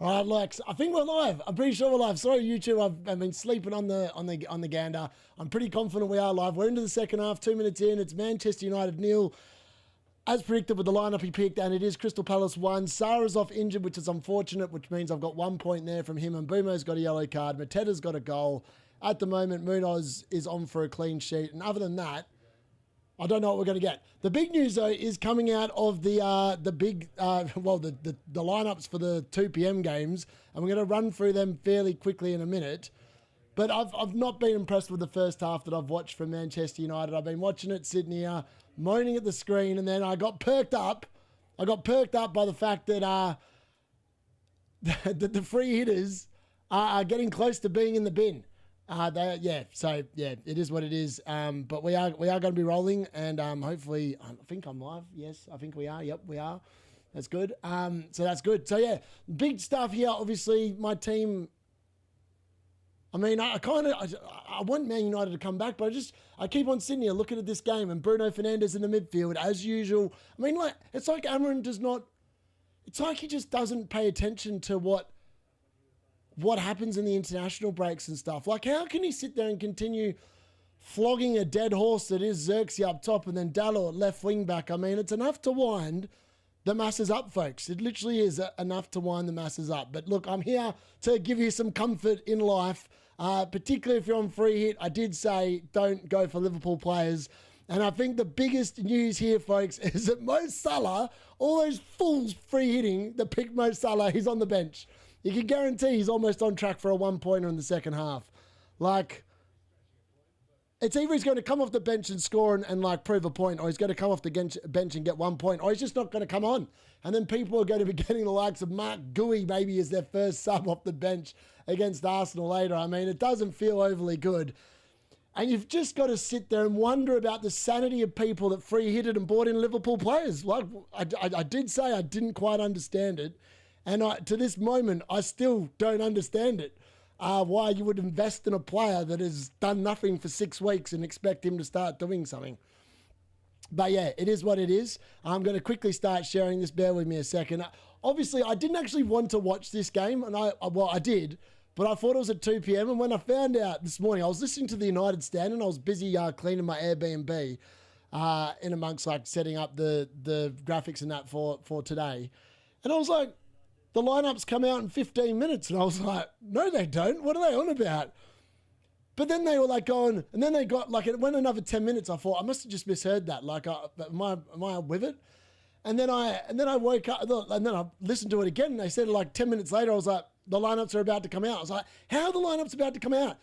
All right, Lex. I think we're live. I'm pretty sure we're live. Sorry, YouTube. I've been sleeping on the gander. I'm pretty confident we are live. We're into the second half. 2 minutes in. It's Manchester United 0. As predicted with the lineup he picked, and it is Crystal Palace 1. Sarah's off injured, which is unfortunate, which means I've got 1 point there from him. And Bumo's got a yellow card. Mateta's got a goal. At the moment, Munoz is on for a clean sheet. And other than that, I don't know what we're going to get. The big news, though, is coming out of the lineups for the 2 p.m. games. And we're going to run through them fairly quickly in a minute. But I've not been impressed with the first half that I've watched from Manchester United. I've been watching it sitting here, moaning at the screen, and then I got perked up. I got perked up by the fact that the free hitters are getting close to being in the bin. It is what it is. But we are going to be rolling, and hopefully, I think I'm live. Yes, I think we are. Yep, we are. That's good. So that's good. So yeah, big stuff here. Obviously, my team. I mean, I want Man United to come back, but I keep on sitting here looking at this game and Bruno Fernandes in the midfield as usual. I mean, it's like Amron does not. It's like he just doesn't pay attention to what happens in the international breaks and stuff. Like, how can he sit there and continue flogging a dead horse that is Zirkzee up top and then Dalot at left wing back? I mean, it's enough to wind the masses up, folks. It literally is enough to wind the masses up. But look, I'm here to give you some comfort in life, particularly if you're on free hit. I did say don't go for Liverpool players. And I think the biggest news here, folks, is that Mo Salah, all those fools free hitting that picked Mo Salah, he's on the bench. You can guarantee he's almost on track for a 1-pointer in the second half. Like, it's either he's going to come off the bench and score and prove a point, or he's going to come off the bench and get 1 point, or he's just not going to come on. And then people are going to be getting the likes of Mark Gui maybe as their first sub off the bench against Arsenal later. I mean, it doesn't feel overly good. And you've just got to sit there and wonder about the sanity of people that free hitted and bought in Liverpool players. Like, I did say I didn't quite understand it. And to this moment, I still don't understand it. Why you would invest in a player that has done nothing for 6 weeks and expect him to start doing something. But yeah, it is what it is. I'm going to quickly start sharing this. Bear with me a second. Obviously, I didn't actually want to watch this game. And I did. But I thought it was at 2 p.m. And when I found out this morning, I was listening to the United stand and I was busy cleaning my Airbnb in amongst setting up the graphics and that for today. And I was like, the lineups come out in 15 minutes. And I was like, no, they don't. What are they on about? But then they were going, and then they got, it went another 10 minutes. I thought, I must have just misheard that. Am I with it? And then I woke up, and then I listened to it again. And they said 10 minutes later, I was like, the lineups are about to come out. I was like, how are the lineups about to come out?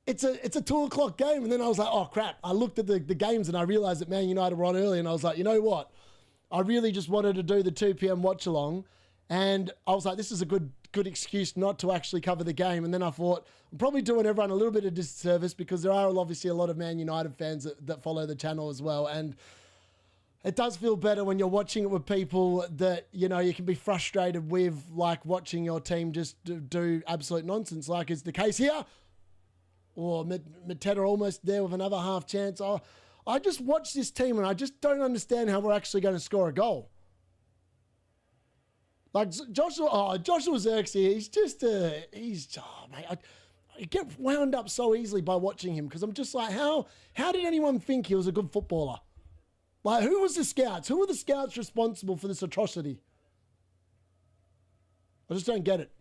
It's a 2 o'clock game. And then I was like, oh, crap. I looked at the games and I realized that Man United were on early. And I was like, you know what? I really just wanted to do the 2 p.m. watch along. And I was like, this is a good excuse not to actually cover the game. And then I thought, I'm probably doing everyone a little bit of disservice because there are obviously a lot of Man United fans that follow the channel as well. And it does feel better when you're watching it with people that, you can be frustrated with, watching your team just do absolute nonsense, like is the case here. Or Mateta almost there with another half chance. I just watch this team and I just don't understand how we're actually going to score a goal. Joshua Zirkzee, mate, I get wound up so easily by watching him because I'm just like, how did anyone think he was a good footballer? Who was the scouts? Who were the scouts responsible for this atrocity? I just don't get it.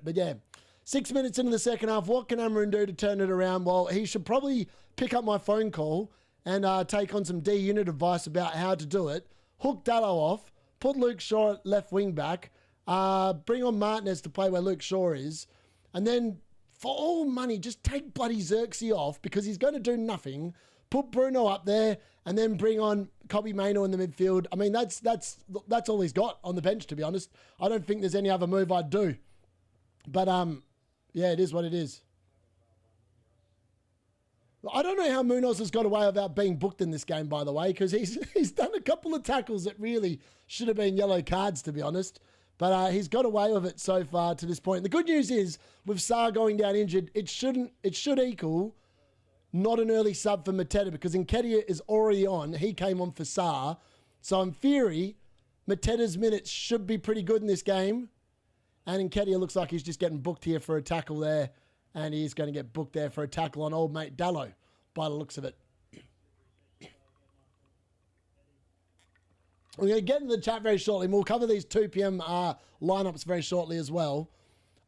But yeah, 6 minutes into the second half, what can Amron do to turn it around? Well, he should probably pick up my phone call and take on some D-Unit advice about how to do it. Hook Dalot off. Put Luke Shaw at left wing back. Bring on Martinez to play where Luke Shaw is. And then, for all money, just take bloody Zirkzee off because he's going to do nothing. Put Bruno up there and then bring on Kobbie Mainoo in the midfield. I mean, that's all he's got on the bench, to be honest. I don't think there's any other move I'd do. But, yeah, it is what it is. I don't know how Munoz has got away without being booked in this game, by the way, because he's done a couple of tackles that really should have been yellow cards, to be honest. But he's got away with it so far to this point. The good news is, with Sarr going down injured, it should equal not an early sub for Mateta because Nketiah is already on. He came on for Sarr. So in theory, Mateta's minutes should be pretty good in this game. And Nketiah looks like he's just getting booked here for a tackle there. And he's going to get booked there for a tackle on old mate Dallo, by the looks of it. We're going to get into the chat very shortly. We'll cover these 2 p.m. lineups very shortly as well.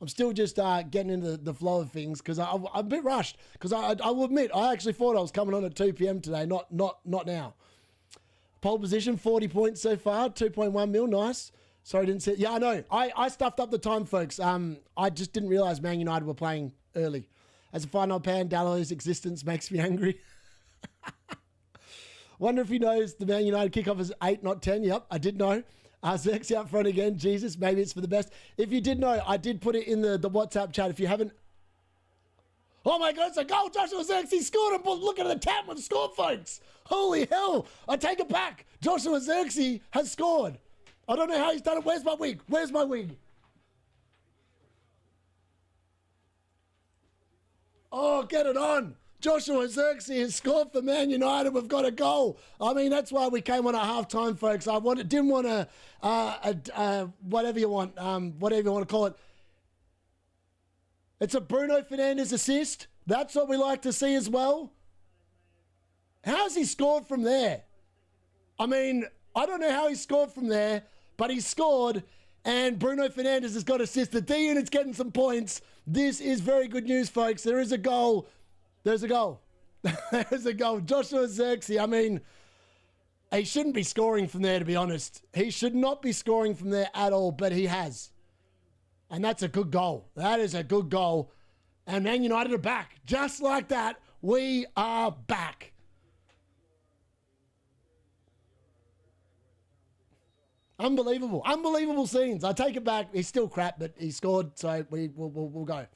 I'm still just getting into the flow of things because I'm a bit rushed. Because I will admit, I actually thought I was coming on at 2 p.m. today, not now. Pole position, 40 points so far, 2.1 mil, nice. Sorry, I didn't see it. Yeah, I know. I stuffed up the time, folks. I just didn't realise Man United were playing early. As a final pan, Dallo's existence makes me angry. Wonder if he knows the Man United kickoff is 8, not 10. Yep, I did know. Zirkzee out front again. Jesus, maybe it's for the best. If you did know, I did put it in the WhatsApp chat. If you haven't... Oh my God, it's a goal. Joshua Zirkzee scored and look at the tap we've scored, folks. Holy hell. I take it back. Joshua Zirkzee has scored. I don't know how he's done it. Where's my wig? Where's my wig? Oh, get it on. Joshua Zirkzee has scored for Man United. We've got a goal. I mean, that's why we came on at half-time, folks. I didn't want to, whatever you want to call it. It's a Bruno Fernandes assist. That's what we like to see as well. How's he scored from there? I mean, I don't know how he scored from there, but he scored, and Bruno Fernandes has got assist. The D-Unit's getting some points. This is very good news, folks. There is a goal. There's a goal. There's a goal. Joshua Zirkzee, I mean, he shouldn't be scoring from there, to be honest. He should not be scoring from there at all, but he has. And that's a good goal. That is a good goal. And Man United are back. Just like that, we are back. Unbelievable. Unbelievable scenes. I take it back. He's still crap, but he scored, so we'll go.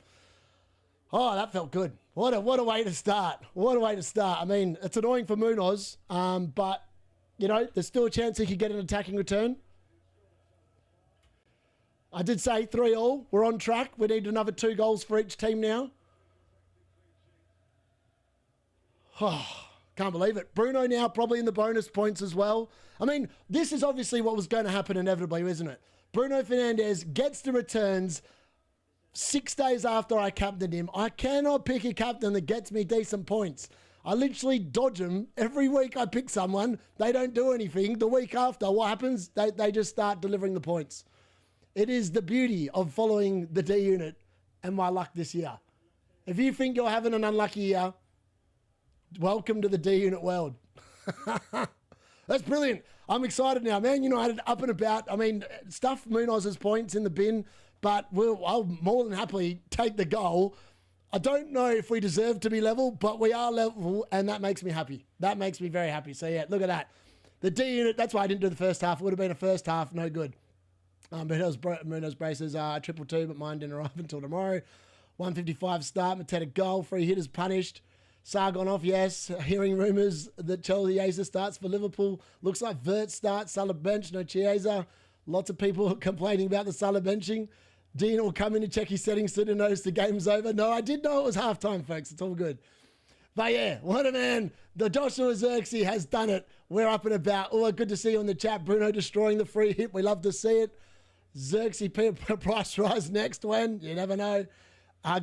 Oh, that felt good. What a way to start. What a way to start. I mean, it's annoying for Munoz, but, you know, there's still a chance he could get an attacking return. I did say 3-3. We're on track. We need another 2 goals for each team now. Oh, can't believe it. Bruno now probably in the bonus points as well. I mean, this is obviously what was going to happen inevitably, isn't it? Bruno Fernandes gets the returns 6 days after I captained him. I cannot pick a captain that gets me decent points. I literally dodge them. Every week I pick someone, they don't do anything. The week after, what happens? They just start delivering the points. It is the beauty of following the D-Unit and my luck this year. If you think you're having an unlucky year, welcome to the D-Unit world. That's brilliant. I'm excited now. Man United up and about. I mean, stuff Munoz's points in the bin, but I'll more than happily take the goal. I don't know if we deserve to be level, but we are level, and that makes me happy. That makes me very happy. So, yeah, look at that. The D-Unit, that's why I didn't do the first half. It would have been a first half, no good. But it was Bruno's braces, 2-2, but mine didn't arrive until tomorrow. 155 start, Mateta goal, 3 hitters punished. Sargon off, yes. Hearing rumours that Chiesa starts for Liverpool. Looks like Vert starts, Salah bench, no Chiesa. Lots of people complaining about the Salah benching. Dean will come in and check his settings to notice the game's over. No, I did know it was halftime, folks. It's all good. But yeah, what a man. The Joshua Zirkzee has done it. We're up and about. Oh, good to see you on the chat. Bruno destroying the free hit. We love to see it. Zirkzee price rise next when? You never know.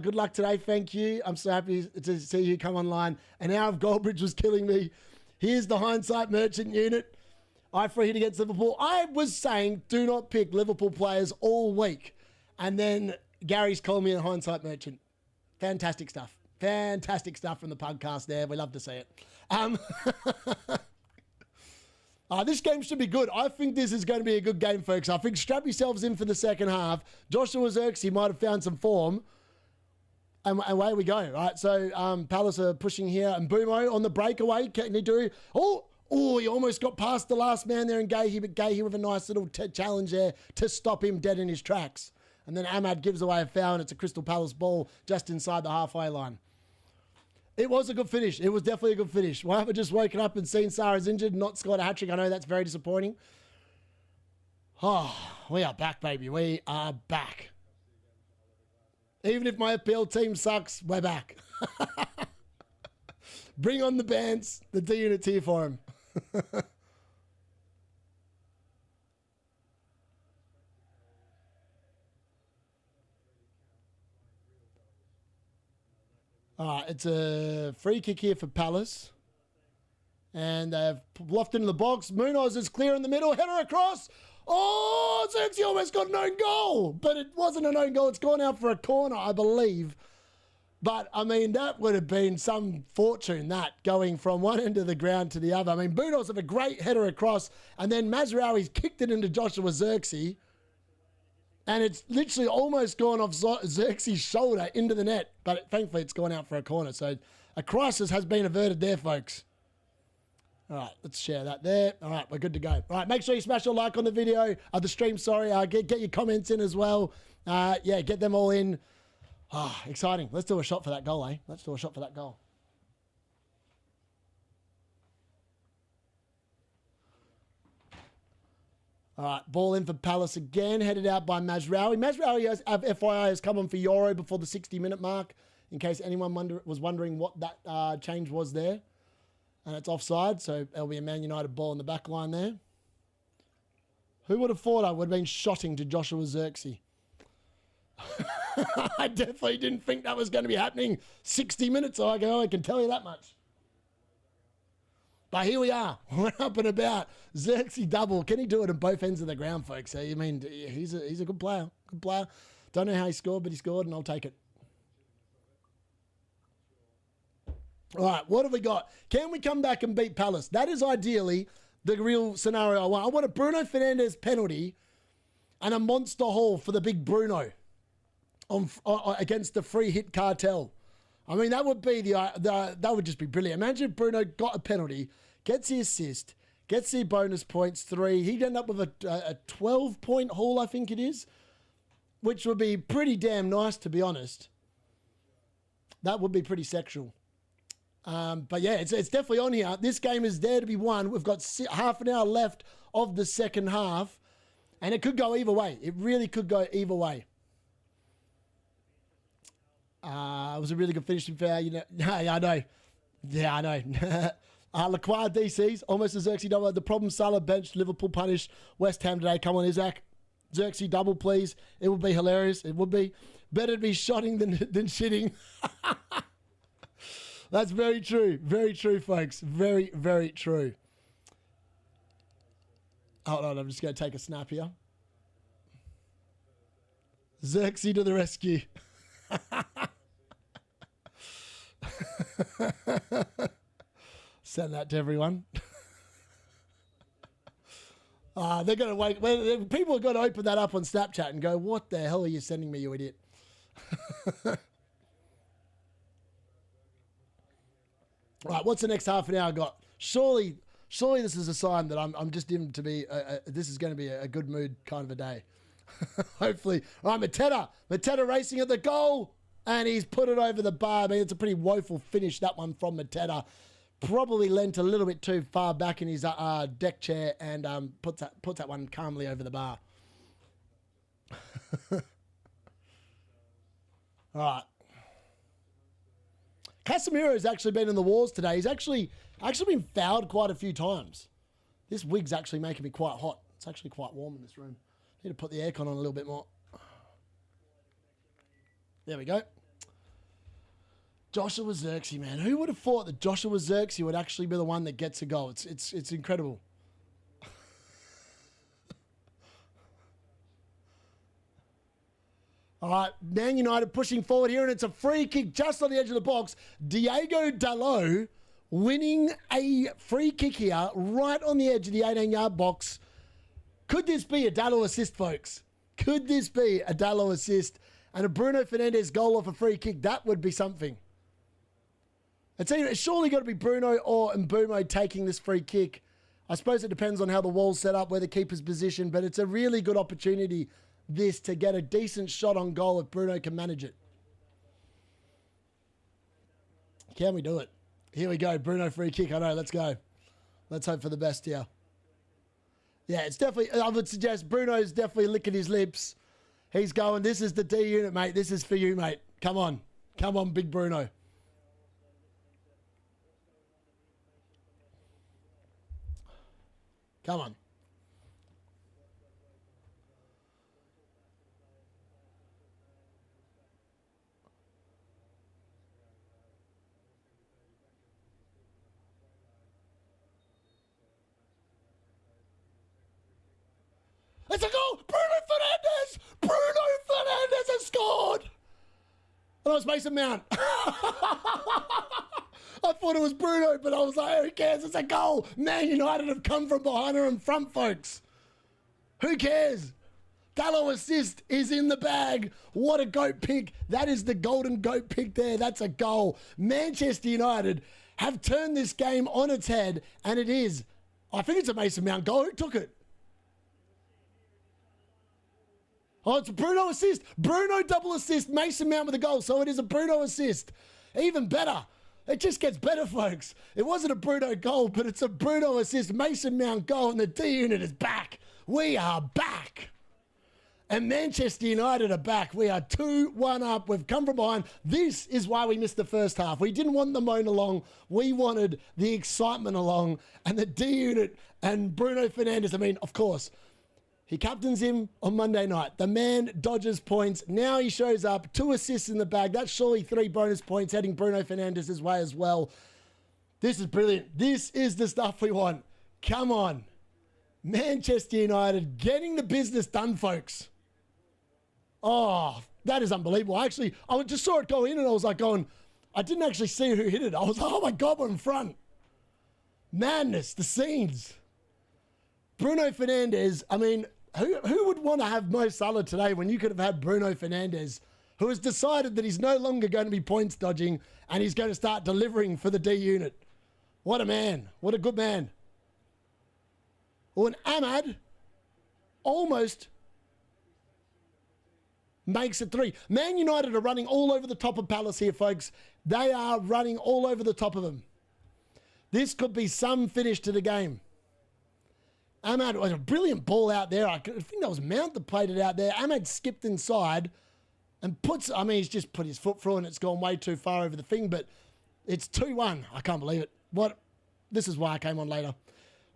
Good luck today. Thank you. I'm so happy to see you come online. An hour of Goldbridge was killing me. Here's the hindsight merchant unit. I free hit against Liverpool. I was saying do not pick Liverpool players all week. And then Gary's called me a hindsight merchant. Fantastic stuff. Fantastic stuff from the podcast there. We love to see it. This game should be good. I think this is going to be a good game, folks. I think strap yourselves in for the second half. Joshua Zirkzee might have found some form. And away we go, right? So Palace are pushing here. And Bumo on the breakaway. Can he do... Oh, he almost got past the last man there and Gahey, but Gahey with a nice little challenge there to stop him dead in his tracks. And then Ahmad gives away a foul, and it's a Crystal Palace ball just inside the halfway line. It was a good finish. It was definitely a good finish. Why have I just woken up and seen Sarah's injured and not scored a hat-trick? I know that's very disappointing. Oh, we are back, baby. We are back. Even if my FPL team sucks, we're back. Bring on the bands. The D-Unit's here for him. All right, it's a free kick here for Palace. And they've lofted into the box. Munoz is clear in the middle. Header across. Oh, Zirkzee almost got an own goal. But it wasn't an own goal. It's gone out for a corner, I believe. But, I mean, that would have been some fortune, that, going from one end of the ground to the other. I mean, Munoz have a great header across. And then Mazraoui's kicked it into Joshua Zirkzee. And it's literally almost gone off Zirkzee's shoulder into the net. But thankfully, it's gone out for a corner. So a crisis has been averted there, folks. All right, let's share that there. All right, we're good to go. All right, make sure you smash a like on the video, the stream, sorry. Get your comments in as well. Yeah, get them all in. Ah, exciting. Let's do a shot for that goal, eh? Let's do a shot for that goal. All right, ball in for Palace again, headed out by Mazraoui. Mazraoui, FYI, has come on for Euro before the 60-minute mark, in case anyone was wondering what that change was there. And it's offside, so there'll be a Man United ball in the back line there. Who would have thought I would have been shotting to Joshua Zirkzee? I definitely didn't think that was going to be happening 60 minutes ago, I can tell you that much. But here we are. We're up and about. Zirkzee double. Can he do it on both ends of the ground, folks? I mean, he's a good player. Good player. Don't know how he scored, but he scored, and I'll take it. All right, what have we got? Can we come back and beat Palace? That is ideally the real scenario I want. I want a Bruno Fernandes penalty and a monster haul for the big Bruno against the free hit cartel. I mean, that would be that would just be brilliant. Imagine if Bruno got a penalty, gets the assist, gets the bonus points, 3. He'd end up with a 12-point haul, I think it is, which would be pretty damn nice, to be honest. That would be pretty sexual. But yeah, it's definitely on here. This game is there to be won. We've got half an hour left of the second half, and it could go either way. It really could go either way. It was a really good finishing foul. You know, yeah, I know. Yeah, I know. Lacroix DCs, almost a Zirkzee double. The problem, Salah benched, Liverpool punished West Ham today. Come on, Isaac. Zirkzee double, please. It would be hilarious. It would be. Better to be shotting than shitting. That's very true. Very true, folks. Very, very true. Hold on, I'm just going to take a snap here. Zirkzee to the rescue. Send that to everyone. They're going to wait. People are going to open that up on Snapchat and go, what the hell are you sending me, you idiot? Right, what's the next half an hour got? Surely this is a sign that I'm just in to be, this is going to be a good mood kind of a day. Hopefully. All right, Mateta racing at the goal, and he's put it over the bar. I mean, it's a pretty woeful finish, that one from Mateta. Probably leant a little bit too far back in his deck chair and puts that one calmly over the bar. All right. Casemiro's actually been in the wars today. He's actually been fouled quite a few times. This wig's actually making me quite hot. It's actually quite warm in this room. Need to put the aircon on a little bit more. There we go. Joshua Zirkzee, man. Who would have thought that Joshua Zirkzee would actually be the one that gets a goal? It's incredible. All right, Man United pushing forward here, and it's a free kick just on the edge of the box. Diego Dalot winning a free kick here right on the edge of the 18-yard box. Could this be a Dalot assist, folks? Could this be a Dalot assist and a Bruno Fernandes goal off a free kick? That would be something. It's surely got to be Bruno or Mbeumo taking this free kick. I suppose it depends on how the wall's set up, where the keeper's positioned, but it's a really good opportunity to get a decent shot on goal if Bruno can manage it. Can we do it? Here we go. Bruno free kick. I know. Let's go. Let's hope for the best here. Yeah, it's definitely, I would suggest Bruno's definitely licking his lips. He's going, this is the D-Unit, mate. This is for you, mate. Come on. Come on, big Bruno. Come on. It's a goal. Bruno Fernandes. Bruno Fernandes has scored. And it was Mason Mount. I thought it was Bruno, but I was like, who cares? It's a goal. Man United have come from behind her in front, folks. Who cares? Gallo assist is in the bag. What a goat pick. That is the golden goat pick there. That's a goal. Manchester United have turned this game on its head, and it is, I think it's a Mason Mount goal. Who took it? Oh, it's a Bruno assist. Bruno double assist. Mason Mount with a goal. So it is a Bruno assist. Even better. It just gets better, folks. It wasn't a Bruno goal, but it's a Bruno assist. Mason Mount goal, and the D-Unit is back. We are back. And Manchester United are back. We are 2-1 up. We've come from behind. This is why we missed the first half. We didn't want the moan along. We wanted the excitement along. And the D-Unit and Bruno Fernandes, I mean, of course, he captains him on Monday night. The man dodges points. Now he shows up. 2 assists in the bag. That's surely 3 bonus points heading Bruno Fernandes' way as well. This is brilliant. This is the stuff we want. Come on. Manchester United getting the business done, folks. Oh, that is unbelievable. I just saw it go in and I was like going, I didn't actually see who hit it. I was like, oh my God, we're in front. Madness, the scenes. Bruno Fernandes, I mean, who would want to have Mo Salah today when you could have had Bruno Fernandes, who has decided that he's no longer going to be points dodging and he's going to start delivering for the D-Unit. What a man. What a good man. Well, and Ahmad almost makes it 3. Man United are running all over the top of Palace here, folks. They are running all over the top of them. This could be some finish to the game. Ahmad was a brilliant ball out there. I think that was Mount that played it out there. Ahmad skipped inside and he's just put his foot through and it's gone way too far over the thing, but it's 2-1. I can't believe it. This is why I came on later.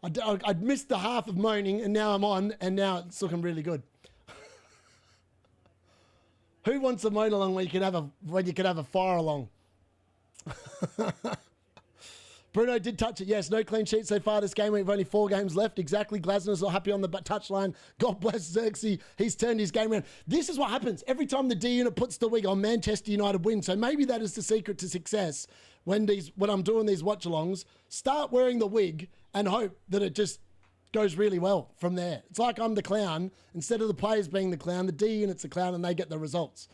I'd missed the half of moaning and now I'm on and now it's looking really good. Who wants a moan along when you can have a fire along? Bruno did touch it. Yes, no clean sheet so far this game. We've only 4 games left. Exactly. Glasner's not happy on the touchline. God bless Zirkzee. He's turned his game around. This is what happens. Every time the D-Unit puts the wig on, Manchester United win. So maybe that is the secret to success when I'm doing these watch-alongs. Start wearing the wig and hope that it just goes really well from there. It's like I'm the clown. Instead of the players being the clown, the D-Unit's the clown and they get the results.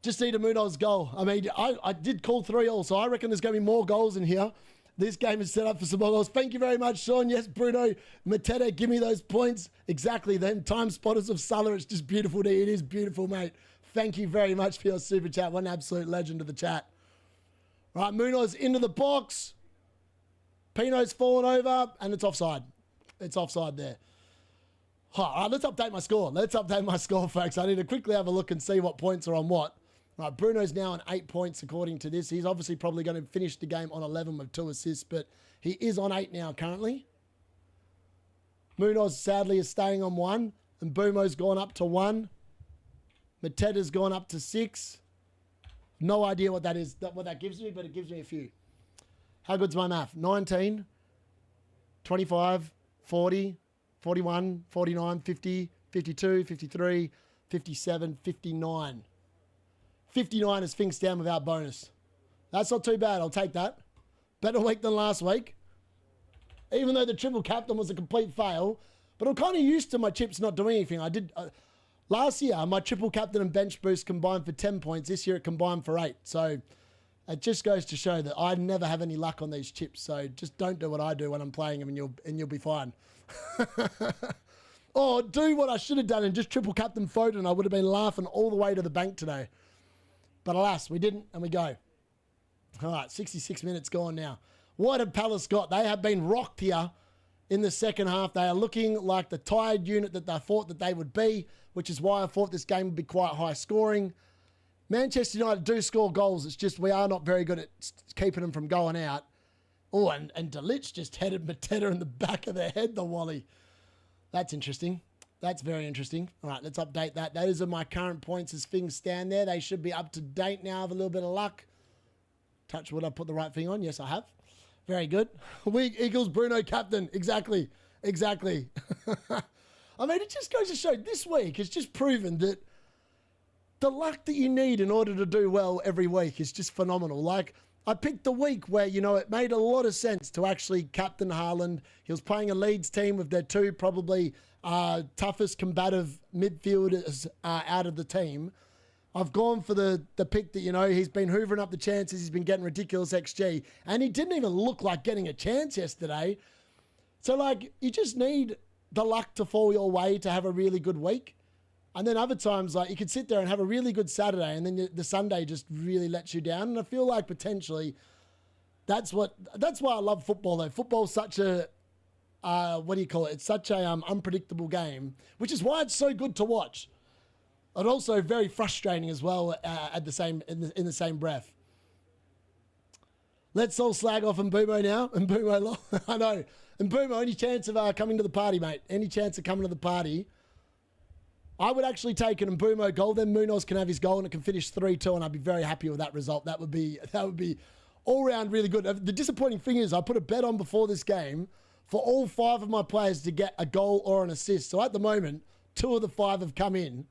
Just need a Munoz goal. I mean, I did call 3-all, so I reckon there's going to be more goals in here. This game is set up for some more goals. Thank you very much, Sean. Yes, Bruno, Mateta, give me those points. Exactly. Them time spotters of Salah. It's just beautiful. It is beautiful, mate. Thank you very much for your super chat. One absolute legend of the chat. Right, Munoz into the box. Pino's fallen over, and it's offside. It's offside there. All right, let's update my score. Let's update my score, folks. I need to quickly have a look and see what points are on what. Right, Bruno's now on 8 points according to this. He's obviously probably going to finish the game on 11 with 2 assists, but he is on 8 now currently. Munoz sadly is staying on 1, and Bumo's gone up to 1. Mateta's gone up to 6. No idea what that is, what that gives me, but it gives me a few. How good's my math? 19, 25, 40, 41, 49, 50, 52, 53, 57, 59. 59 is Finks down without bonus. That's not too bad. I'll take that. Better week than last week. Even though the triple captain was a complete fail. But I'm kind of used to my chips not doing anything. I did... last year, my triple captain and bench boost combined for 10 points. This year, it combined for 8. So it just goes to show that I never have any luck on these chips. So just don't do what I do when I'm playing them and you'll be fine. Or do what I should have done and just triple captain Foden. I would have been laughing all the way to the bank today. But alas, we didn't, and we go. All right, 66 minutes gone now. What have Palace got? They have been rocked here in the second half. They are looking like the tired unit that they thought that they would be, which is why I thought this game would be quite high scoring. Manchester United do score goals. It's just we are not very good at keeping them from going out. Oh, and De Ligt just headed Mateta in the back of the head, the Wally. That's interesting. That's very interesting. All right, let's update that. Those are my current points as things stand there. They should be up to date now. Have a little bit of luck. Touch wood, I put the right thing on. Yes, I have. Very good. Weak Eagles, Bruno captain. Exactly. Exactly. I mean, it just goes to show this week has just proven that the luck that you need in order to do well every week is just phenomenal. Like, I picked the week where, you know, it made a lot of sense to actually captain Haaland. He was playing a Leeds team with their two probably toughest combative midfielders out of the team. I've gone for the pick that, you know, he's been hoovering up the chances. He's been getting ridiculous XG. And he didn't even look like getting a chance yesterday. So, like, you just need the luck to fall your way to have a really good week. And then other times, like, you could sit there and have a really good Saturday and then the Sunday just really lets you down. And I feel like potentially that's why I love football, though. Football's such a, it's such a unpredictable game, which is why it's so good to watch. And also very frustrating as well in the same breath. Let's all slag off Mbumo now. Mbumo, I know. Mbumo, any chance of coming to the party, mate? Any chance of coming to the party? I would actually take an Mbumo goal. Then Munoz can have his goal and it can finish 3-2, and I'd be very happy with that result. That would be all round really good. The disappointing thing is I put a bet on before this game for all 5 of my players to get a goal or an assist. So at the moment, 2 of the 5 have come in.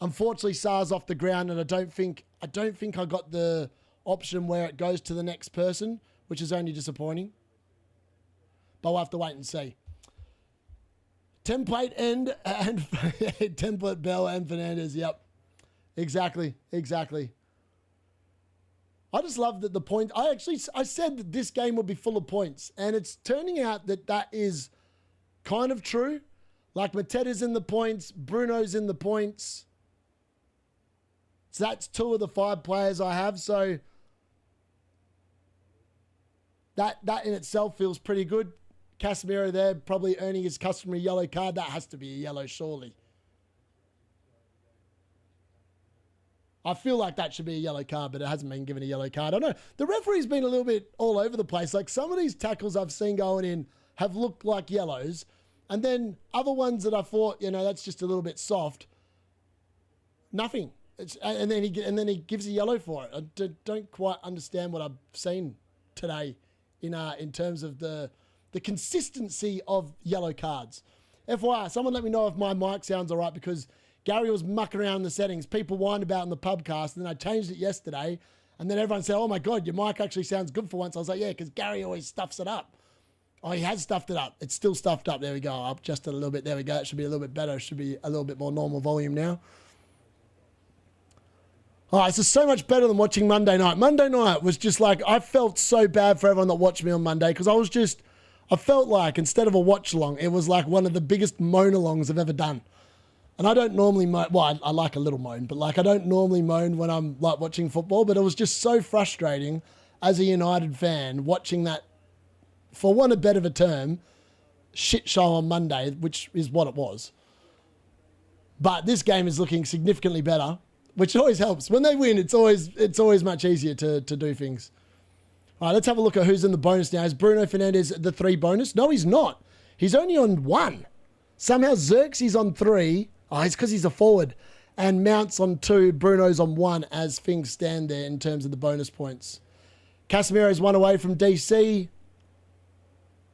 Unfortunately, Sar's off the ground, and I don't think I got the option where it goes to the next person, which is only disappointing. But we'll have to wait and see. Template and template Bell and Fernandes. Yep, exactly. I just love that the point. I said that this game would be full of points, and it's turning out that is kind of true. Like, Mateta's in the points, Bruno's in the points. So that's 2 of the 5 players I have. So that in itself feels pretty good. Casemiro there probably earning his customary yellow card. That has to be a yellow, surely. I feel like that should be a yellow card, but it hasn't been given a yellow card. I know the referee's been a little bit all over the place. Like, some of these tackles I've seen going in have looked like yellows. And then other ones that I thought, you know, that's just a little bit soft. Nothing. And then he gives a yellow for it. I don't quite understand what I've seen today in terms of the consistency of yellow cards. FYI, someone let me know if my mic sounds all right, because Gary was mucking around in the settings. People whined about in the pubcast, and then I changed it yesterday, and then everyone said, oh my God, your mic actually sounds good for once. I was like, yeah, because Gary always stuffs it up. Oh, he has stuffed it up. It's still stuffed up. There we go. I'll adjust it a little bit. There we go. It should be a little bit better. It should be a little bit more normal volume now. Oh, this is so much better than watching Monday night. Monday night was just like, I felt so bad for everyone that watched me on Monday, because I felt like instead of a watch along, it was like one of the biggest moan alongs I've ever done. And I don't normally moan. Well, I like a little moan, but like, I don't normally moan when I'm like watching football, but it was just so frustrating as a United fan watching that, for want of a better term, shit show on Monday, which is what it was. But this game is looking significantly better, which always helps. When they win, it's always much easier to do things. All right, let's have a look at who's in the bonus now. Is Bruno Fernandes the 3 bonus? No, he's not. He's only on 1. Somehow Zirkzee's on 3. Oh, it's because he's a forward. And Mount's on 2. Bruno's on 1 as things stand there in terms of the bonus points. Casemiro's 1 away from DC.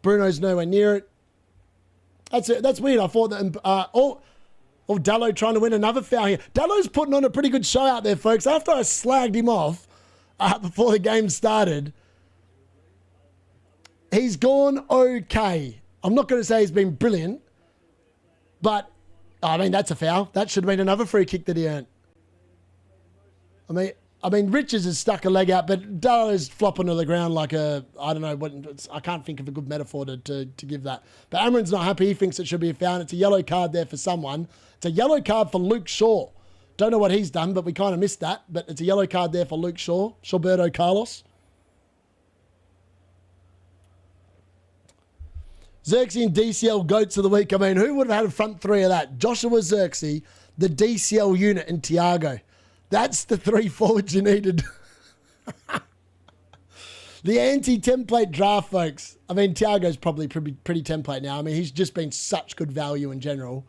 Bruno's nowhere near it. That's weird. I thought that... Dallo trying to win another foul here. Dallo's putting on a pretty good show out there, folks. After I slagged him off before the game started, he's gone okay. I'm not going to say he's been brilliant, but, I mean, that's a foul. That should have been another free kick that he earned. I mean, Richards has stuck a leg out, but Dallo's flopping to the ground like I don't know, I can't think of a good metaphor to give that. But Amron's not happy. He thinks it should be a foul. It's a yellow card there for someone. It's a yellow card for Luke Shaw. Don't know what he's done, but we kind of missed that. But it's a yellow card there for Luke Shaw. Shawberto Carlos. Zirkzee and DCL goats of the week. I mean, who would have had a front 3 of that? Joshua Zirkzee, the DCL unit, and Thiago. That's the 3 forwards you needed. The anti-template draft, folks. I mean, Thiago's probably pretty template now. I mean, he's just been such good value in general.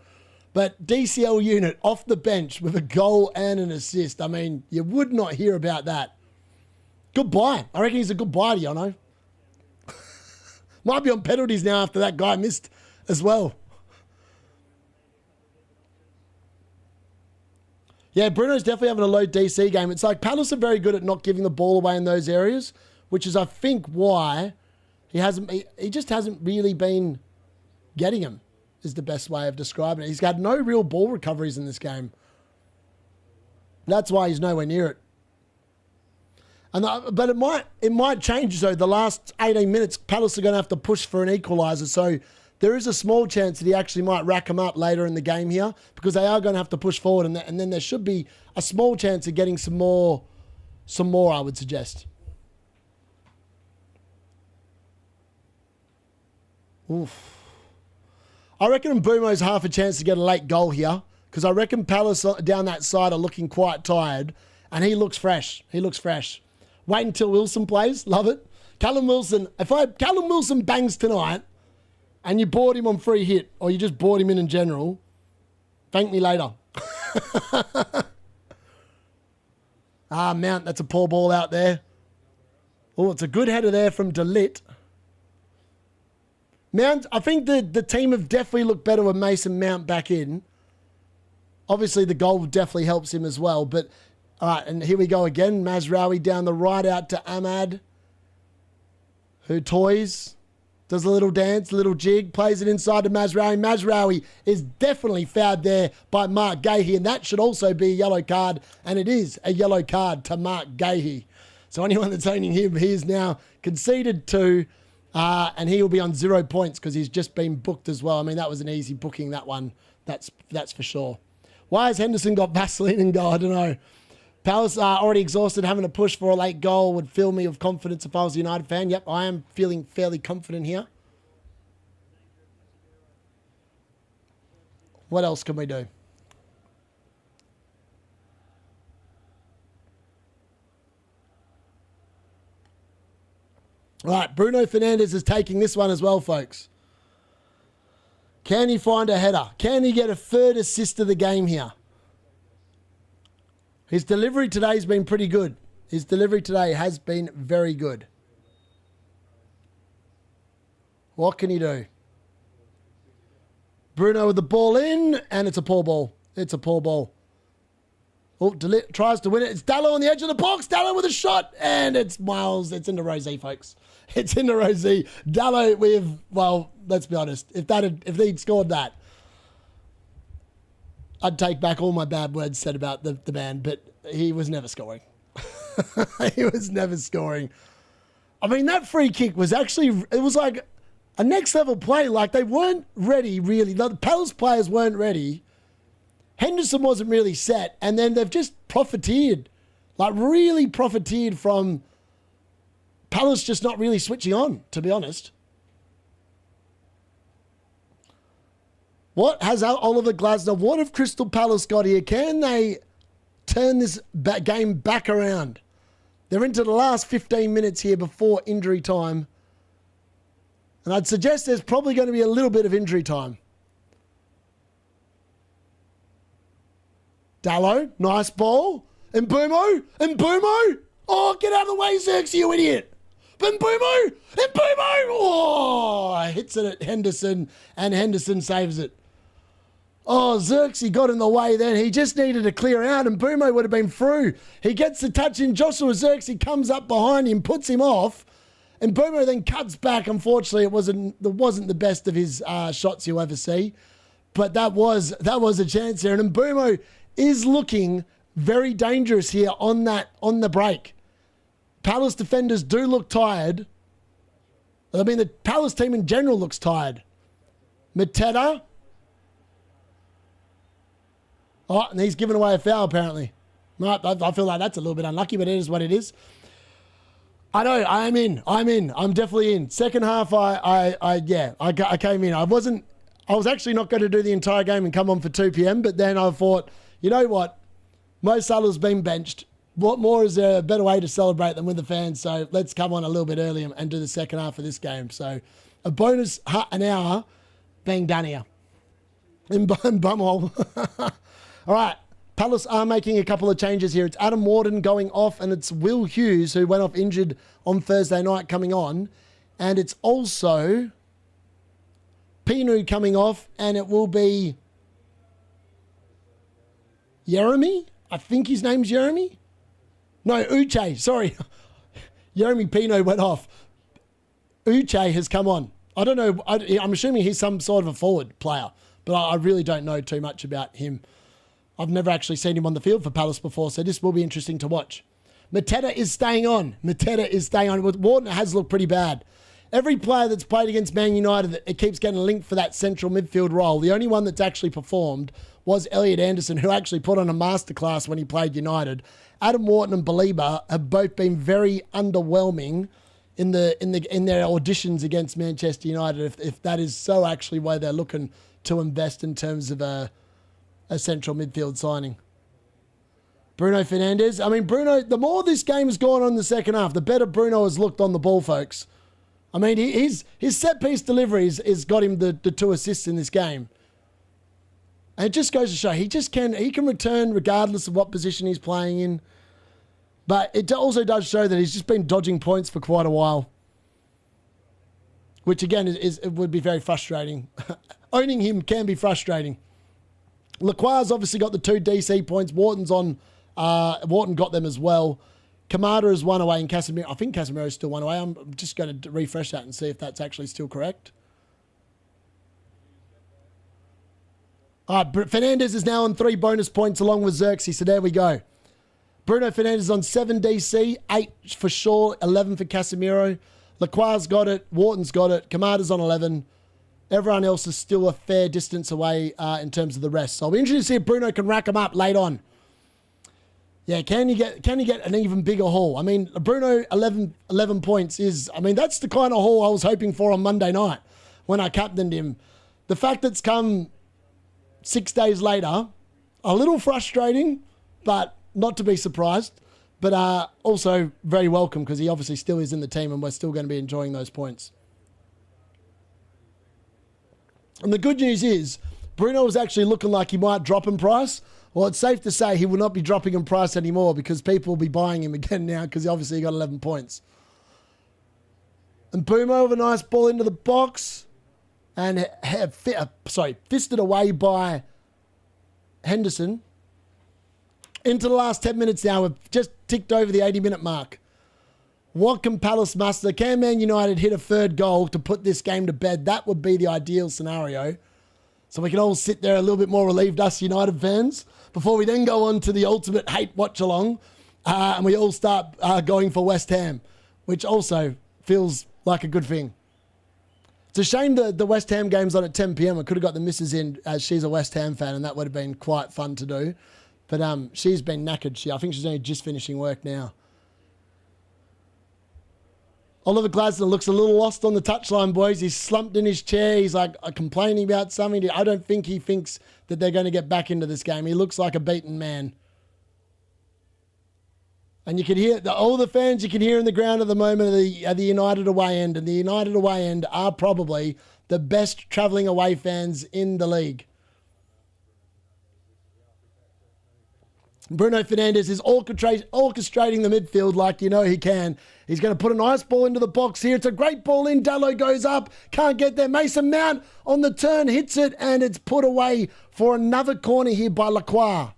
But DCL unit off the bench with a goal and an assist. I mean, you would not hear about that. Good buy. I reckon he's a good buy, Yono. Might be on penalties now after that guy missed as well. Yeah, Bruno's definitely having a low DC game. It's like Palace are very good at not giving the ball away in those areas, which is, I think, why he just hasn't really been getting them, is the best way of describing it. He's had no real ball recoveries in this game. That's why he's nowhere near it. But it might change, though. The last 18 minutes, Palace are going to have to push for an equaliser. So there is a small chance that he actually might rack them up later in the game here, because they are going to have to push forward. And then there should be a small chance of getting some more, I would suggest. Oof. I reckon Mbumo's half a chance to get a late goal here, because I reckon Palace down that side are looking quite tired, and he looks fresh. He looks fresh. Wait until Wilson plays. Love it. Callum Wilson, if Callum Wilson bangs tonight and you bought him on free hit, or you just bought him in general, thank me later. Mount, that's a poor ball out there. Oh, it's a good header there from DeLitt. Mount, I think the team have definitely looked better with Mason Mount back in. Obviously, the goal definitely helps him as well, but all right, and here we go again. Mazraoui down the right out to Ahmad, who toys, does a little dance, a little jig, plays it inside to Mazraoui. Mazraoui is definitely fouled there by Mark Gahey, and that should also be a yellow card, and it is a yellow card to Mark Gahey. So anyone that's owning him, he is now conceded to, and he will be on 0 points because he's just been booked as well. I mean, that was an easy booking, that one. That's for sure. Why has Henderson got Vaseline and go? I don't know. Palace are already exhausted. Having to push for a late goal would fill me with confidence if I was a United fan. Yep, I am feeling fairly confident here. What else can we do? All right, Bruno Fernandes is taking this one as well, folks. Can he find a header? Can he get a third assist of the game here? His delivery today has been pretty good. His delivery today has been very good. What can he do? Bruno with the ball in, and it's a poor ball. It's a poor ball. Oh, DeLitt tries to win it. It's Dallo on the edge of the box. Dallo with a shot, and it's Miles. It's into Rosé, folks. It's into Rosé. Dallo with, well, let's be honest. If they'd scored that, I'd take back all my bad words said about the man, but he was never scoring. He was never scoring. I mean, that free kick was actually, it was like a next level play. Like, they weren't ready, really. The Palace players weren't ready. Henderson wasn't really set, and then they've just profiteered. Like, really profiteered from Palace just not really switching on, to be honest. What has Oliver Glasner, what have Crystal Palace got here? Can they turn this game back around? They're into the last 15 minutes here before injury time. And I'd suggest there's probably going to be a little bit of injury time. Dallo, nice ball. Mbumo. Oh, get out of the way, Zirkzee, you idiot. Mbumo. Oh, hits it at Henderson, and Henderson saves it. Oh, Zirkzee got in the way then. He just needed to clear out, and Mbumo would have been through. He gets the touch in. Joshua Zirkzee comes up behind him, puts him off, and Mbumo then cuts back. Unfortunately, it wasn't the best of his shots you'll ever see, but that was a chance there. And Mbumo is looking very dangerous here on the break. Palace defenders do look tired. I mean, the Palace team in general looks tired. Mateta. Oh, and he's given away a foul, apparently. I feel like that's a little bit unlucky, but it is what it is. I know, I'm in. I'm definitely in. Second half, I came in. I was actually not going to do the entire game and come on for 2 p.m., but then I thought, you know what? Mo Salah's been benched. What more is there a better way to celebrate than with the fans? So let's come on a little bit early and do the second half of this game. So a bonus an hour being done here in Bumhole. All right, Palace are making a couple of changes here. It's Adam Warden going off, and it's Will Hughes, who went off injured on Thursday night, coming on. And it's also Pinu coming off, and it will be Jeremy. I think his name's Jeremy. No, Uche. Sorry. Jeremy Pino went off. Uche has come on. I don't know. I'm assuming he's some sort of a forward player, but I really don't know too much about him. I've never actually seen him on the field for Palace before, so this will be interesting to watch. Mateta is staying on. Wharton has looked pretty bad. Every player that's played against Man United, it keeps getting linked for that central midfield role. The only one that's actually performed was Elliot Anderson, who actually put on a masterclass when he played United. Adam Wharton and Baliba have both been very underwhelming in their auditions against Manchester United, if that is so actually why they're looking to invest in terms of a central midfield signing. Bruno Fernandes. I mean, Bruno, the more this game has gone on in the second half, the better Bruno has looked on the ball, folks. I mean, his set-piece deliveries has got him the 2 assists in this game. And it just goes to show he can return regardless of what position he's playing in. But it also does show that he's just been dodging points for quite a while. Which, again, it would be very frustrating. Owning him can be frustrating. Lacroix's obviously got the 2 DC points. Wharton got them as well. Kamada is 1 away, and Casemiro. I think Casemiro is still 1 away. I'm just going to refresh that and see if that's actually still correct. All right, Fernandes is now on 3 bonus points along with Zirkzee, so there we go. Bruno Fernandes on 7 DC, 8 for Shaw, 11 for Casemiro. Lacroix's got it. Wharton's got it. Kamada's on 11. Everyone else is still a fair distance away in terms of the rest. So I'll be interested to see if Bruno can rack them up late on. Yeah, can you get an even bigger haul? I mean, Bruno 11 points is, I mean, that's the kind of haul I was hoping for on Monday night when I captained him. The fact that it's come 6 days later, a little frustrating, but not to be surprised. But also very welcome because he obviously still is in the team and we're still going to be enjoying those points. And the good news is, Bruno was actually looking like he might drop in price. Well, it's safe to say he will not be dropping in price anymore because people will be buying him again now because obviously he got 11 points. And Bumo with a nice ball into the box. And fisted away by Henderson. Into the last 10 minutes now. We've just ticked over the 80-minute mark. What can Palace muster? Can Man United hit a 3rd goal to put this game to bed? That would be the ideal scenario. So we can all sit there a little bit more relieved, us United fans, before we then go on to the ultimate hate watch-along and we all start going for West Ham, which also feels like a good thing. It's a shame the West Ham game's on at 10 p.m. I could have got the missus in as she's a West Ham fan and that would have been quite fun to do. But she's been knackered. I think she's only just finishing work now. Oliver Glasner looks a little lost on the touchline, boys. He's slumped in his chair. He's like complaining about something. I don't think he thinks that they're going to get back into this game. He looks like a beaten man. And you can hear all the fans you can hear in the ground at the moment are the United away end. And the United away end are probably the best travelling away fans in the league. Bruno Fernandes is orchestrating the midfield like you know he can. He's going to put a nice ball into the box here. It's a great ball in. Dallo goes up. Can't get there. Mason Mount on the turn hits it and it's put away for another corner here by Lacroix.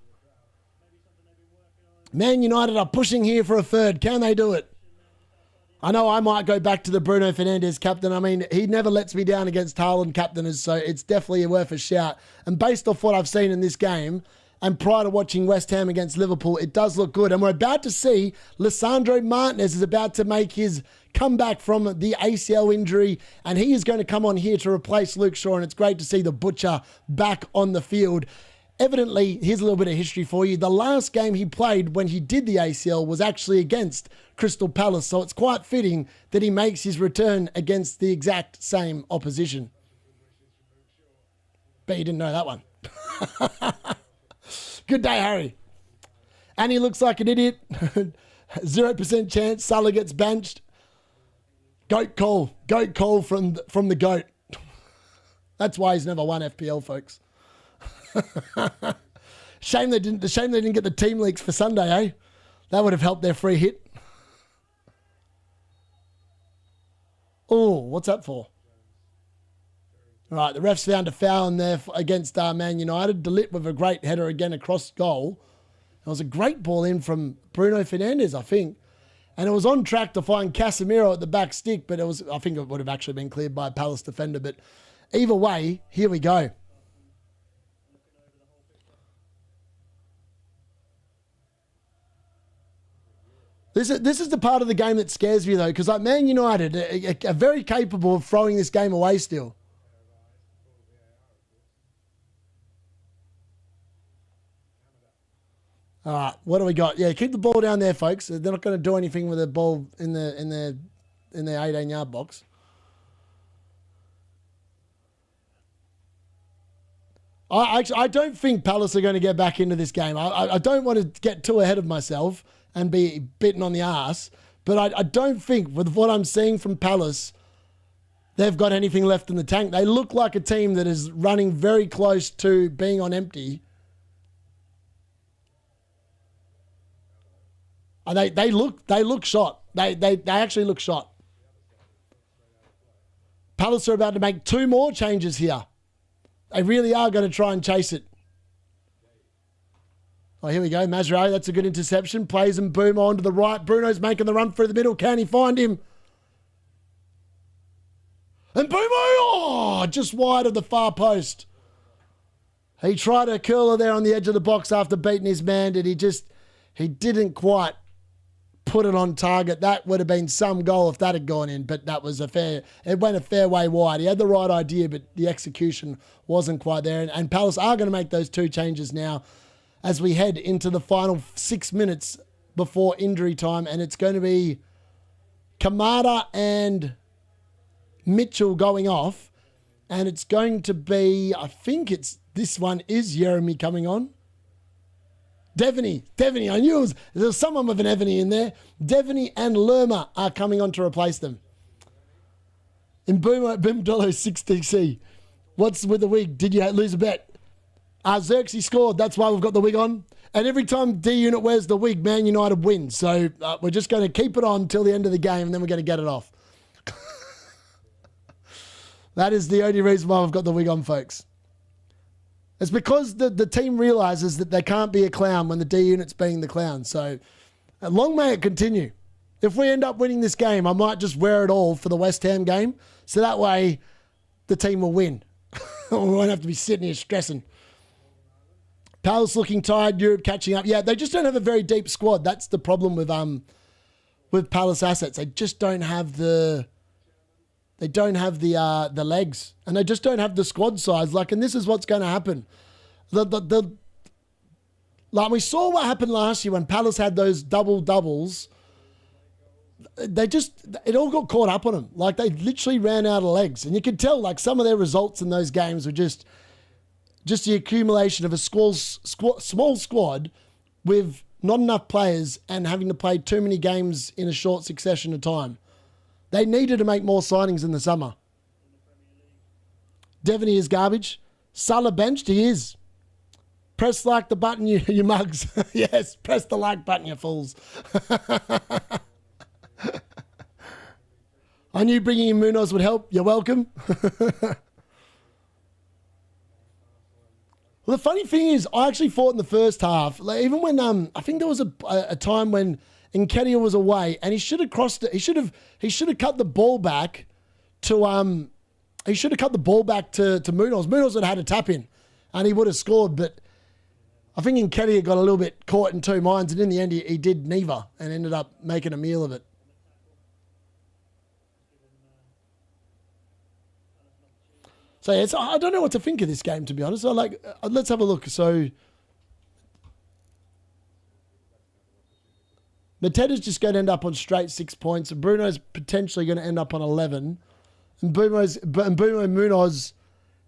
Man United are pushing here for a 3rd. Can they do it? I know I might go back to the Bruno Fernandes captain. I mean, he never lets me down against Haaland captainers, so it's definitely worth a shout. And based off what I've seen in this game, and prior to watching West Ham against Liverpool, it does look good. And we're about to see Lisandro Martinez is about to make his comeback from the ACL injury. And he is going to come on here to replace Luke Shaw. And it's great to see the Butcher back on the field. Evidently, here's a little bit of history for you. The last game he played when he did the ACL was actually against Crystal Palace. So it's quite fitting that he makes his return against the exact same opposition. Bet you didn't know that one. Good day, Harry. And he looks like an idiot. 0% chance. Salah gets benched. Goat call. Goat call from the GOAT. That's why he's never won FPL, folks. Shame they didn't get the team leaks for Sunday, eh? That would have helped their free hit. Oh, what's that for? All right, the refs found a foul in there against Man United. De Ligt with a great header again across goal. It was a great ball in from Bruno Fernandes, I think. And it was on track to find Casemiro at the back stick, but I think it would have actually been cleared by a Palace defender. But either way, here we go. This is the part of the game that scares me, though, because like Man United are very capable of throwing this game away still. All right, what do we got? Yeah, keep the ball down there, folks. They're not going to do anything with the ball in their 18-yard box. I don't think Palace are going to get back into this game. I don't want to get too ahead of myself and be bitten on the arse, but I don't think, with what I'm seeing from Palace, they've got anything left in the tank. They look like a team that is running very close to being on empty. They look shot. They actually look shot. Palace are about to make 2 more changes here. They really are going to try and chase it. Oh, here we go. Matchday, that's a good interception. Plays and boom on to the right. Bruno's making the run through the middle. Can he find him? And Boomo, oh, just wide of the far post. He tried a curler there on the edge of the box after beating his man, and he didn't quite put it on target. That would have been some goal if that had gone in, but that was it went a fair way wide. He had the right idea, but the execution wasn't quite there. And Palace are going to make those 2 changes now as we head into the final 6 minutes before injury time, and it's going to be Kamada and Mitchell going off, and it's going to be, I think this one is Jeremy coming on. Devany, I knew there was someone with an Evany in there. Devany and Lerma are coming on to replace them. In Bimdolo 6DC, what's with the wig? Did you lose a bet? Zirkzee scored, that's why we've got the wig on. And every time D-Unit wears the wig, Man United wins. So we're just going to keep it on until the end of the game, and then we're going to get it off. That is the only reason why we've got the wig on, folks. It's because the team realises that they can't be a clown when the D-Unit's being the clown. So long may it continue. If we end up winning this game, I might just wear it all for the West Ham game. So that way the team will win. We won't have to be sitting here stressing. Palace looking tired, Europe catching up. Yeah, they just don't have a very deep squad. That's the problem with Palace assets. They just don't have the legs, and they just don't have the squad size. And this is what's going to happen. Like we saw what happened last year when Palace had those doubles. It all got caught up on them. Like they literally ran out of legs, and you could tell some of their results in those games were just the accumulation of a small squad with not enough players and having to play too many games in a short succession of time. They needed to make more signings in the summer. Devany is garbage. Salah benched, he is. Press like the button, you mugs. Yes, press the like button, you fools. I knew bringing in Munoz would help. You're welcome. Well, the funny thing is, I actually thought in the first half, even when I think there was a time when Nketiah was away, and he should have crossed it. He should have cut the ball back to Munoz. Munoz would have had a tap in, and he would have scored. But I think Nketiah got a little bit caught in 2 minds, and in the end, he did neither, and ended up making a meal of it. So yeah, I don't know what to think of this game, to be honest. Let's have a look. So Mateta's just going to end up on straight 6 points, and Bruno's potentially going to end up on 11, and Bruno, Munoz,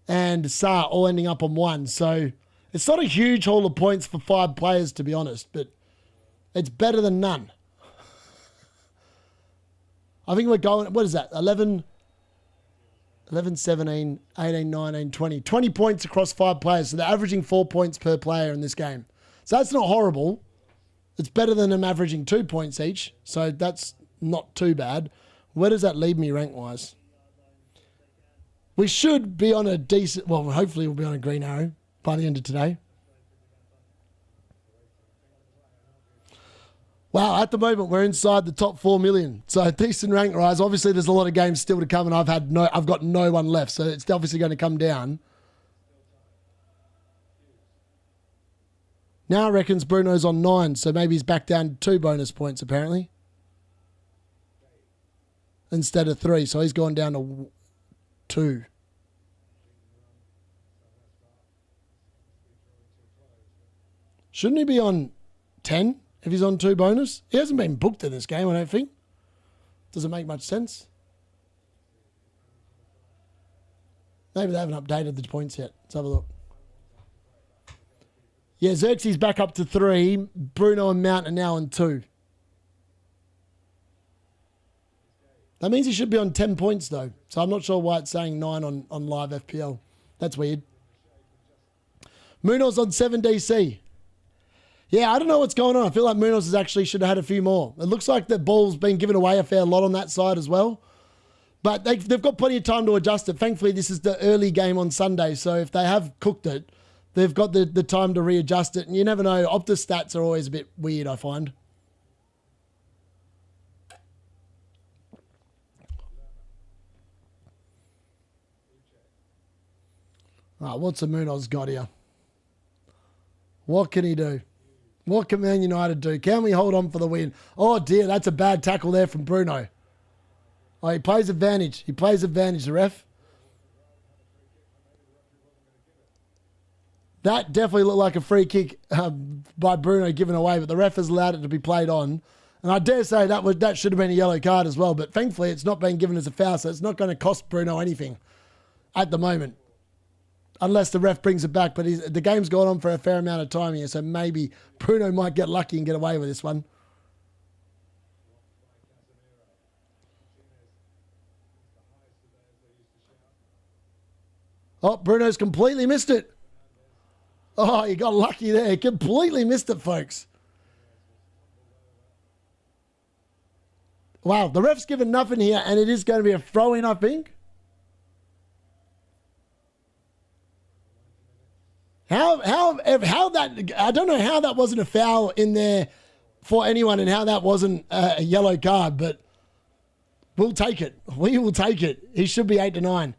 and Sarr all ending up on 1. So it's not a huge haul of points for 5 players, to be honest, but it's better than none. I think we're going, what is that, 11, 17, 18, 19, 20. 20 points across 5 players. So they're averaging 4 points per player in this game. So that's not horrible. It's better than them averaging 2 points each. So that's not too bad. Where does that leave me rank-wise? We should be on a decent... Well, hopefully we'll be on a green arrow by the end of today. Wow, at the moment we're inside the top 4 million. So a decent rank rise. Obviously there's a lot of games still to come and I've got no one left. So it's obviously going to come down. Now reckons Bruno's on 9, so maybe he's back down to 2 bonus points apparently. Instead of 3, so he's gone down to 2. Shouldn't he be on 10 if he's on 2 bonus? He hasn't been booked in this game, I don't think. Doesn't make much sense. Maybe they haven't updated the points yet. Let's have a look. Yeah, Zirkzee's back up to 3. Bruno and Mount are now on 2. That means he should be on 10 points, though. So I'm not sure why it's saying 9 on live FPL. That's weird. Munoz on 7 DC. Yeah, I don't know what's going on. I feel like Munoz has actually should have had a few more. It looks like the ball's been given away a fair lot on that side as well. But they've got plenty of time to adjust it. Thankfully, this is the early game on Sunday. So if they have cooked it, they've got the time to readjust it. And you never know. Optus stats are always a bit weird, I find. All right, what's the Munoz got here? What can he do? What can Man United do? Can we hold on for the win? Oh, dear, that's a bad tackle there from Bruno. Oh, he plays advantage. He plays advantage, the ref. That definitely looked like a free kick by Bruno given away, but the ref has allowed it to be played on. And I dare say that should have been a yellow card as well, but thankfully it's not been given as a foul, so it's not going to cost Bruno anything at the moment. Unless the ref brings it back, but the game's gone on for a fair amount of time here, so maybe Bruno might get lucky and get away with this one. Oh, Bruno's completely missed it. Oh, he got lucky there. He completely missed it, folks. Wow, the ref's given nothing here, and it is going to be a throw-in, I think. How that, I don't know how that wasn't a foul in there for anyone and how that wasn't a yellow card, but we'll take it. We will take it. He should be 8 to 9.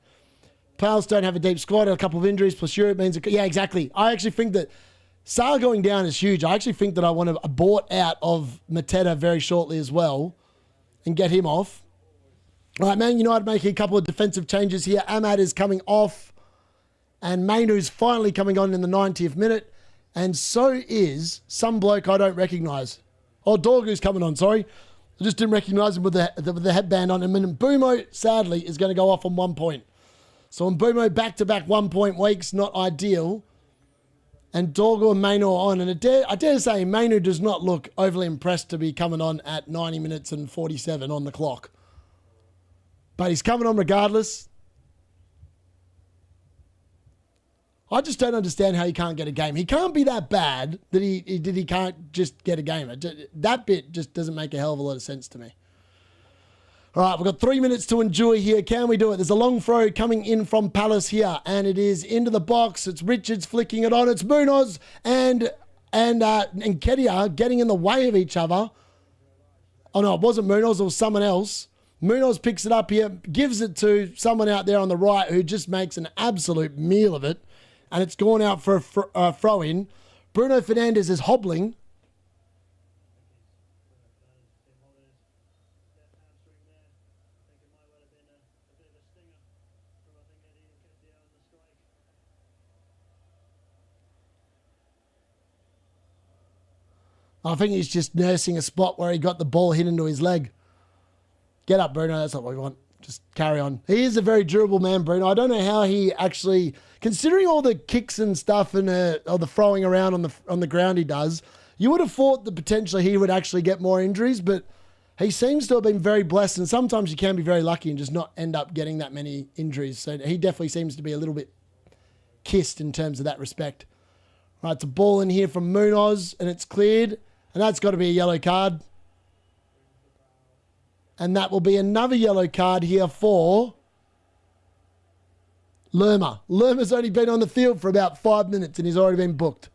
Pals don't have a deep squad, a couple of injuries, plus Europe means, yeah, exactly. I actually think that Saar going down is huge. I actually think that I want to abort out of Mateta very shortly as well and get him off. All right, Man United making a couple of defensive changes here. Ahmad is coming off. And Mainu's finally coming on in the 90th minute. And so is some bloke I don't recognise. Oh, Dorgu's coming on, sorry. I just didn't recognise him with the headband on him. And Mbumo, sadly, is going to go off on 1 point. So Mbumo back-to-back 1 point weeks, not ideal. And Dorgu and Mainu are on. And I dare say Mainu does not look overly impressed to be coming on at 90 minutes and 47 on the clock. But he's coming on regardless. I just don't understand how he can't get a game. He can't be that bad that he can't just get a game. That bit just doesn't make a hell of a lot of sense to me. All right, we've got 3 minutes to enjoy here. Can we do it? There's a long throw coming in from Palace here, and it is into the box. It's Richards flicking it on. It's Munoz and Kedia getting in the way of each other. Oh, no, it wasn't Munoz. It was someone else. Munoz picks it up here, gives it to someone out there on the right who just makes an absolute meal of it. And it's gone out for a throw-in. Bruno Fernandes is hobbling. I think he's just nursing a spot where he got the ball hit into his leg. Get up, Bruno. That's not what we want. Just carry on. He is a very durable man, Bruno. I don't know how he actually, considering all the kicks and stuff and all the throwing around on the ground he does, you would have thought that potentially he would actually get more injuries, but he seems to have been very blessed, and sometimes you can be very lucky and just not end up getting that many injuries. So he definitely seems to be a little bit kissed in terms of that respect. Right, it's a ball in here from Munoz, and it's cleared, and that's got to be a yellow card. And that will be another yellow card here for Lerma. Lerma's only been on the field for about 5 minutes and he's already been booked.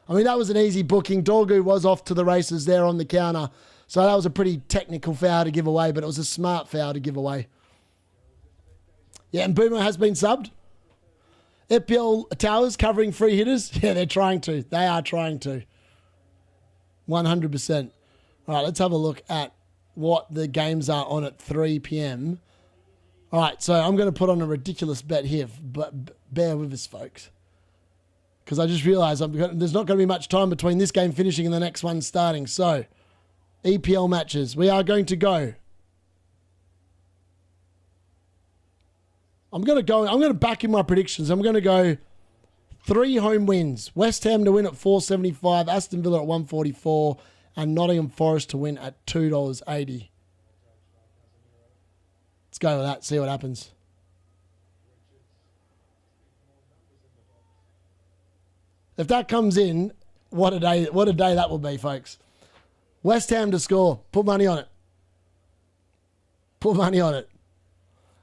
I mean, that was an easy booking. Dorgu was off to the races there on the counter. So that was a pretty technical foul to give away, but it was a smart foul to give away. Yeah, and Boomer has been subbed. FPL Towers covering free hitters. Yeah, they're trying to. They are trying to. 100%. All right, let's have a look at what the games are on at 3 p.m. All right, so I'm going to put on a ridiculous bet here, but bear with us, folks. Because I just realised there's not going to be much time between this game finishing and the next one starting. So, EPL matches. We are going to go. I'm going to back in my predictions. I'm going to go 3 home wins. West Ham to win at $4.75, Aston Villa at $1.44, and Nottingham Forest to win at $2.80. Let's go with that, see what happens. If that comes in, what a day that will be, folks. West Ham to score. Put money on it. Put money on it.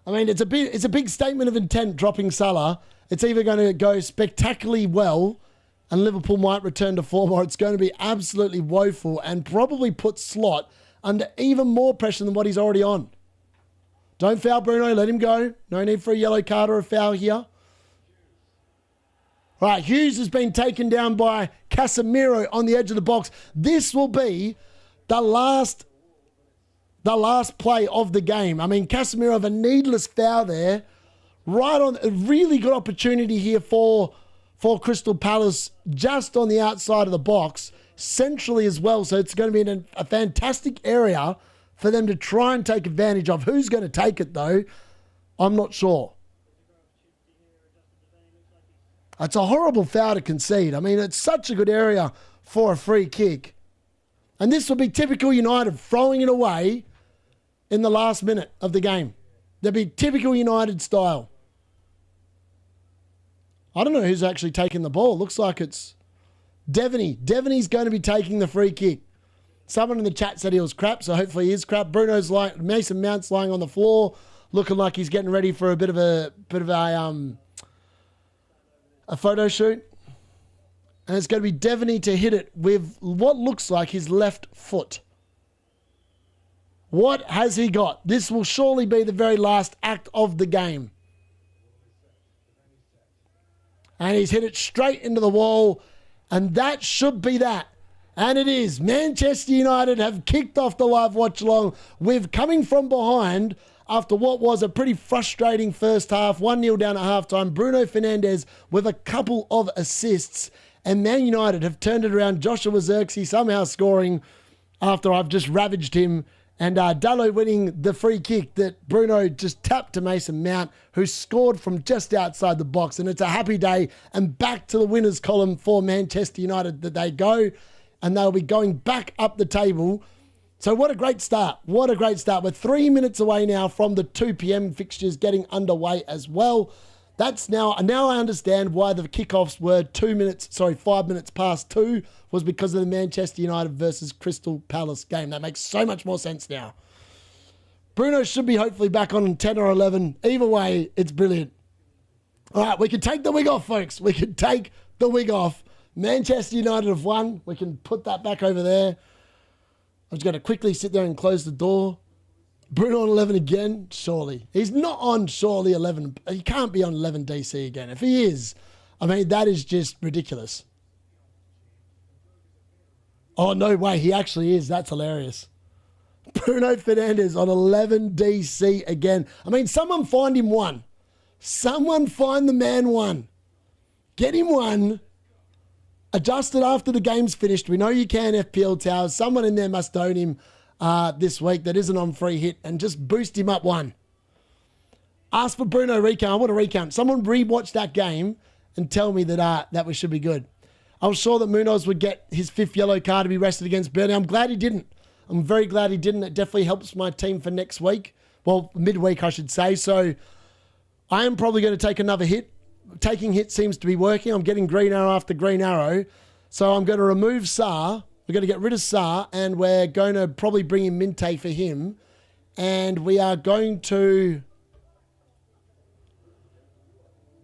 I mean, it's a big statement of intent dropping Salah. It's either going to go spectacularly well and Liverpool might return to form, or it's going to be absolutely woeful and probably put Slot under even more pressure than what he's already on. Don't foul Bruno. Let him go. No need for a yellow card or a foul here. All right, Hughes has been taken down by Casemiro on the edge of the box. This will be the last play of the game. I mean, Casemiro have a needless foul there. Right on, a really good opportunity here for Crystal Palace, just on the outside of the box, centrally as well. So it's going to be in a fantastic area for them to try and take advantage of. Who's going to take it, though? I'm not sure. It's a horrible foul to concede. I mean, it's such a good area for a free kick. And this will be typical United, throwing it away in the last minute of the game. They'll be typical United style. I don't know who's actually taking the ball. Looks like it's Devaney. Devaney's going to be taking the free kick. Someone in the chat said he was crap, so hopefully he is crap. Mason Mount's lying on the floor, looking like he's getting ready for a bit of a photo shoot. And it's going to be Devaney to hit it with what looks like his left foot. What has he got? This will surely be the very last act of the game. And he's hit it straight into the wall. And that should be that. And it is. Manchester United have kicked off the live watch along with coming from behind after what was a pretty frustrating first half. 1-0 down at halftime. Bruno Fernandes with a couple of assists. And Man United have turned it around. Joshua Zirkzee somehow scoring after I've just ravaged him. And Dallo winning the free kick that Bruno just tapped to Mason Mount, who scored from just outside the box. And it's a happy day. And back to the winners column for Manchester United that they go. And they'll be going back up the table. So what a great start. What a great start. We're 3 minutes away now from the 2 p.m. fixtures getting underway as well. That's now I understand why the kickoffs were 5 minutes past 2 was because of the Manchester United versus Crystal Palace game. That makes so much more sense now. Bruno should be hopefully back on 10 or 11. Either way, it's brilliant. All right, we can take the wig off, folks. We can take the wig off. Manchester United have won. We can put that back over there. I'm just going to quickly sit there and close the door. Bruno on 11 again? Surely. He's not on surely 11. He can't be on 11 DC again. If he is, I mean, that is just ridiculous. Oh, no way. He actually is. That's hilarious. Bruno Fernandes on 11 DC again. I mean, someone find him one. Someone find the man one. Get him one. Adjusted after the game's finished. We know you can, FPL Towers. Someone in there must own him this week that isn't on free hit, and just boost him up one. Ask for Bruno recount. I want a recount. Someone rewatch that game and tell me that we should be good. I was sure that Munoz would get his 5th yellow card to be rested against Burnley. I'm glad he didn't. I'm very glad he didn't. It definitely helps my team for next week. Well, midweek, I should say. So I am probably going to take another hit. Taking hits seems to be working. I'm getting green arrow after green arrow. So I'm going to remove Sarr. We're going to get rid of Sarr, and we're going to probably bring in Minte for him. And we are going to...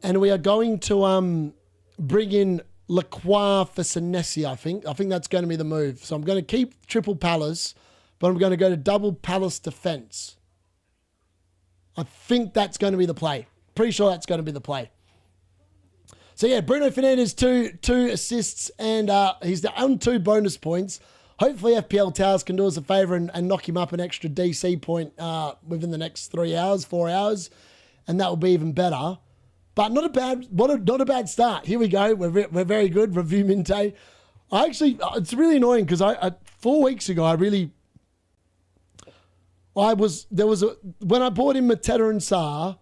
bring in Lacroix for Senesi, I think. I think that's going to be the move. So I'm going to keep triple Palace, but I'm going to go to double Palace defence. I think that's going to be the play. Pretty sure that's going to be the play. So yeah, Bruno Fernandes, two assists, and he's on 2 bonus points. Hopefully FPL Towers can do us a favour and knock him up an extra DC point within the next 4 hours, and that will be even better. But not a bad start. Here we go. We're very good. Review Minte. It's really annoying because 4 weeks ago when I bought in Mateta and Sarr,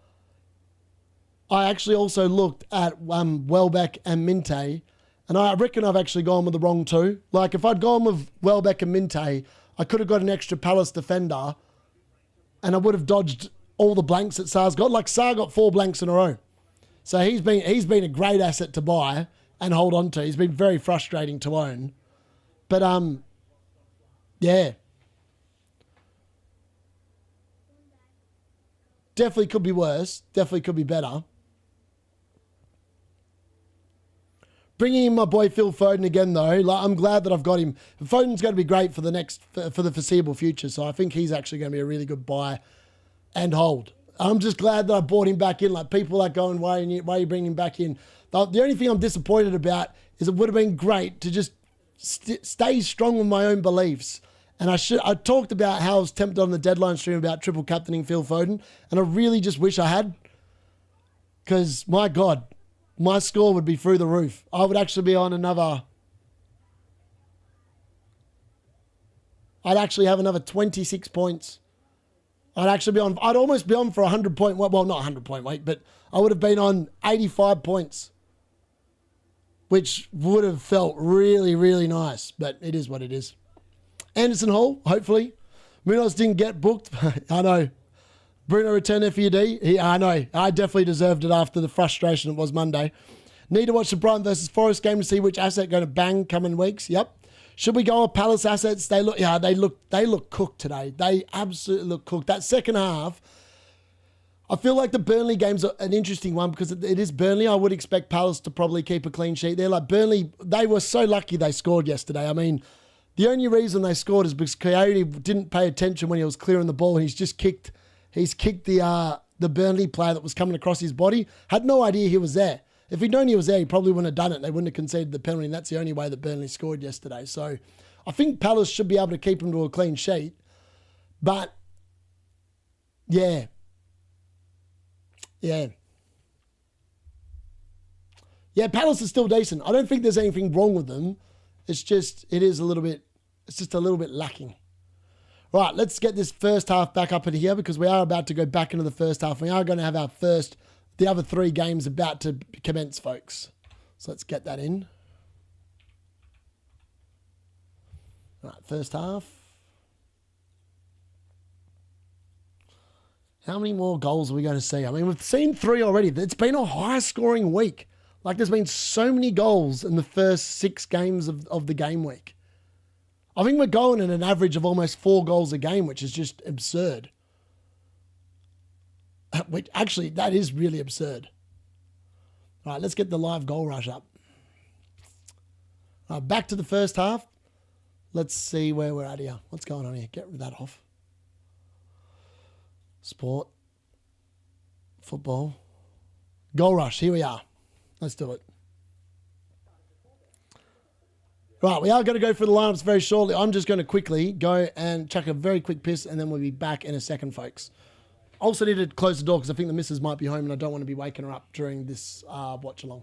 I actually also looked at Welbeck and Minte, and I reckon I've actually gone with the wrong 2. Like if I'd gone with Welbeck and Minte, I could have got an extra Palace defender, and I would have dodged all the blanks that Sarr's got. Like Sarr got 4 blanks in a row. So he's been a great asset to buy and hold on to. He's been very frustrating to own. But yeah. Definitely could be worse. Definitely could be better. Bringing in my boy Phil Foden again though. Like, I'm glad that I've got him. Foden's going to be great for the foreseeable future. So I think he's actually going to be a really good buy and hold. I'm just glad that I brought him back in. Like people are going, why are you bringing him back in? The only thing I'm disappointed about is it would have been great to just stay strong with my own beliefs. And I talked about how I was tempted on the deadline stream about triple captaining Phil Foden, and I really just wish I had, because my God, my score would be through the roof. I would actually be on I'd actually have another 26 points. I'd almost be on for 100 point, well, not 100 point weight, but I would have been on 85 points, which would have felt really, really nice, but it is what it is. Anderson Hall, hopefully. Munoz didn't get booked. I know. Bruno returned FPL. I know. I definitely deserved it after the frustration it was Monday. Need to watch the Brighton versus Forest game to see which asset going to bang coming weeks. Yep. Should we go with Palace assets? They look cooked today. They absolutely look cooked. That second half, I feel like the Burnley game's an interesting one because it is Burnley. I would expect Palace to probably keep a clean sheet. They're like Burnley. They were so lucky they scored yesterday. I mean, the only reason they scored is because Coyote didn't pay attention when he was clearing the ball, and he's kicked the Burnley player that was coming across his body. Had no idea he was there. If he'd known he was there, he probably wouldn't have done it. They wouldn't have conceded the penalty, and that's the only way that Burnley scored yesterday. So I think Palace should be able to keep him to a clean sheet. But, yeah. Yeah, Palace is still decent. I don't think there's anything wrong with them. It's just a little bit lacking. Right, let's get this first half back up in here because we are about to go back into the first half. We are going to have the other 3 games about to commence, folks. So let's get that in. All right, first half. How many more goals are we going to see? I mean, we've seen 3 already. It's been a high-scoring week. Like, there's been so many goals in the first 6 games of the game week. I think we're going at an average of almost 4 goals a game, which is just absurd. Which, actually, that is really absurd. All right, let's get the live goal rush up. All right, back to the first half. Let's see where we're at here. What's going on here? Get that off. Sport. Football. Goal rush. Here we are. Let's do it. Right, we are going to go through the lineups very shortly. I'm just going to quickly go and chuck a very quick piss, and then we'll be back in a second, folks. Also need to close the door because I think the missus might be home, and I don't want to be waking her up during this watch-along.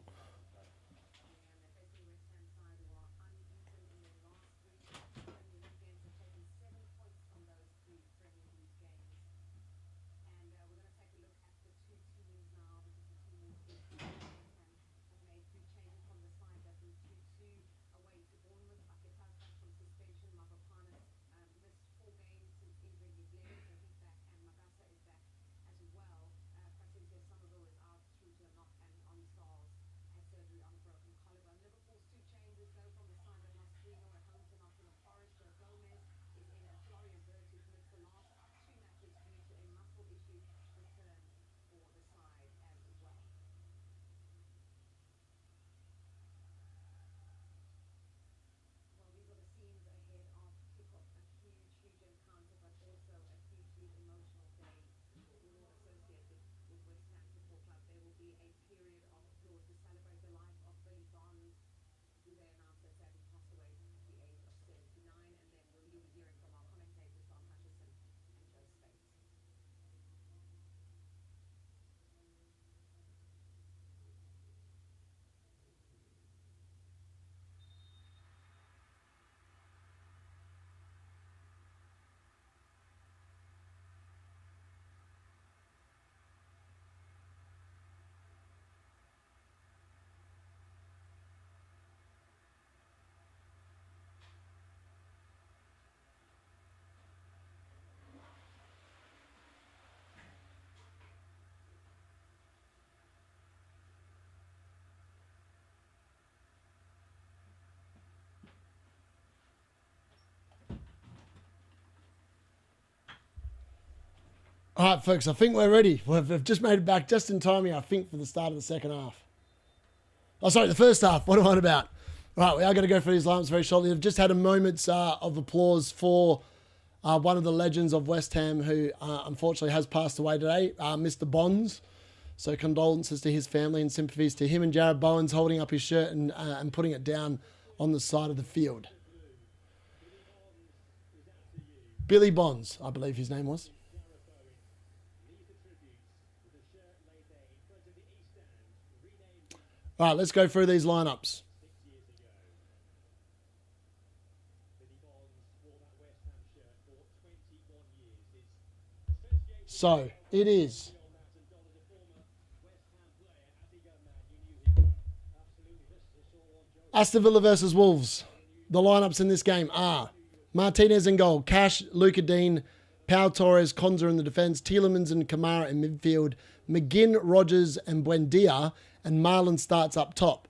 All right, folks, I think we're ready. We've just made it back just in time here, I think, for the start of the second half. Oh, sorry, the first half. What am I on about? Right, we are going to go through these lineups very shortly. I've just had a moment of applause for one of the legends of West Ham who unfortunately has passed away today, Mr. Bonds. So condolences to his family and sympathies to him, and Jared Bowen's holding up his shirt and putting it down on the side of the field. Billy Bonds, I believe his name was. All right, let's go through these lineups. So, it is Aston Villa versus Wolves. The lineups in this game are Martinez in goal, Cash, Luca Dean, Pau Torres, Konza in the defence, Tielemans and Kamara in midfield, McGinn, Rogers and Buendia, and Marlon starts up top.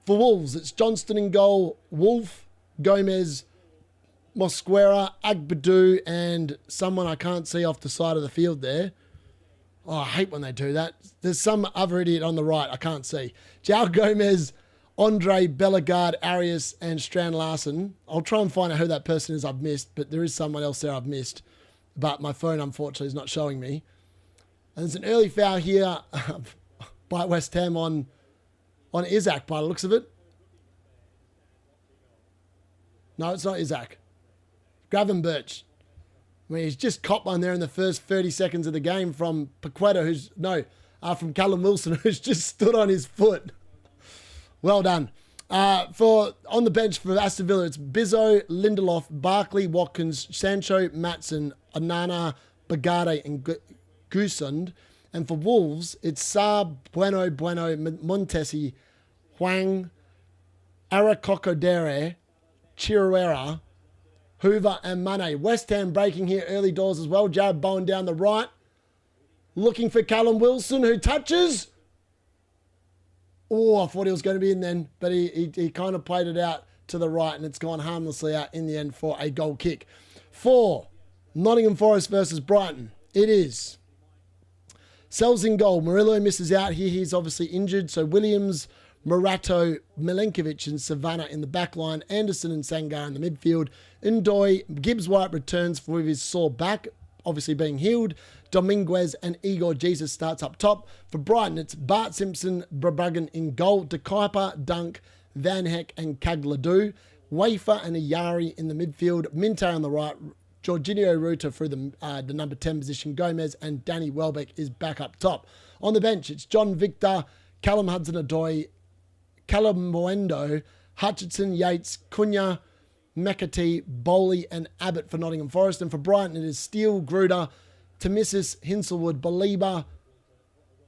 For Wolves, it's Johnston in goal, Wolf, Gomez, Mosquera, Agbadou, and someone I can't see off the side of the field there. Oh, I hate when they do that. There's some other idiot on the right I can't see. João Gomez, Andre, Bellegarde, Arias, and Strand Larsen. I'll try and find out who that person is I've missed, but there is someone else there I've missed. But my phone, unfortunately, is not showing me. And there's an early foul here by West Ham on Isaac, by the looks of it. No, it's not Isaac. Gravenberch. I mean, he's just copped one there in the first 30 seconds of the game from Paquetá, from Callum Wilson, who's just stood on his foot. Well done. On the bench for Aston Villa, it's Bizzo, Lindelof, Barkley, Watkins, Sancho, Matson, Onana, Bagade, and Gusund. And for Wolves, it's Saab, Bueno, Montesi, Huang, Arakokodere, Chiruera, Hoover, and Mane. West Ham breaking here early doors as well. Jared Bowen down the right. Looking for Callum Wilson, who touches. Oh, I thought he was going to be in then, but he kind of played it out to the right, and it's gone harmlessly out in the end for a goal kick. For Nottingham Forest versus Brighton, it is Sells in goal. Murillo misses out here. He's obviously injured. So Williams, Morato, Milenkovic and Savannah in the back line. Anderson and Sangar in the midfield. Ndoye, Gibbs-White returns with his sore back, obviously being healed. Dominguez and Igor Jesus starts up top. For Brighton, it's Bart Simpson, Brabaggan in goal. De Kuyper, Dunk, Van Heck and Cagladou. Wafer and Ayari in the midfield. Minte on the right. Jorginho Ruta through the number 10 position. Gomez and Danny Welbeck is back up top. On the bench, it's John Victor, Callum Hudson-Odoi, Callum Moendo, Hutchinson, Yates, Cunha, McAtee, Bowley and Abbott for Nottingham Forest. And for Brighton, it is Steele, Gruder, Tamisis, Hinselwood, Baliba,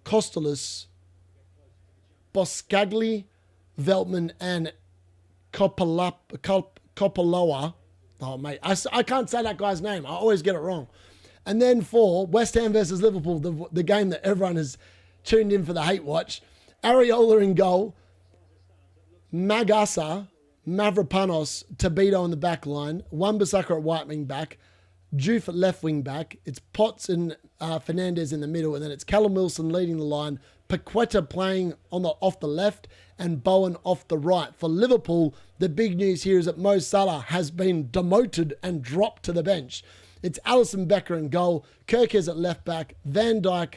Costellus, Boscagli, Veltman and Kopaloa. Oh, mate, I can't say that guy's name. I always get it wrong. And then for West Ham versus Liverpool, the game that everyone has tuned in for the hate watch, Areola in goal, Magasa, Mavropanos, Tabito in the back line, Wan-Bissaka at right wing back, Juve at left wing back. It's Potts and Fernandes in the middle, and then it's Callum Wilson leading the line, Paquetá playing off the left, and Bowen off the right. For Liverpool, the big news here is that Mo Salah has been demoted and dropped to the bench. It's Alisson Becker in goal, Kirkes at left back, Van Dijk,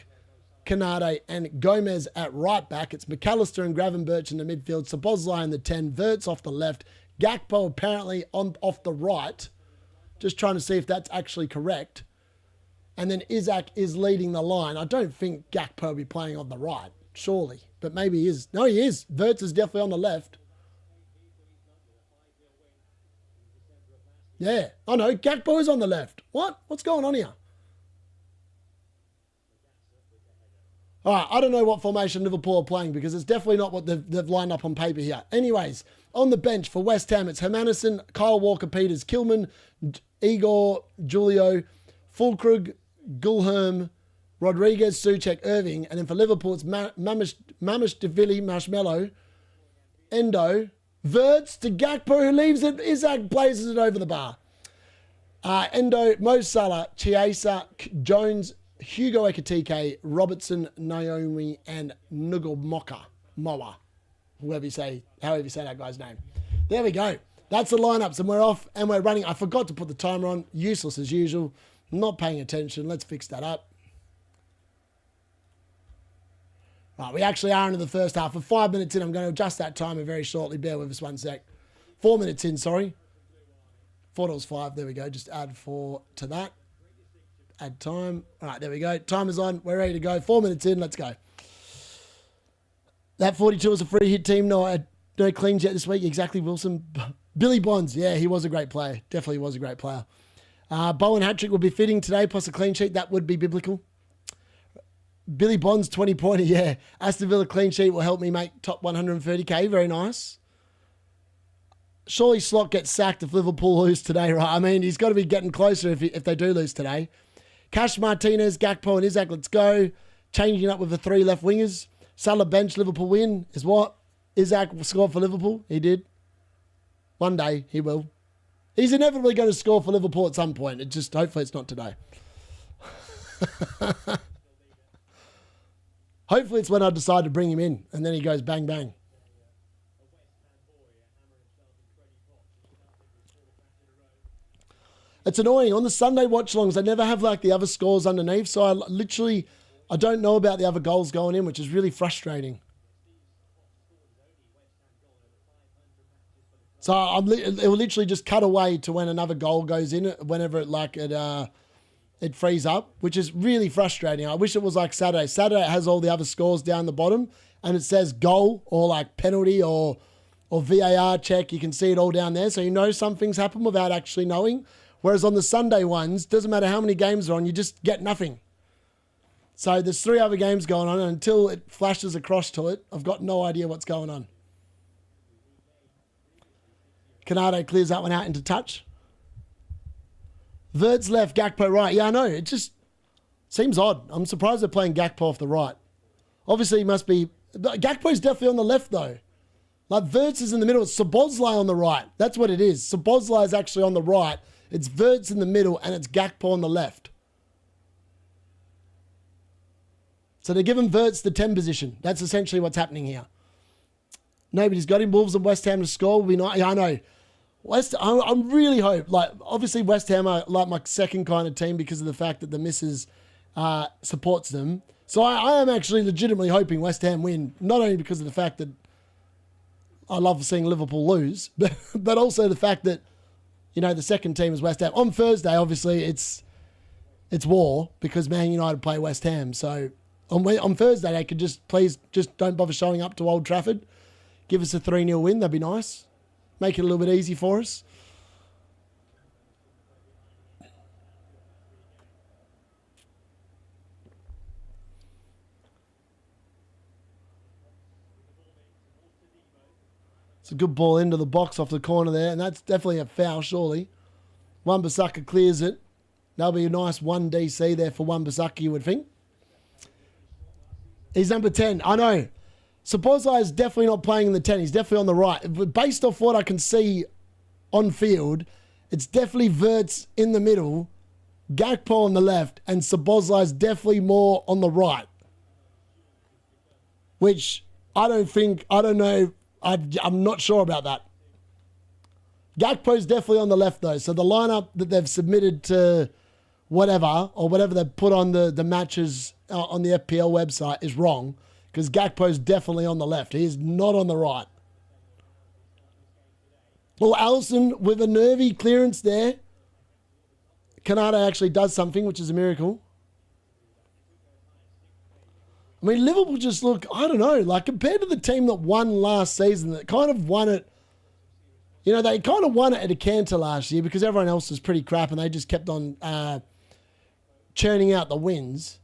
Canade and Gomez at right back. It's McAllister and Gravenberch in the midfield, Szoboszlai in the 10, Wirtz off the left, Gakpo apparently off the right. Just trying to see if that's actually correct. And then Isaac is leading the line. I don't think Gakpo will be playing on the right, surely. But maybe he is. No, he is. Wirtz is definitely on the left. Yeah. Oh, no, Gakpo is on the left. What? What's going on here? All right, I don't know what formation Liverpool are playing because it's definitely not what they've lined up on paper here. Anyways, on the bench for West Ham, it's Hermanison, Kyle Walker-Peters, Kilman, Igor, Julio, Fulkrug, Gulherm, Rodriguez, Souček, Irving. And then for Liverpool, it's Mamishvili, Marshmallow, Endo, Wirtz to Gakpo, who leaves it. Isaac blazes it over the bar. Endo, Mo Salah, Chiesa, Jones, Hugo Ekitike, Robertson, Naomi, and Nugumoka Moa. However you say that guy's name. There we go. That's the lineups, and we're off, and we're running. I forgot to put the timer on. Useless as usual. Not paying attention. Let's fix that up. Right, we actually are into the first half. For 5 minutes in, I'm going to adjust that timer very shortly. Bear with us 1 sec. 4 minutes in, sorry. $4.05. There we go. Just add 4 to that. Add time. All right, there we go. Timer's on. We're ready to go. 4 minutes in. Let's go. That 42 is a free hit team. No cleans yet this week. Exactly, Wilson. Billy Bonds. Yeah, he was a great player. Definitely was a great player. Bowen hat-trick will be fitting today, plus a clean sheet. That would be biblical. Billy Bonds, 20-pointer. Yeah. Aston Villa clean sheet will help me make top 130K. Very nice. Surely Slot gets sacked if Liverpool lose today, right? I mean, he's got to be getting closer if they do lose today. Cash, Martinez, Gakpo, and Isaac, let's go. Changing up with the 3 left wingers. Salah bench, Liverpool win is what? Isaac scored for Liverpool. He did. One day, he will. He's inevitably going to score for Liverpool at some point. Hopefully it's not today. Hopefully it's when I decide to bring him in, and then he goes bang, bang. It's annoying. On the Sunday watch-alongs, they never have like the other scores underneath, so I don't know about the other goals going in, which is really frustrating. So it will literally just cut away to when another goal goes in, whenever it frees up, which is really frustrating. I wish it was like Saturday. Saturday has all the other scores down the bottom, and it says goal or like penalty or VAR check. You can see it all down there, so you know something's happened without actually knowing. Whereas on the Sunday ones, doesn't matter how many games are on, you just get nothing. So there's 3 other games going on, and until it flashes across to it, I've got no idea what's going on. Canado clears that one out into touch. Vert's left, Gakpo right. Yeah, I know. It just seems odd. I'm surprised they're playing Gakpo off the right. Obviously, he must be... Gakpo's definitely on the left, though. Like, Vert's is in the middle. It's Szoboszlai on the right. That's what it is. Szoboszlai is actually on the right. It's Vert's in the middle, and it's Gakpo on the left. So they're giving Vert's the 10 position. That's essentially what's happening here. Nobody's got him. Wolves and West Ham to score will be nice. Yeah, I know. I'm really hope. Like, obviously, West Ham are like my second kind of team because of the fact that the missus supports them. So I am actually legitimately hoping West Ham win, not only because of the fact that I love seeing Liverpool lose, but also the fact that, you know, the second team is West Ham. On Thursday, obviously, it's war because Man United play West Ham. So on Thursday, they could just don't bother showing up to Old Trafford. Give us a 3-0 win. That'd be nice. Make it a little bit easy for us. It's a good ball into the box off the corner there, and that's definitely a foul, surely. Wan-Bissaka clears it. That'll be a nice 1 DC there for Wan-Bissaka, you would think. He's number 10. I know. Szoboszlai is definitely not playing in the 10. He's definitely on the right. But based off what I can see on field, it's definitely Vert's in the middle, Gakpo on the left, and Szoboszlai is definitely more on the right. Which I don't know. I'm not sure about that. Gakpo's definitely on the left, though. So the lineup that they've submitted to whatever they've put on the matches on the FPL website is wrong. Because Gakpo's definitely on the left. He is not on the right. Well, Alisson with a nervy clearance there. Canada actually does something, which is a miracle. I mean, Liverpool just look, I don't know, like compared to the team that won last season, that kind of won it, you know, they kind of won it at a canter last year because everyone else was pretty crap and they just kept on churning out the wins.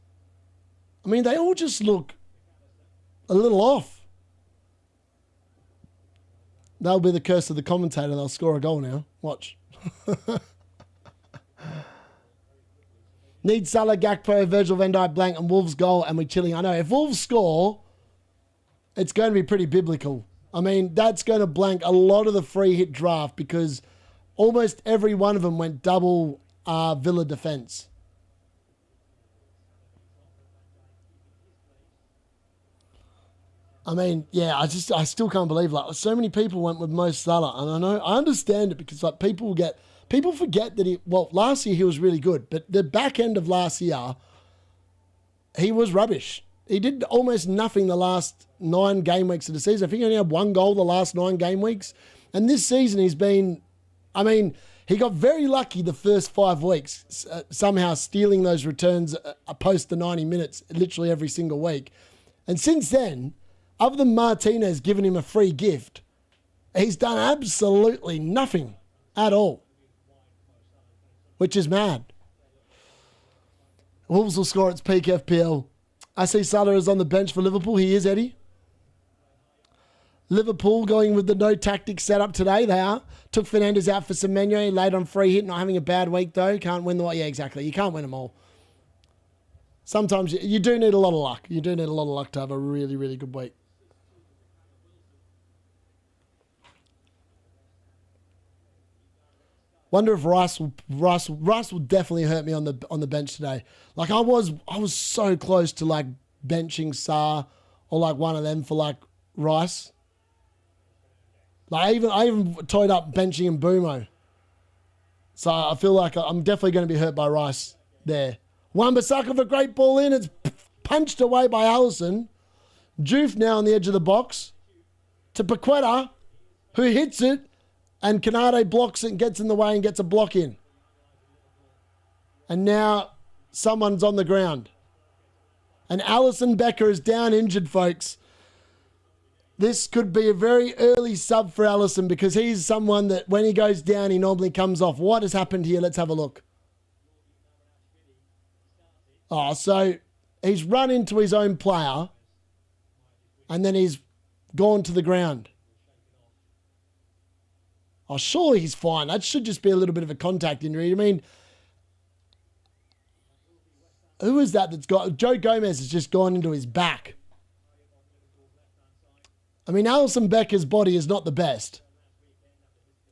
I mean, they all just look a little off. That'll be the curse of the commentator. They'll score a goal now. Watch. Need Salah, Gakpo, Virgil van Dijk, blank, and Wolves goal, and we're chilling. I know. If Wolves score, it's going to be pretty biblical. I mean, that's going to blank a lot of the free hit draft because almost every one of them went double Villa defence. I mean, yeah, I still can't believe, like, so many people went with Mo Salah, and I understand it because, like, people forget that last year he was really good, but the back end of last year, he was rubbish. He did almost nothing the last 9 game weeks of the season. I think he only had 1 goal the last 9 game weeks, and this season he's been, I mean, he got very lucky the first 5 weeks, somehow stealing those returns post the 90 minutes literally every single week, and since then, other than Martinez giving him a free gift, he's done absolutely nothing at all, which is mad. Wolves will score its peak FPL. I see Salah is on the bench for Liverpool. He is, Eddie. Liverpool going with the no tactics setup today. They are. Took Fernandes out for Semenyo. Late on free hit. Not having a bad week, though. Can't win yeah, exactly. You can't win them all. Sometimes you do need a lot of luck. You do need a lot of luck to have a really, really good week. Wonder if Rice will definitely hurt me on the bench today. Like I was so close to like benching Sarr or like one of them for like Rice. Like I even toyed up benching Mbumo. So I feel like I'm definitely going to be hurt by Rice there. Wan-Bissaka with a great ball in. It's punched away by Alisson. Juve now on the edge of the box to Paquetá, who hits it. And Canade blocks it and gets in the way and gets a block in. And now someone's on the ground. And Alisson Becker is down injured, folks. This could be a very early sub for Alisson because he's someone that when he goes down, he normally comes off. What has happened here? Let's have a look. Oh, so he's run into his own player and then he's gone to the ground. Oh, surely he's fine. That should just be a little bit of a contact injury. I mean, who is that that's got... Joe Gomez has just gone into his back. I mean, Alisson Becker's body is not the best.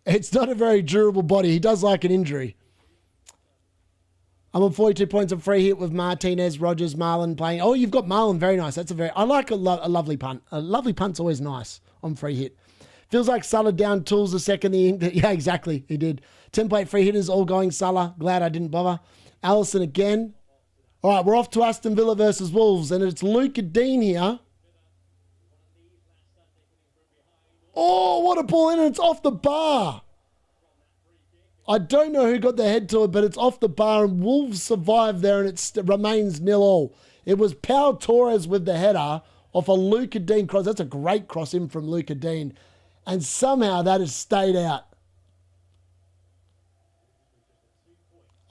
It's not a very durable body. He does like an injury. I'm on 42 points of free hit with Martinez, Rogers, Marlon playing. Oh, you've got Marlon. Very nice. That's I like a lovely punt. A lovely punt's always nice on free hit. Feels like Salah down tools the second yeah, exactly. He did. Template free hitters all going Salah. Glad I didn't bother. Alisson again. All right, we're off to Aston Villa versus Wolves, and it's Luca Dean here. Oh, what a ball in, and it's off the bar. I don't know who got the head to it, but it's off the bar, and Wolves survive there, and it remains 0-0. It was Pau Torres with the header off a Luca Dean cross. That's a great cross in from Luca Dean. And somehow that has stayed out.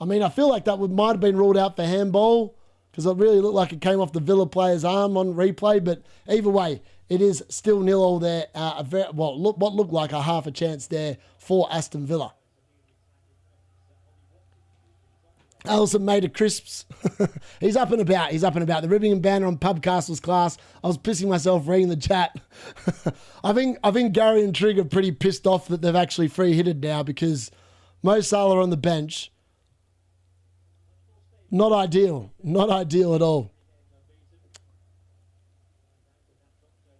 I mean, I feel like that might have been ruled out for handball because it really looked like it came off the Villa player's arm on replay. But either way, it is still 0-0 there. What looked like a half a chance there for Aston Villa. Alisson made of crisps. He's up and about. He's up and about. The ribbing and banner on Pubcastle's class. I was pissing myself reading the chat. I think Gary and Trig are pretty pissed off that they've actually free hitted now because Mo Salah on the bench. Not ideal. Not ideal at all.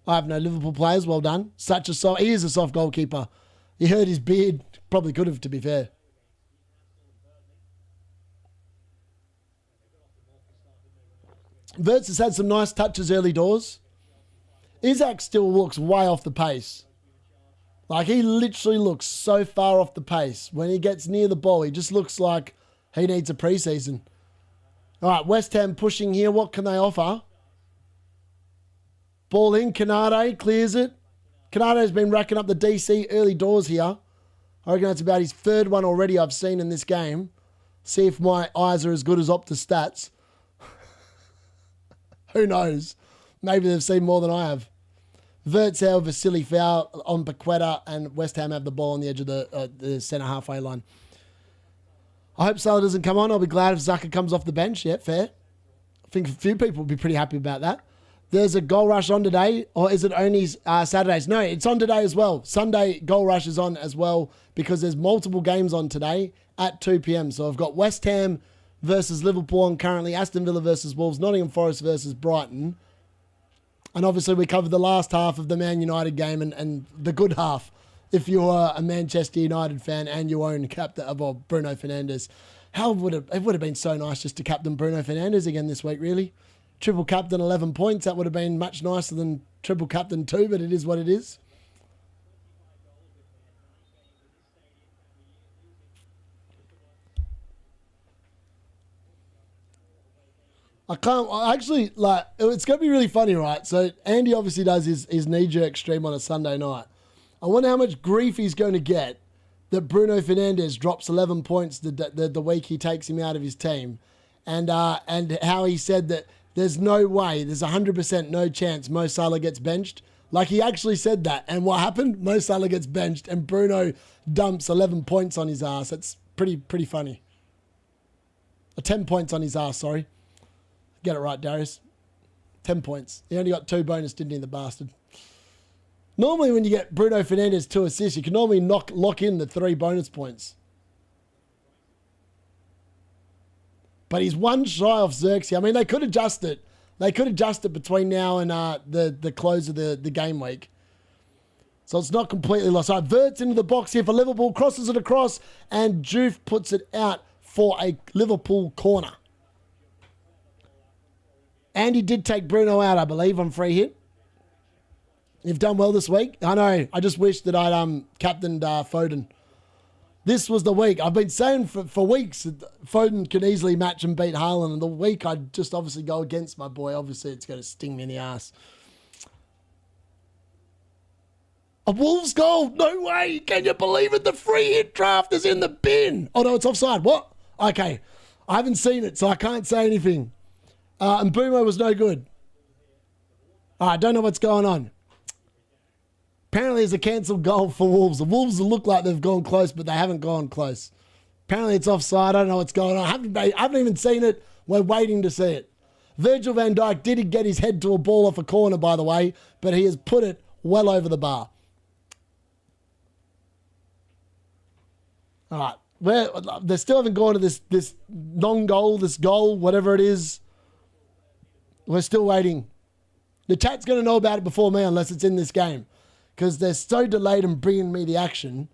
I have no Liverpool players. Well done. He is a soft goalkeeper. He hurt his beard. Probably could have, to be fair. Wirtz has had some nice touches early doors. Isaac still looks way off the pace. Like, he literally looks so far off the pace. When he gets near the ball, he just looks like he needs a preseason. All right, West Ham pushing here. What can they offer? Ball in. Canade clears it. Canade's been racking up the DC early doors here. I reckon that's about his 3rd one already I've seen in this game. See if my eyes are as good as Opta stats. Who knows? Maybe they've seen more than I have. Wirtz with a silly foul on Paquetá, and West Ham have the ball on the edge of the centre halfway line. I hope Salah doesn't come on. I'll be glad if Zaka comes off the bench. Yeah, fair. I think a few people will be pretty happy about that. there's a goal rush on today, or is it only Saturdays? No, it's on today as well. Sunday goal rush is on as well because there's multiple games on today at 2 p.m. So I've got West Ham versus Liverpool on currently, Aston Villa versus Wolves, Nottingham Forest versus Brighton. And obviously we covered the last half of the Man United game and the good half if you're a Manchester United fan and you own captain of Bruno Fernandes. It would have been so nice just to captain Bruno Fernandes again this week, really. Triple captain 11 points. That would have been much nicer than triple captain 2, but it is what it is. It's going to be really funny, right? So Andy obviously does his knee-jerk stream on a Sunday night. I wonder how much grief he's going to get that Bruno Fernandes drops 11 points the week he takes him out of his team. And how he said that there's no way, there's 100% no chance Mo Salah gets benched. Like, he actually said that. And what happened? Mo Salah gets benched and Bruno dumps 11 points on his ass. That's pretty funny. 10 points on his ass, sorry. Get it right, Darius. 10 points. He only got 2 bonus, didn't he, the bastard? Normally when you get Bruno Fernandes 2 assists, you can normally lock in the 3 bonus points. But he's 1 shy off Zirkzee. I mean, they could adjust it. They could adjust it between now and the close of the game week. So it's not completely lost. So Verts into the box here for Liverpool, crosses it across, and Juve puts it out for a Liverpool corner. Andy did take Bruno out, I believe, on free hit. You've done well this week. I know. I just wish that I'd captained Foden. This was the week. I've been saying for weeks that Foden can easily match and beat Haaland. And the week I'd just obviously go against my boy. Obviously, it's going to sting me in the ass. A Wolves goal? No way. Can you believe it? The free hit draft is in the bin. Oh, no, it's offside. What? Okay. I haven't seen it, so I can't say anything. And Boomo was no good. I don't know what's going on. Apparently there's a cancelled goal for Wolves. The Wolves look like they've gone close, but they haven't gone close. Apparently it's offside. I don't know what's going on. I haven't even seen it. We're waiting to see it. Virgil van Dijk did get his head to a ball off a corner, by the way, but he has put it well over the bar. All right. They still haven't gone to this non-goal, this goal, whatever it is. We're still waiting. The chat's going to know about it before me unless it's in this game. Because they're so delayed in bringing me the action.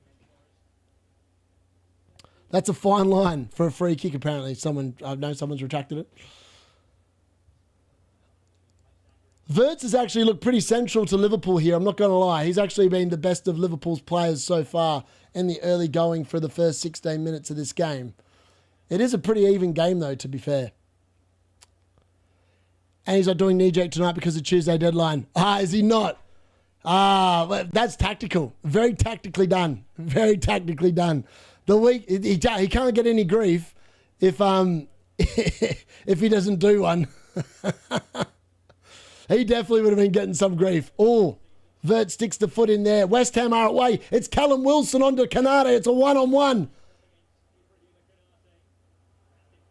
That's a fine line for a free kick, apparently. I know someone's retracted it. Verts has actually looked pretty central to Liverpool here. I'm not going to lie. He's actually been the best of Liverpool's players so far in the early going for the first 16 minutes of this game. It is a pretty even game, though, to be fair. And he's not doing knee-jerk tonight because of Tuesday deadline. Is he not? That's tactical. Very tactically done. Very tactically done. The week he can't get any grief if if he doesn't do one. He definitely would have been getting some grief. Oh, Vert sticks the foot in there. West Ham are away. It's Callum Wilson onto Canate. It's a 1-on-1.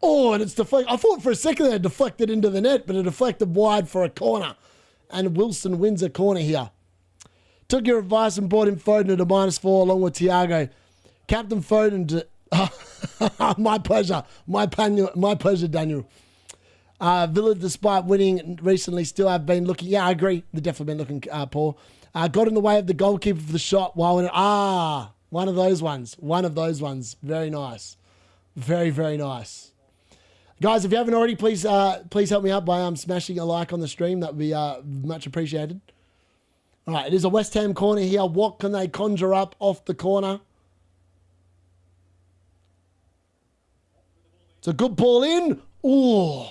Oh, and it's deflected. I thought for a second they had deflected into the net, but it deflected wide for a corner. And Wilson wins a corner here. Took your advice and brought in Foden at a -4 along with Thiago. Captain Foden to... my pleasure. My pleasure, Daniel. Villa, despite winning recently, still have been looking... Yeah, I agree. They've definitely been looking poor. Got in the way of the goalkeeper for the shot while... one of those ones. One of those ones. Very nice. Very, very nice. Guys, if you haven't already, please help me out by smashing a like on the stream. That would be much appreciated. All right, it is a West Ham corner here. What can they conjure up off the corner? It's a good ball in. Ooh.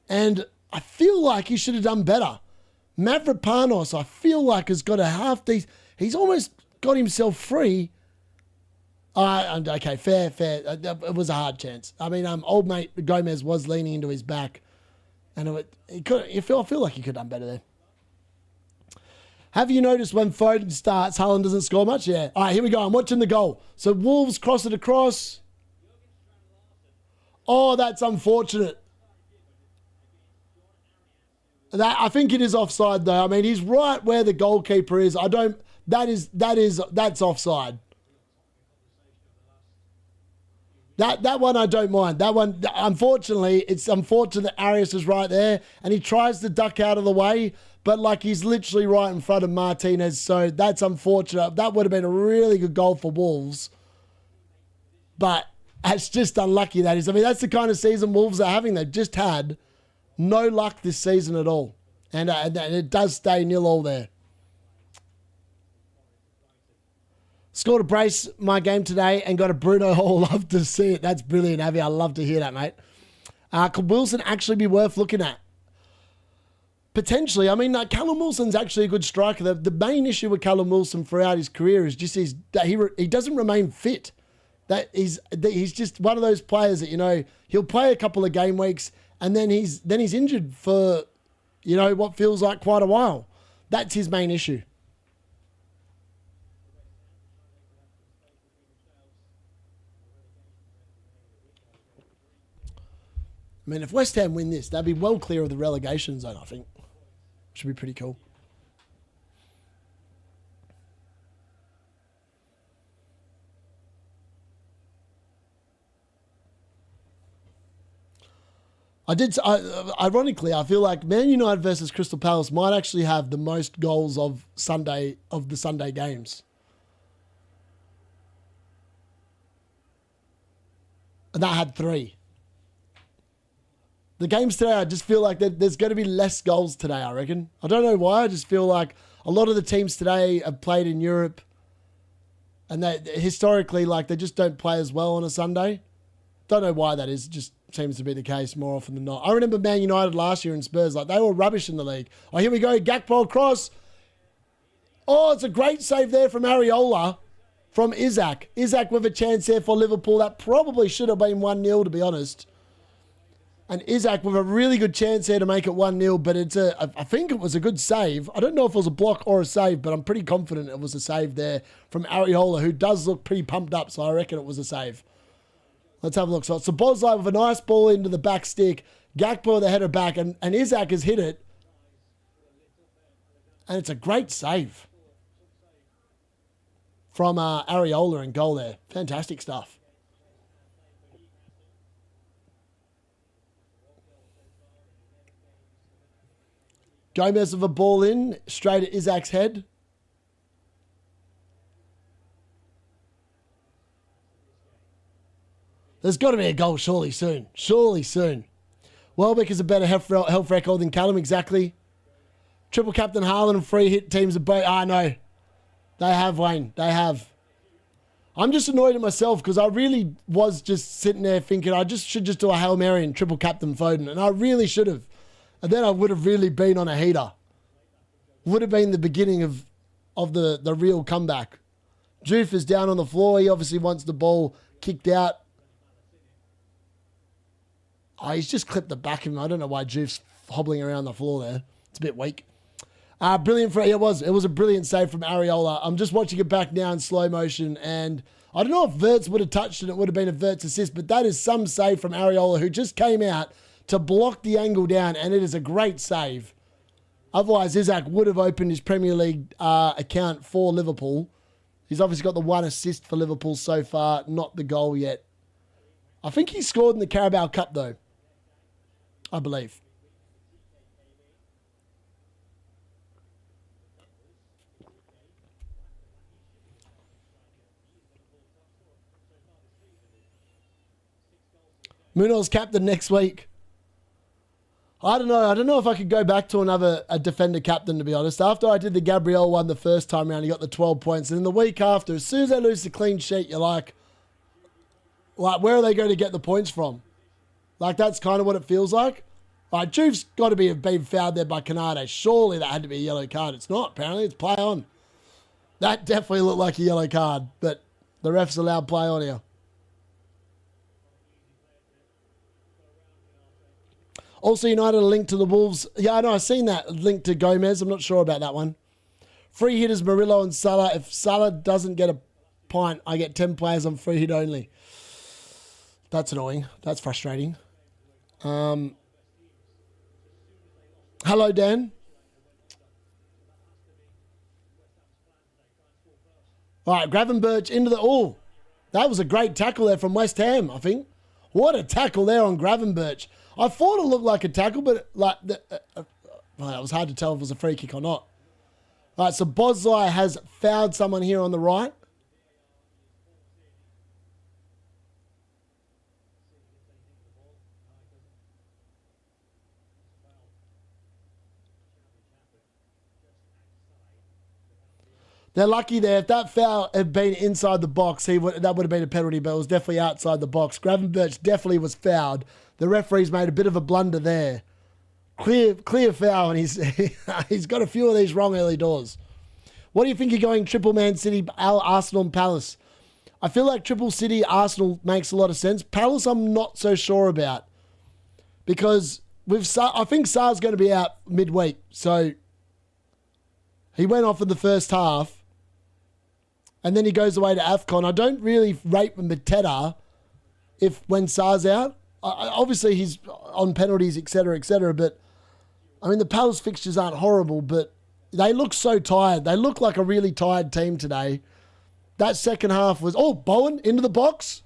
And I feel like he should have done better. Mavropanos, I feel like, has got a half decent... He's almost got himself free. Okay, fair. It was a hard chance. I mean, old mate Gomez was leaning into his back. And I feel like he could have done better there. Have you noticed when Foden starts, Haaland doesn't score much? Yeah. All right, here we go. I'm watching the goal. So Wolves cross it across. Oh, that's unfortunate. That I think it is offside though. I mean, he's right where the goalkeeper is. I don't. That's offside. That one I don't mind. That one, unfortunately, it's unfortunate that Arias is right there and he tries to duck out of the way, but like he's literally right in front of Martinez. So that's unfortunate. That would have been a really good goal for Wolves, but it's just unlucky that is. I mean, that's the kind of season Wolves are having. They've just had no luck this season at all, and it does stay 0-0 there. Scored a brace my game today and got a Bruno Hall. Love to see it. That's brilliant, Avi. I love to hear that, mate. Could Wilson actually be worth looking at? Potentially. I mean, Callum Wilson's actually a good striker. The main issue with Callum Wilson throughout his career is just that he doesn't remain fit. That he's just one of those players that, you know, he'll play a couple of game weeks and then he's injured for, you know, what feels like quite a while. That's his main issue. I mean, if West Ham win this, they'd be well clear of the relegation zone, I think. Should be pretty cool. Ironically, I feel like Man United versus Crystal Palace might actually have the most goals of the Sunday games. And that had 3. The games today, I just feel like there's going to be less goals today, I reckon. I don't know why. I just feel like a lot of the teams today have played in Europe. And they historically, like, they just don't play as well on a Sunday. Don't know why that is. It just seems to be the case more often than not. I remember Man United last year in Spurs. Like, they were rubbish in the league. Oh, here we go. Gakpo across. Oh, it's a great save there from Areola. From Isaac. Isaac with a chance there for Liverpool. That probably should have been 1-0, to be honest. And Isaac with a really good chance here to make it 1-0, but I think it was a good save. I don't know if it was a block or a save, but I'm pretty confident it was a save there from Areola, who does look pretty pumped up, so I reckon it was a save. Let's have a look. So it's Szoboszlai with a nice ball into the back stick. Gakpo with the header back, and Isaac has hit it. And it's a great save from Areola in goal there. Fantastic stuff. Gomez with a ball in, straight at Isaac's head. There's got to be a goal surely soon. Surely soon. Welbeck is a better health record than Callum, exactly. Triple captain Haaland and free hit teams are both... no. They have, Wayne. They have. I'm just annoyed at myself because I really was just sitting there thinking I should just do a Hail Mary and triple captain Foden. And I really should have. And then I would have really been on a heater. Would have been the beginning of the real comeback. Joof is down on the floor. He obviously wants the ball kicked out. Oh, he's just clipped the back of him. I don't know why Joof's hobbling around the floor there. It's a bit weak. Brilliant. It was a brilliant save from Areola. I'm just watching it back now in slow motion. And I don't know if Wirtz would have touched it. It would have been a Wirtz assist. But that is some save from Areola, who just came out to block the angle down, and it is a great save. Otherwise, Isaac would have opened his Premier League account for Liverpool. He's obviously got the 1 assist for Liverpool so far, not the goal yet. I think he scored in the Carabao Cup, though. I believe. Munoz captain next week. I don't know. I don't know if I could go back to a defender captain, to be honest. After I did the Gabriel one the first time around, he got the 12 points. And then the week after, as soon as they lose the clean sheet, you're like, where are they going to get the points from? Like, that's kind of what it feels like. All right, Juve's got to have been fouled there by Canade. Surely that had to be a yellow card. It's not, apparently. It's play on. That definitely looked like a yellow card, but the refs allowed play on here. Also, United a link to the Wolves. Yeah, I know. I've seen that link to Gomez. I'm not sure about that one. Free hitters, Murillo and Salah. If Salah doesn't get a pint, I get 10 players on free hit only. That's annoying. That's frustrating. Hello, Dan. All right, Gravenberch into the... Oh, that was a great tackle there from West Ham, I think. What a tackle there on Gravenberch. I thought it looked like a tackle, but like well, it was hard to tell if it was a free kick or not. All right, so Bosley has fouled someone here on the right. They're lucky there. If that foul had been inside the box, that would have been a penalty, but it was definitely outside the box. Gravenberch definitely was fouled. The referee's made a bit of a blunder there. Clear foul, and he's got a few of these wrong early doors. What do you think you're going triple Man City, Arsenal and Palace? I feel like triple City, Arsenal makes a lot of sense. Palace I'm not so sure about. Because I think Sarr's going to be out midweek. So he went off in the first half. And then he goes away to AFCON. I don't really rate Mateta when Sarr's out. Obviously, he's on penalties, etc., but I mean, the Palace fixtures aren't horrible, but they look so tired. They look like a really tired team today. That second half was... Oh, Bowen into the box.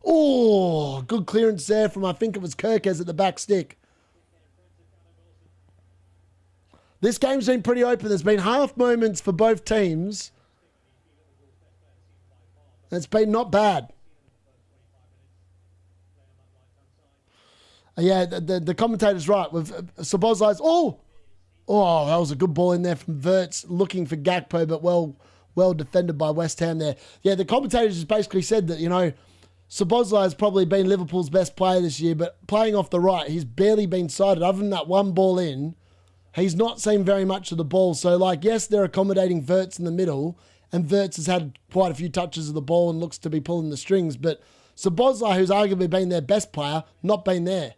Oh, good clearance there from, I think it was Kirkes at the back stick. This game's been pretty open. There's been half moments for both teams. It's been not bad. Yeah, the commentator's right. With Szoboszlai's... Oh, that was a good ball in there from Wirtz, looking for Gakpo, but well defended by West Ham there. Yeah, the commentators just basically said that, Szoboszlai has probably been Liverpool's best player this year, but playing off the right, he's barely been sighted. Other than that one ball in, he's not seen very much of the ball. So, yes, they're accommodating Wirtz in the middle, and Wirtz has had quite a few touches of the ball and looks to be pulling the strings. But Szoboszlai, who's arguably been their best player, not been there.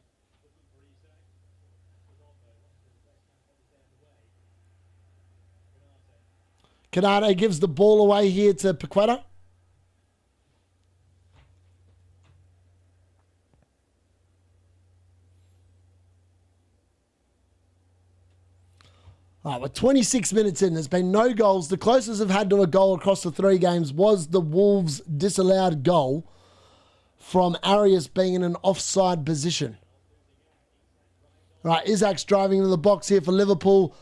Canade gives the ball away here to Paquetá. All right, we're 26 minutes in. There's been no goals. The closest they've had to a goal across the 3 games was the Wolves' disallowed goal from Arias being in an offside position. All right, Isak's driving into the box here for Liverpool.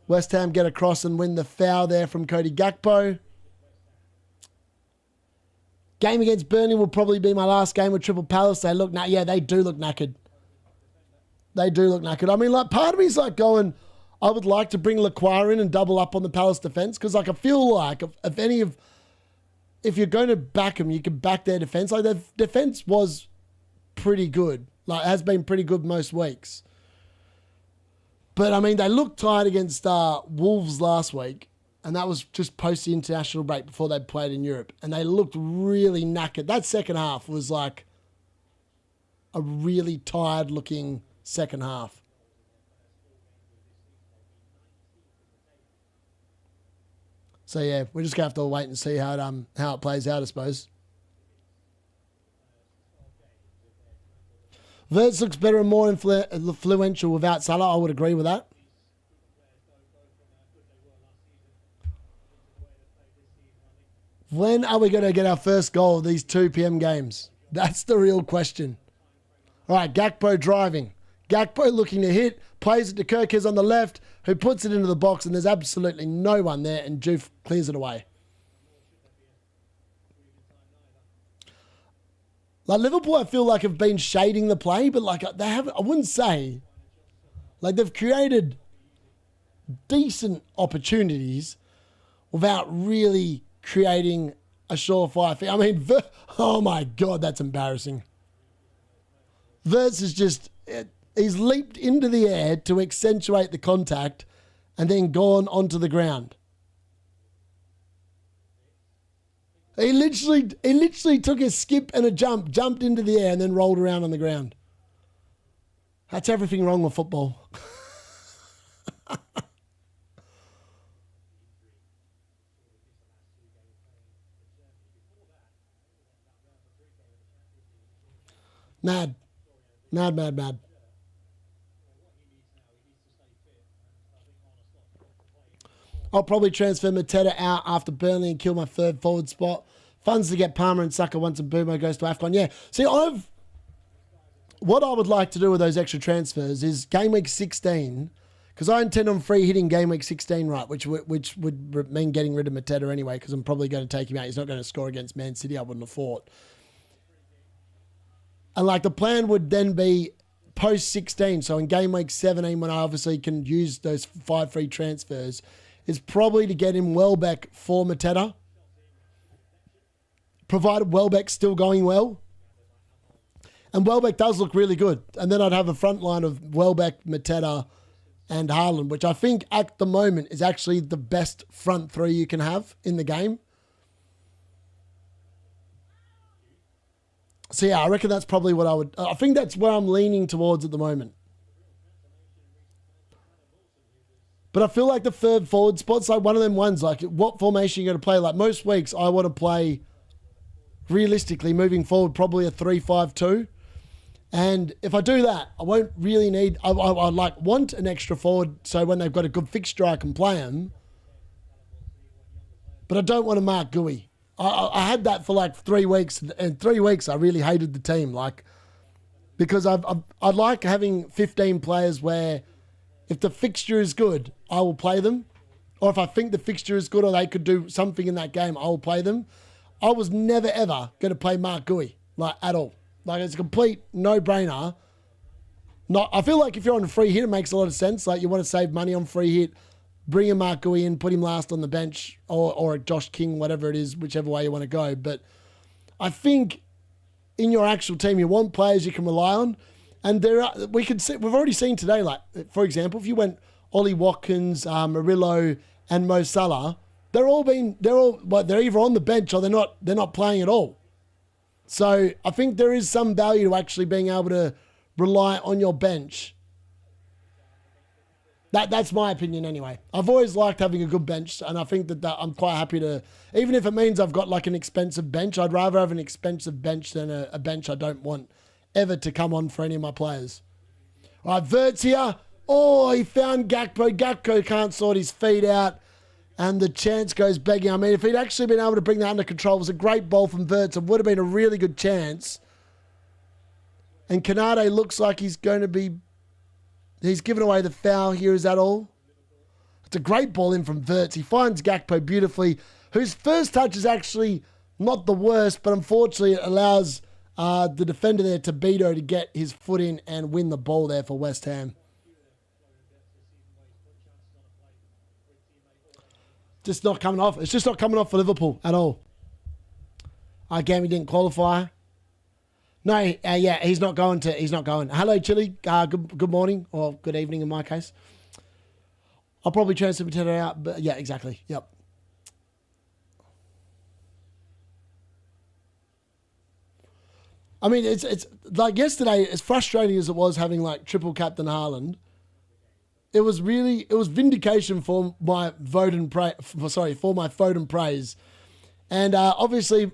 West Ham get across and win the foul there from Cody Gakpo. Game against Burnley will probably be my last game with Triple Palace. They do look knackered. They do look knackered. I mean, part of me is going, I would like to bring Lacroix in and double up on the Palace defence because, I feel like if you're going to back them, you can back their defence. Their defence was pretty good. Has been pretty good most weeks. But, I mean, they looked tired against Wolves last week, and that was just post the international break before they played in Europe, and they looked really knackered. That second half was a really tired-looking second half. So, yeah, we're just going to have to wait and see how it plays out, I suppose. Wirtz looks better and more influential without Salah. I would agree with that. When are we going to get our first goal of these 2 p.m. games? That's the real question. All right, Gakpo driving. Gakpo looking to hit. Plays it to Kirkes on the left, who puts it into the box, and there's absolutely no one there, and Juve clears it away. Liverpool, I feel like have been shading the play, but they haven't. I wouldn't say they've created decent opportunities without really creating a surefire thing. I mean, oh my God, that's embarrassing. Wirtz is he's leaped into the air to accentuate the contact and then gone onto the ground. He literally took a skip and a jump, jumped into the air and then rolled around on the ground. That's everything wrong with football. Mad. I'll probably transfer Mateta out after Burnley and kill my third forward spot. Funds to get Palmer and Saka once Mbeumo goes to AFCON. Yeah. See, what I would like to do with those extra transfers is game week 16, because I intend on free hitting game week 16, right, which would mean getting rid of Mateta anyway, because I'm probably going to take him out. He's not going to score against Man City, I wouldn't have thought. And like the plan would then be post 16, so in game week 17, when I obviously can use those 5 free transfers, is probably to get him Welbeck for Mateta, provided Welbeck's still going well. And Welbeck does look really good. And then I'd have a front line of Welbeck, Mateta, and Haaland, which I think at the moment is actually the best front three you can have in the game. So yeah, I reckon that's probably what I think that's where I'm leaning towards at the moment. But I feel like the third forward spot's like one of them ones, like what formation you're going to play. Like most weeks, I want to play, realistically, moving forward, probably a 3-5-2. And if I do that, I won't really need, I want an extra forward so when they've got a good fixture, I can play them. But I don't want to mark Gui. I had that for like 3 weeks, and 3 weeks I really hated the team, like, because I like having 15 players where if the fixture is good, I will play them. Or if I think the fixture is good or they could do something in that game, I will play them. I was never, ever going to play Mark Gui, like, at all. Like, it's a complete no-brainer. I feel like if you're on a free hit, it makes a lot of sense. Like, you want to save money on free hit, bring a Mark Gui in, put him last on the bench, or a Josh King, whatever it is, whichever way you want to go. But I think in your actual team, you want players you can rely on. And we've already seen today, like, for example, if you went Ollie Watkins, Murillo, and Mo Salah, they're either on the bench or they're not playing at all. So I think there is some value to actually being able to rely on your bench. That's my opinion anyway. I've always liked having a good bench, and I think that I'm quite happy to, even if it means I've got like an expensive bench, I'd rather have an expensive bench than a bench I don't want ever to come on for any of my players. All right, Verts here. Oh, he found Gakpo. Gakpo can't sort his feet out, and the chance goes begging. I mean, if he'd actually been able to bring that under control, it was a great ball from Verts. It would have been a really good chance. And Canade looks like he's given away the foul here. Is that all? It's a great ball in from Verts. He finds Gakpo beautifully, whose first touch is actually not the worst, but unfortunately it allows the defender there, Tobito, to get his foot in and win the ball there for West Ham. Just not coming off. It's just not coming off for Liverpool at all. Again, we didn't qualify. No, yeah, he's not going. Hello, Chili. Good morning, or good evening in my case. I'll probably transfer Mateta out, but yeah, exactly. Yep. I mean, it's like yesterday, as frustrating as it was having like triple captain Haaland, it was vindication for my vote and praise. And obviously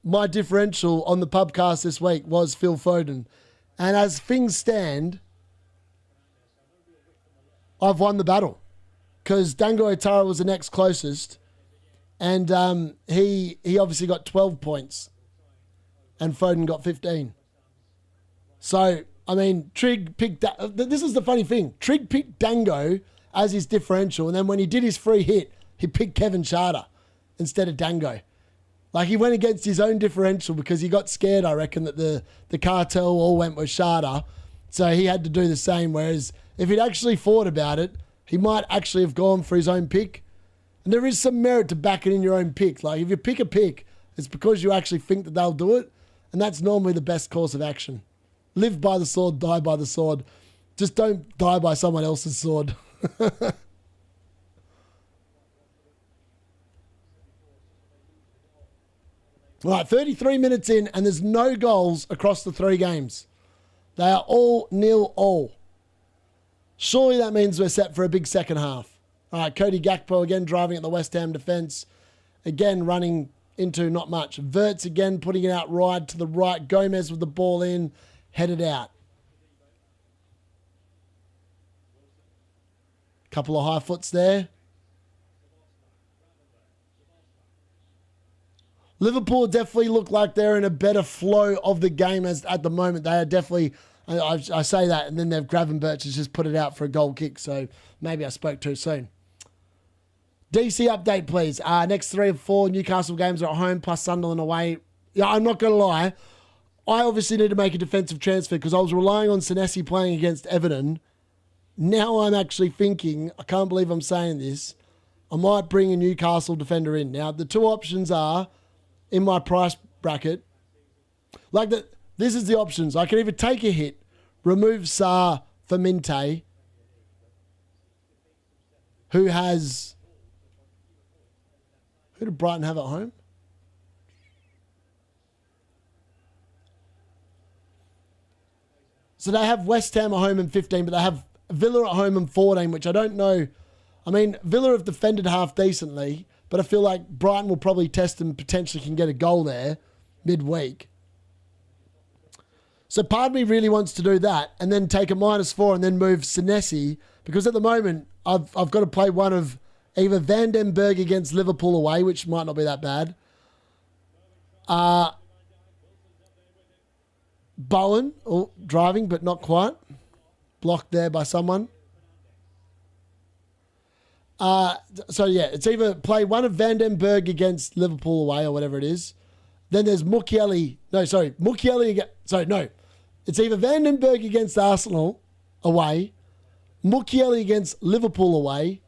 my differential on the pubcast this week was Phil Foden. And as things stand, I've won the battle because Dango Otara was the next closest. And he obviously got 12 points and Foden got 15. So, I mean, Trig picked... This is the funny thing. Trig picked Dango as his differential, and then when he did his free hit, he picked Kevin Charter instead of Dango. Like, he went against his own differential because he got scared, I reckon, that the cartel all went with Charter. So he had to do the same, whereas if he'd actually thought about it, he might actually have gone for his own pick. And there is some merit to backing in your own pick. Like, if you pick a pick, it's because you actually think that they'll do it, and that's normally the best course of action. Live by the sword, die by the sword. Just don't die by someone else's sword. All right, 33 minutes in, and there's no goals across the 3 games. They are all 0-all. Surely that means we're set for a big second half. All right, Cody Gakpo again driving at the West Ham defence. Again, running into not much. Verts again putting it out wide to the right. Gomez with the ball in, headed out. Couple of high foots there. Liverpool definitely look like they're in a better flow of the game as at the moment. They are definitely, I say that, and then they've Gravenberch has just put it out for a goal kick, so maybe I spoke too soon. DC update, please. Next 3 or 4 Newcastle games are at home, plus Sunderland away. Yeah, I'm not going to lie. I obviously need to make a defensive transfer because I was relying on Senesi playing against Everton. Now I'm actually thinking, I can't believe I'm saying this, I might bring a Newcastle defender in. Now, the 2 options are, in my price bracket, like this is the options. I can either take a hit, remove Sarr for Minte, who did Brighton have at home? So they have West Ham at home in 15, but they have Villa at home in 14, which I don't know. I mean, Villa have defended half decently, but I feel like Brighton will probably test and potentially can get a goal there midweek. So part of me really wants to do that and then take a -4 and then move Senesi, because at the moment I've got to play one of either Van den Berg against Liverpool away, which might not be that bad. Bowen, driving but not quite. Blocked there by someone. So yeah, it's either play one of Van den Berg against Liverpool away or whatever it is. Then there's Mukiele. It's either Van den Berg against Arsenal away, Mukiele against Liverpool away.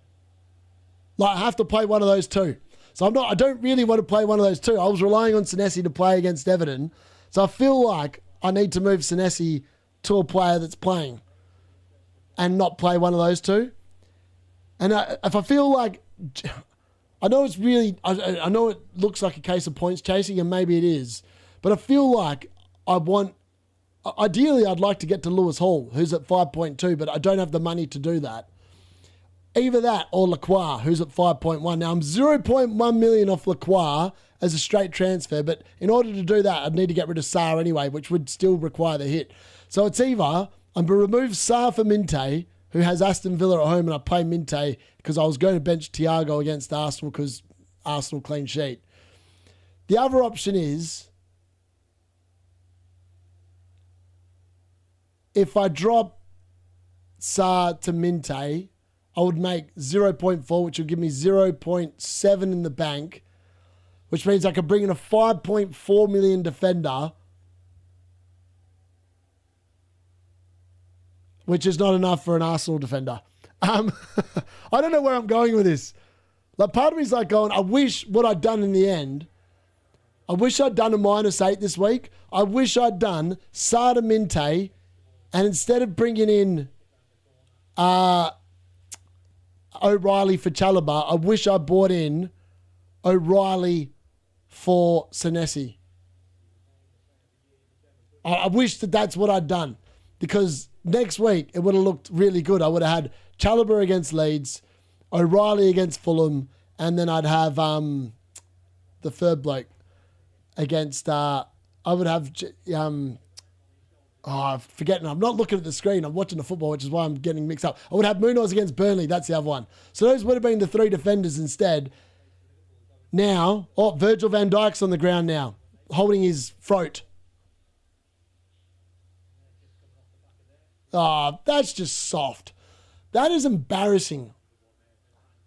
Like I have to play one of those 2. So I don't really want to play one of those 2. I was relying on Senesi to play against Everton. So I feel like I need to move Senesi to a player that's playing and not play one of those 2. And if I feel like, I know it's really, I know it looks like a case of points chasing, and maybe it is, but I feel like ideally I'd like to get to Lewis Hall, who's at 5.2, but I don't have the money to do that. Either that or Lacroix, who's at 5.1. Now I'm 0.1 million off Lacroix as a straight transfer, but in order to do that, I'd need to get rid of Sarr anyway, which would still require the hit. So it's either I'm going to remove Sarr for Minte, who has Aston Villa at home, and I play Minte because I was going to bench Thiago against Arsenal because Arsenal clean sheet. The other option is if I drop Sarr to Minte, I would make 0.4, which would give me 0.7 in the bank, which means I could bring in a 5.4 million defender, which is not enough for an Arsenal defender. I don't know where I'm going with this. Like, part of me is like going, I wish what I'd done in the end, I wish I'd done a -8 this week. I wish I'd done Sarr to Minte, and instead of bringing in O'Reilly for Chalobah, I wish I brought in O'Reilly for Senesi. I wish that's what I'd done, because next week it would have looked really good. I would have had Chalobah against Leeds, O'Reilly against Fulham, and then I'd have the third bloke against, I would have, I'm forgetting. I'm not looking at the screen. I'm watching the football, which is why I'm getting mixed up. I would have Munoz against Burnley. That's the other one. So those would have been the 3 defenders instead. Now, Virgil van Dijk's on the ground now, holding his throat. That's just soft. That is embarrassing.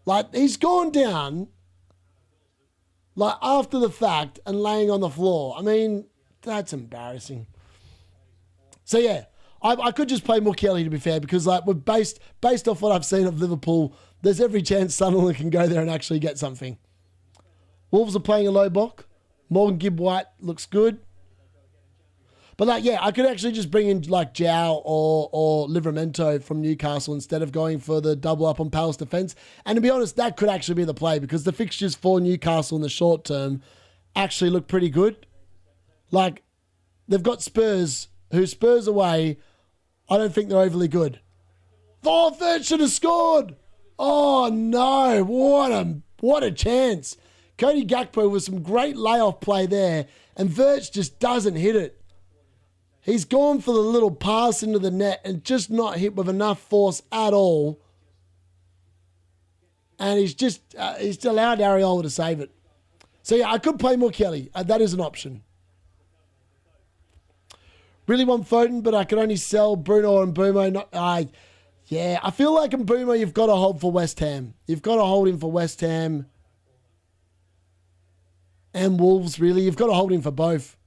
Like, he's gone down, like, after the fact and laying on the floor. I mean, that's embarrassing. So, yeah, I could just play Mukiele, to be fair, because, like, we're based off what I've seen of Liverpool, there's every chance Sunderland can go there and actually get something. Wolves are playing a low block. Morgan Gibb-White looks good. But, like, yeah, I could actually just bring in, like, João or Livramento from Newcastle instead of going for the double up on Palace defence. And to be honest, that could actually be the play, because the fixtures for Newcastle in the short term actually look pretty good. Like, they've got Spurs, who Spurs away, I don't think they're overly good. Oh, Vert should have scored. Oh, no. What a chance. Cody Gakpo with some great layoff play there, and Vert just doesn't hit it. He's gone for the little pass into the net and just not hit with enough force at all. And he's allowed Ariola to save it. So yeah, I could play more Kelly. That is an option. Really want Foden, but I could only sell Bruno and Mbumo. Yeah, I feel like Mbumo you've got to hold for West Ham. You've got to hold him for West Ham and Wolves, really. You've got to hold him for both.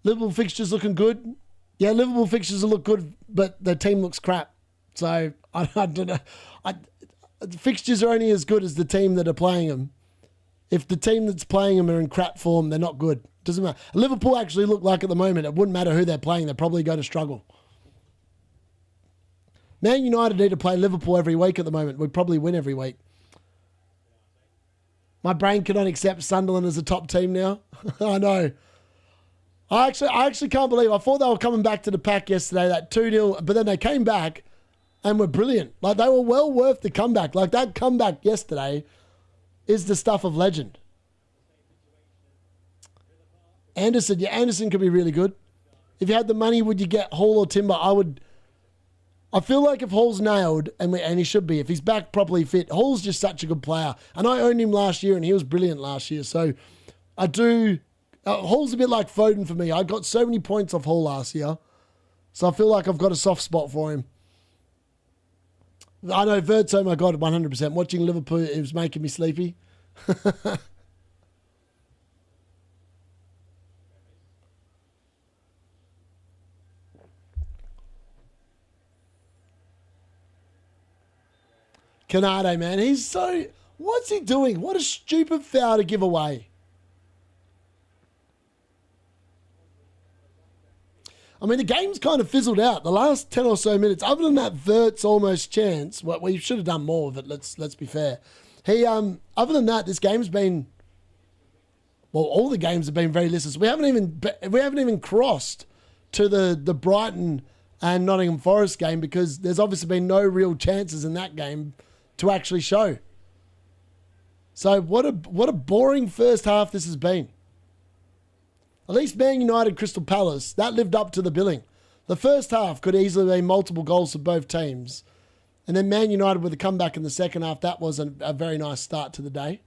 Liverpool fixtures looking good. Yeah, Liverpool fixtures look good, but the team looks crap. So, I don't know. The fixtures are only as good as the team that are playing them. If the team that's playing them are in crap form, they're not good. Doesn't matter. Liverpool actually look like at the moment, it wouldn't matter who they're playing, they're probably going to struggle. Man United need to play Liverpool every week at the moment. We probably win every week. My brain cannot accept Sunderland as a top team now. I know. I actually can't believe. I thought they were coming back to the pack yesterday, that 2-0, but then they came back and were brilliant. Like, they were well worth the comeback. Like, that comeback yesterday is the stuff of legend. Anderson, yeah, Anderson could be really good. If you had the money, would you get Hall or Timber? I feel like if Hall's nailed, and he should be, if he's back properly fit, Hall's just such a good player. And I owned him last year, and he was brilliant last year. So I do. Hall's a bit like Foden for me. I got so many points off Hall last year. So I feel like I've got a soft spot for him. I know Zirkzee, oh my God, 100%. Watching Liverpool, it was making me sleepy. Canade, man. He's so... What's he doing? What a stupid foul to give away. I mean, the game's kind of fizzled out. The last 10 or so minutes, other than that Vert's almost chance, well, we should have done more of it, let's be fair. Other than that, this game's been... Well, all the games have been very listless. We haven't even crossed to the Brighton and Nottingham Forest game because there's obviously been no real chances in that game to actually show. So what a boring first half this has been. At least Man United Crystal Palace, that lived up to the billing. The first half could easily be multiple goals for both teams. And then Man United with a comeback in the second half, that was a very nice start to the day.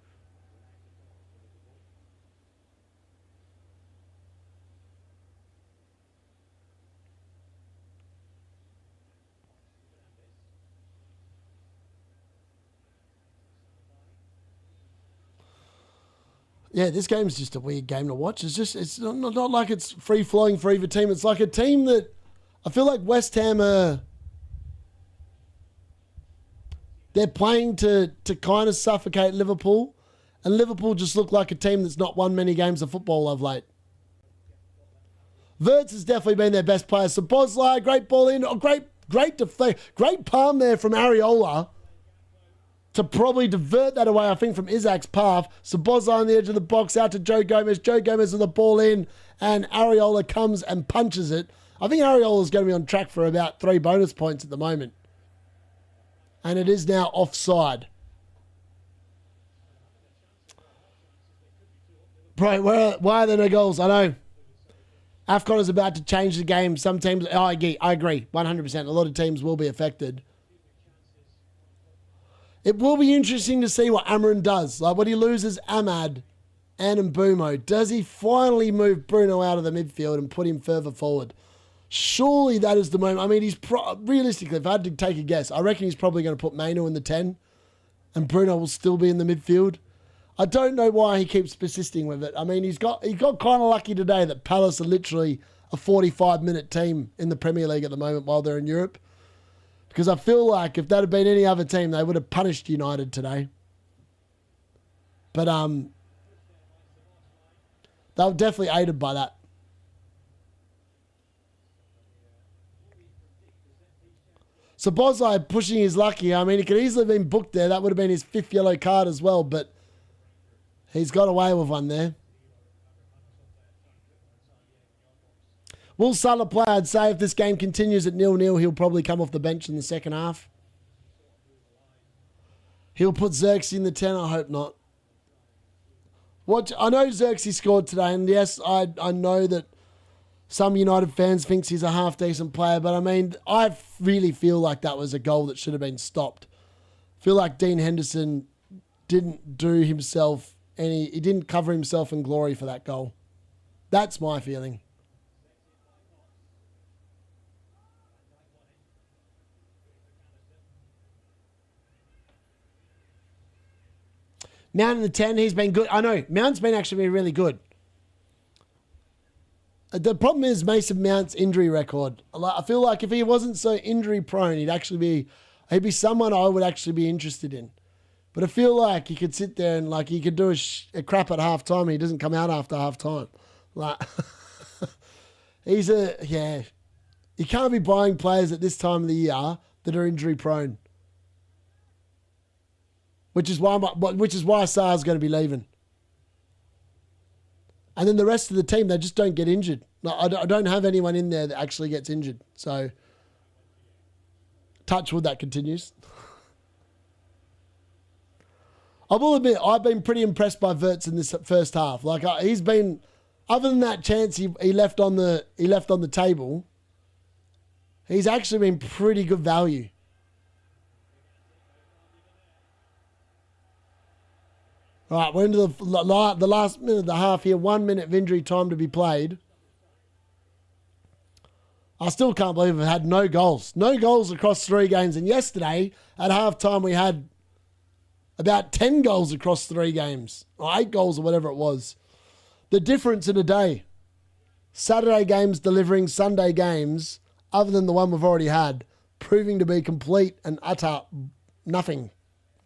Yeah, this game's just a weird game to watch. It's not like it's free-flowing for either team. It's like a team that I feel like West Ham they're playing to kind of suffocate Liverpool, and Liverpool just look like a team that's not won many games of football of late. Verts has definitely been their best player. Szoboszlai, great ball in, great palm there from Areola to probably divert that away, I think, from Isaac's path. Szoboszlai on the edge of the box, out to Joe Gomez. Joe Gomez with the ball in, and Areola comes and punches it. I think Areola's going to be on track for about 3 bonus points at the moment. And it is now offside. Bro, why are there no goals? I know. AFCON is about to change the game. Some teams... I agree, 100%. A lot of teams will be affected. It will be interesting to see what Amarin does. Like, when he loses Ahmad and Mbumo, does he finally move Bruno out of the midfield and put him further forward? Surely that is the moment. I mean, realistically, if I had to take a guess, I reckon he's probably going to put Mainu in the 10 and Bruno will still be in the midfield. I don't know why he keeps persisting with it. I mean, he got kind of lucky today that Palace are literally a 45-minute team in the Premier League at the moment while they're in Europe. Because I feel like if that had been any other team, they would have punished United today. But they were definitely aided by that. So Szoboszlai pushing his lucky. I mean, he could easily have been booked there. That would have been his 5th yellow card as well, but he's got away with one there. Will Salah play? I'd say if this game continues at 0-0, he'll probably come off the bench in the second half. He'll put Zirkzee in the 10. I hope not. I know Zirkzee scored today, and yes, I know that some United fans thinks he's a half-decent player, but I mean, I really feel like that was a goal that should have been stopped. feel like Dean Henderson didn't do himself he didn't cover himself in glory for that goal. That's my feeling. Mount in the 10, he's been good. I know, Mount's been actually really good. The problem is Mason Mount's injury record. I feel like if he wasn't so injury prone, he'd be someone I would actually be interested in. But I feel like he could sit there and like he could do a crap at half time and he doesn't come out after half time. Like you can't be buying players at this time of the year that are injury prone. Which is why Sarr's going to be leaving. And then the rest of the team, they just don't get injured. I don't have anyone in there that actually gets injured. So, touch wood, that continues. I will admit, I've been pretty impressed by Wirtz in this first half. Like he's been, other than that chance he left on the table, he's actually been pretty good value. All right, we're into the last minute of the half here. 1 minute of injury time to be played. I still can't believe we've had no goals. No goals across 3 games. And yesterday, at halftime, we had about 10 goals across 3 games. Or 8 goals or whatever it was. The difference in a day. Saturday games delivering Sunday games, other than the one we've already had, proving to be complete and utter nothing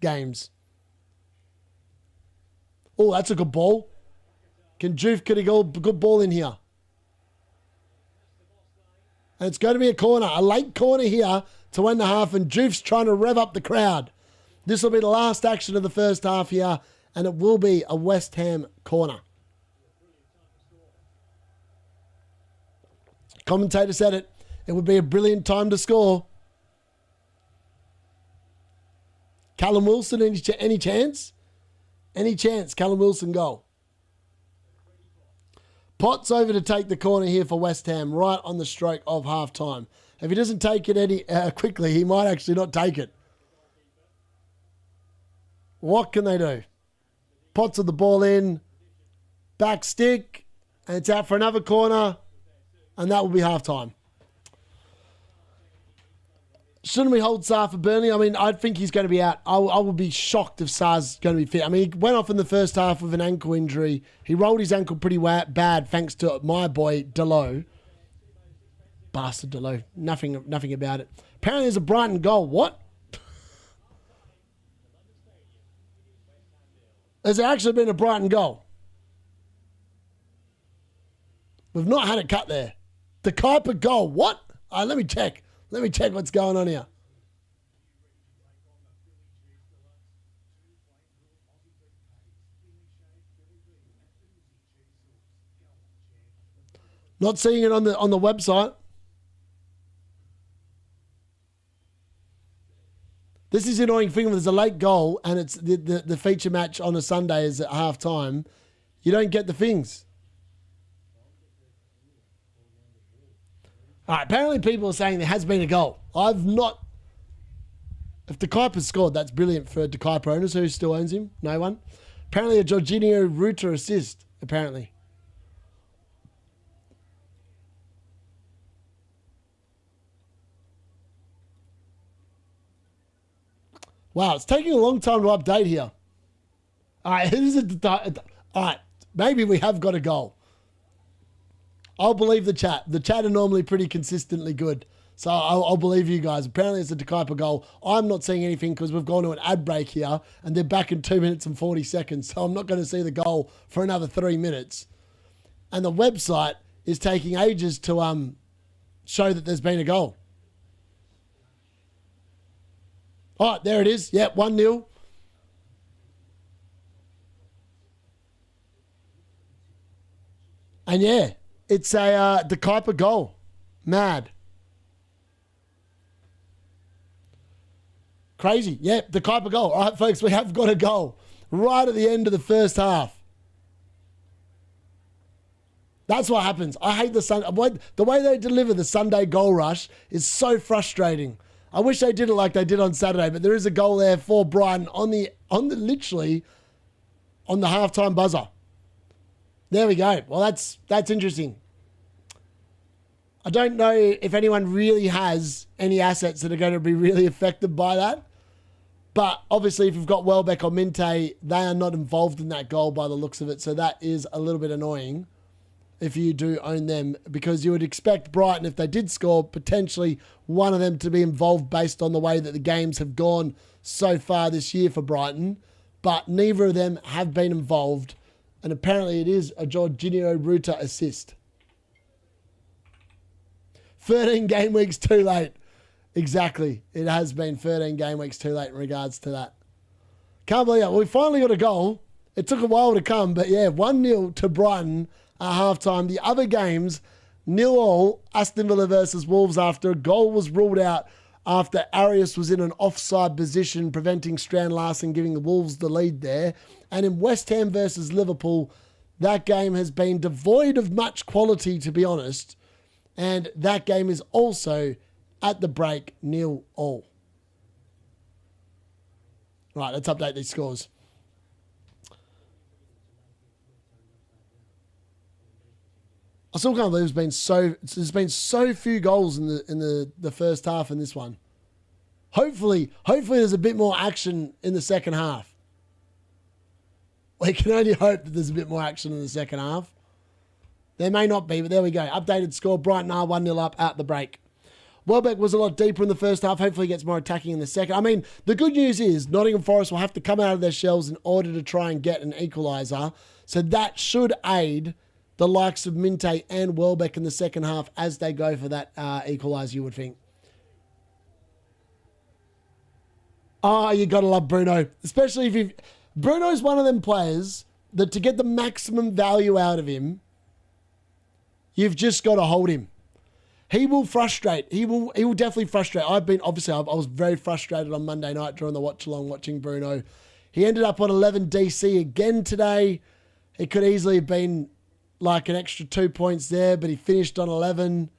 games. Oh, that's a good ball. Can Juve get a good ball in here? And it's going to be a corner. A late corner here to win the half. And Juve's trying to rev up the crowd. This will be the last action of the first half here. And it will be a West Ham corner. Commentator said it. It would be a brilliant time to score. Callum Wilson, any chance? Any chance Callum Wilson goal? Potts over to take the corner here for West Ham, right on the stroke of half-time. If he doesn't take it quickly, he might actually not take it. What can they do? Potts with the ball in, back stick, and it's out for another corner, and that will be half-time. Shouldn't we hold Sarr for Burnley? I mean, I think he's going to be out. I would be shocked if Sarr's going to be fit. I mean, he went off in the first half with an ankle injury. He rolled his ankle pretty bad thanks to my boy, Delo. Bastard Delo. Nothing about it. Apparently there's a Brighton goal. What? There's actually been a Brighton goal. We've not had it cut there. The Kuiper goal. What? Let me check. Let me check what's going on here. Not seeing it on the website. This is the annoying thing when there's a late goal and it's the feature match on a Sunday is at half time. You don't get the things. All right, apparently people are saying there has been a goal. I've not... If De Kuiper's scored, that's brilliant for De Kuiper owners. Who still owns him? No one. Apparently a Jorginho Ruta assist, apparently. Wow, it's taking a long time to update here. All right, maybe we have got a goal. I'll believe the chat. The chat are normally pretty consistently good. So I'll believe you guys. Apparently it's a De Kuiper goal. I'm not seeing anything because we've gone to an ad break here and they're back in 2 minutes and 40 seconds. So I'm not going to see the goal for another 3 minutes. And the website is taking ages to show that there's been a goal. All right, there it is. Yep, 1-0. And yeah, it's a De Kuiper goal. Mad. Crazy. Yeah, De Kuiper goal. All right, folks, we have got a goal right at the end of the first half. That's what happens. I hate the way they deliver the Sunday goal rush is so frustrating. I wish they did it like they did on Saturday, but there is a goal there for Brighton on the literally on the halftime buzzer. There we go. Well, that's interesting. I don't know if anyone really has any assets that are going to be really affected by that. But obviously, if you've got Welbeck or Minte, they are not involved in that goal by the looks of it. So that is a little bit annoying if you do own them, because you would expect Brighton, if they did score, potentially one of them to be involved based on the way that the games have gone so far this year for Brighton. But neither of them have been involved. And apparently it is a Jorginho Ruta assist. 13 game weeks too late. Exactly. It has been 13 game weeks too late in regards to that. Can't believe it. Well, we finally got a goal. It took a while to come, but yeah, 1-0 to Brighton at halftime. The other games, 0-0, Aston Villa versus Wolves after a goal was ruled out after Arias was in an offside position, preventing Strand Larsen, giving the Wolves the lead there. And in West Ham versus Liverpool, that game has been devoid of much quality, to be honest. And that game is also at the break, 0-0. Right, let's update these scores. I still can't believe there's been so few goals in the first half in this one. Hopefully there's a bit more action in the second half. We can only hope that there's a bit more action in the second half. There may not be, but there we go. Updated score, Brighton are 1-0 up at the break. Welbeck was a lot deeper in the first half. Hopefully he gets more attacking in the second. I mean, the good news is Nottingham Forest will have to come out of their shells in order to try and get an equaliser. So that should aid the likes of Minte and Welbeck in the second half as they go for that equaliser, you would think. Oh, you got to love Bruno. Especially if you... Bruno's one of them players that to get the maximum value out of him, you've just got to hold him. He will frustrate. He will definitely frustrate. I was very frustrated on Monday night during the watch-along watching Bruno. He ended up on 11 DC again today. It could easily have been like an extra 2 points there, but he finished on 11,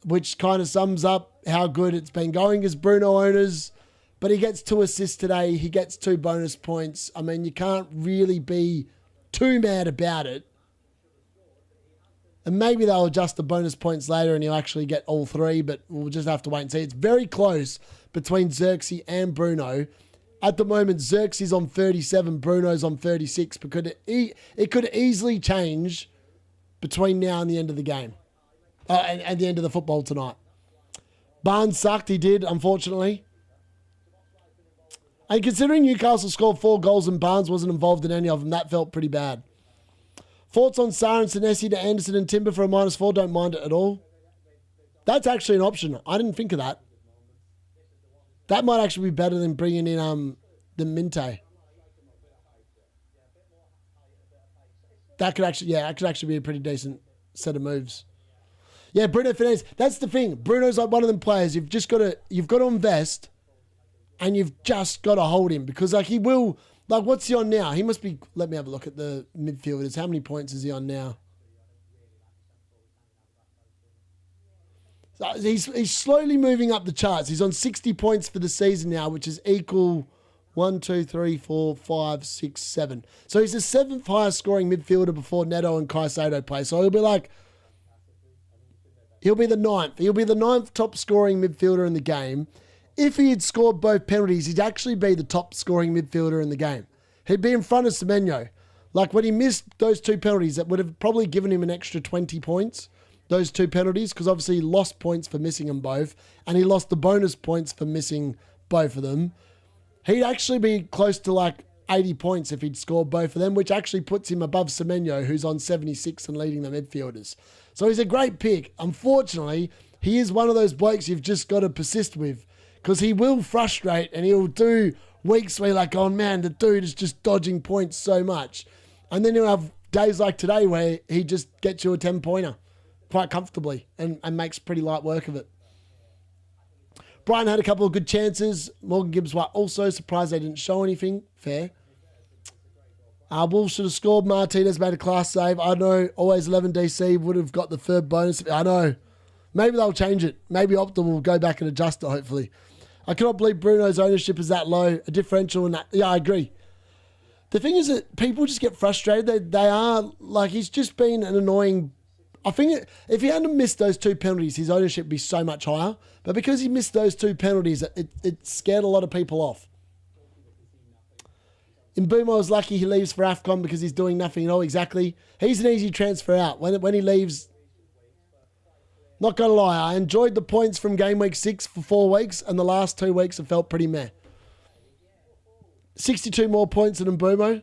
which kind of sums up how good it's been going as Bruno owners. But he gets 2 assists today. He gets 2 bonus points. I mean, you can't really be too mad about it. And maybe they'll adjust the bonus points later and he'll actually get all 3, but we'll just have to wait and see. It's very close between Zirkzee and Bruno. At the moment, Zirkzee's on 37, Bruno's on 36, because it could easily change between now and the end of the game. And the end of the football tonight. Barnes sucked, he did, unfortunately. And considering Newcastle scored 4 goals and Barnes wasn't involved in any of them, that felt pretty bad. Thoughts on Sarr and Senesi to Anderson and Timber for a -4? Don't mind it at all. That's actually an option. I didn't think of that. That might actually be better than bringing in the Minte. That could actually be a pretty decent set of moves. Yeah, Bruno Fernandes. That's the thing. Bruno's like one of them players. You've got to invest, and you've just got to hold him because like he will. Like, what's he on now? He must be... Let me have a look at the midfielders. How many points is he on now? So he's slowly moving up the charts. He's on 60 points for the season now, which is equal 1, 2, 3, 4, 5, 6, 7. So he's the 7th highest scoring midfielder before Neto and Caicedo play. So he'll be like... He'll be the 9th. He'll be the 9th top scoring midfielder in the game. If he had scored both penalties, he'd actually be the top scoring midfielder in the game. He'd be in front of Semenyo. Like when he missed those 2 penalties, that would have probably given him an extra 20 points, those 2 penalties, because obviously he lost points for missing them both, and he lost the bonus points for missing both of them. He'd actually be close to like 80 points if he'd scored both of them, which actually puts him above Semenyo, who's on 76 and leading the midfielders. So he's a great pick. Unfortunately, he is one of those blokes you've just got to persist with. Because he will frustrate and he'll do weeks where you're like, oh man, the dude is just dodging points so much. And then he'll have days like today where he just gets you a 10-pointer quite comfortably and makes pretty light work of it. Brighton had a couple of good chances. Morgan Gibbs White also surprised they didn't show anything. Fair. Wolves should have scored. Martinez made a class save. I know, always 11 DC would have got the 3rd bonus. I know. Maybe they'll change it. Maybe Opta will go back and adjust it, hopefully. I cannot believe Bruno's ownership is that low. A differential in that. Yeah, I agree. The thing is that people just get frustrated. They are, like, he's just been an annoying... I think if he hadn't missed those 2 penalties, his ownership would be so much higher. But because he missed those 2 penalties, it scared a lot of people off. Mbeumo is lucky he leaves for AFCON because he's doing nothing at all. Exactly. He's an easy transfer out. When he leaves... Not going to lie, I enjoyed the points from game week 6 for 4 weeks, and the last 2 weeks have felt pretty meh. 62 more points than Mbeumo.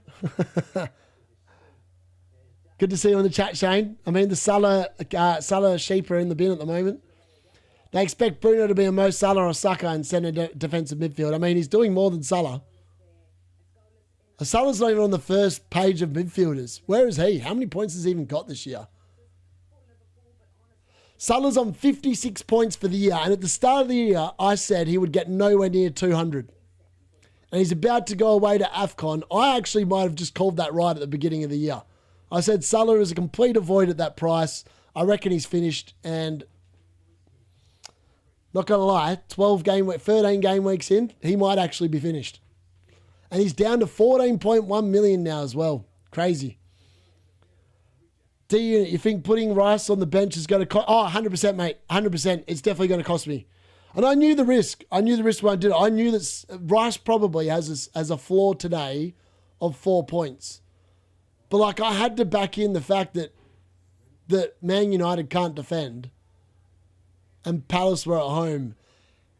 Good to see you in the chat, Shane. I mean, the Salah sheep are in the bin at the moment. They expect Bruno to be a Mo Salah or Saka in centre defensive midfield. I mean, he's doing more than Salah. Salah's not even on the first page of midfielders. Where is he? How many points has he even got this year? Salah's on 56 points for the year, and at the start of the year, I said he would get nowhere near 200. And he's about to go away to AFCON. I actually might have just called that right at the beginning of the year. I said Salah is a complete avoid at that price. I reckon he's finished, and not going to lie, 13 game weeks in, he might actually be finished. And he's down to 14.1 million now as well. Crazy. D-Unit, you think putting Rice on the bench is going to cost... Oh, 100%, mate. 100%. It's definitely going to cost me. And I knew the risk. I knew the risk when I did it. I knew that Rice probably has a floor today of 4 points. But, like, I had to back in the fact that Man United can't defend and Palace were at home.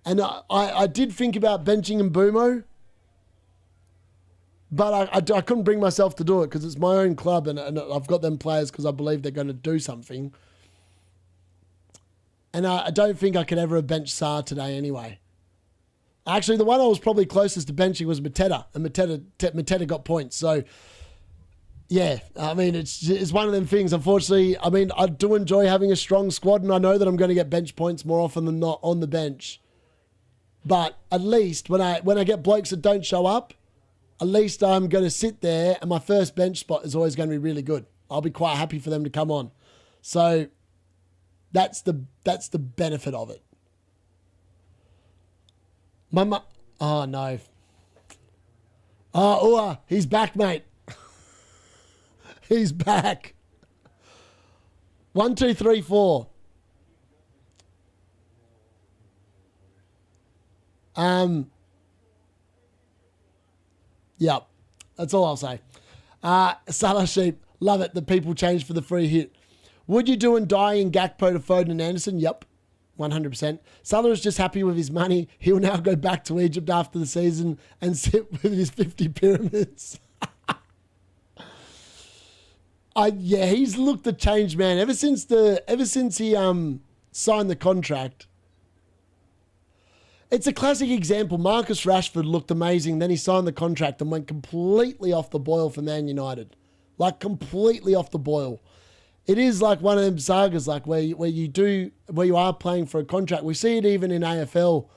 And I did think about benching Mbeumo, but I couldn't bring myself to do it because it's my own club and I've got them players because I believe they're going to do something. And I don't think I could ever have benched Sarr today anyway. Actually, the one I was probably closest to benching was Mateta, and Mateta got points. So, yeah, I mean, it's one of them things. Unfortunately, I mean, I do enjoy having a strong squad, and I know that I'm going to get bench points more often than not on the bench. But at least when I get blokes that don't show up, at least I'm going to sit there, and my first bench spot is always going to be really good. I'll be quite happy for them to come on. So that's the benefit of it. Oh, no. Oh, he's back, mate. He's back. 1, 2, 3, 4. Yep. That's all I'll say. Salah Sheep. Love it. The people change for the free hit. Would you do and die in Gakpo to Foden and Anderson? Yep. 100%. Salah is just happy with his money. He'll now go back to Egypt after the season and sit with his 50 pyramids. Yeah, he's looked a changed man ever since he signed the contract. It's a classic example. Marcus Rashford looked amazing. Then he signed the contract and went completely off the boil for Man United. Like, completely off the boil. It is like one of them sagas, like where you are playing for a contract. We see it even in AFL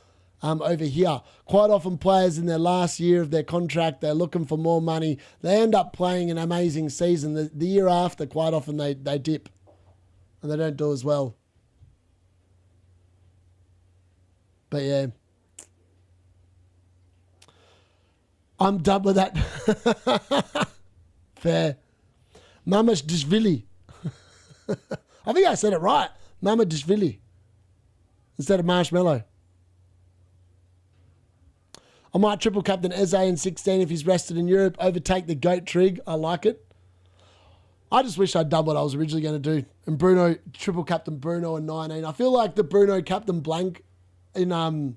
over here. Quite often players in their last year of their contract, they're looking for more money. They end up playing an amazing season. The year after, quite often they dip and they don't do as well. But yeah. I'm done with that. Fair. Mamashvili. I think I said it right. Mamashvili. Instead of Marshmallow. I might triple captain Eze in 16 if he's rested in Europe. Overtake the GOAT trig. I like it. I just wish I'd done what I was originally going to do. And Bruno, triple captain Bruno in 19. I feel like the Bruno captain blank in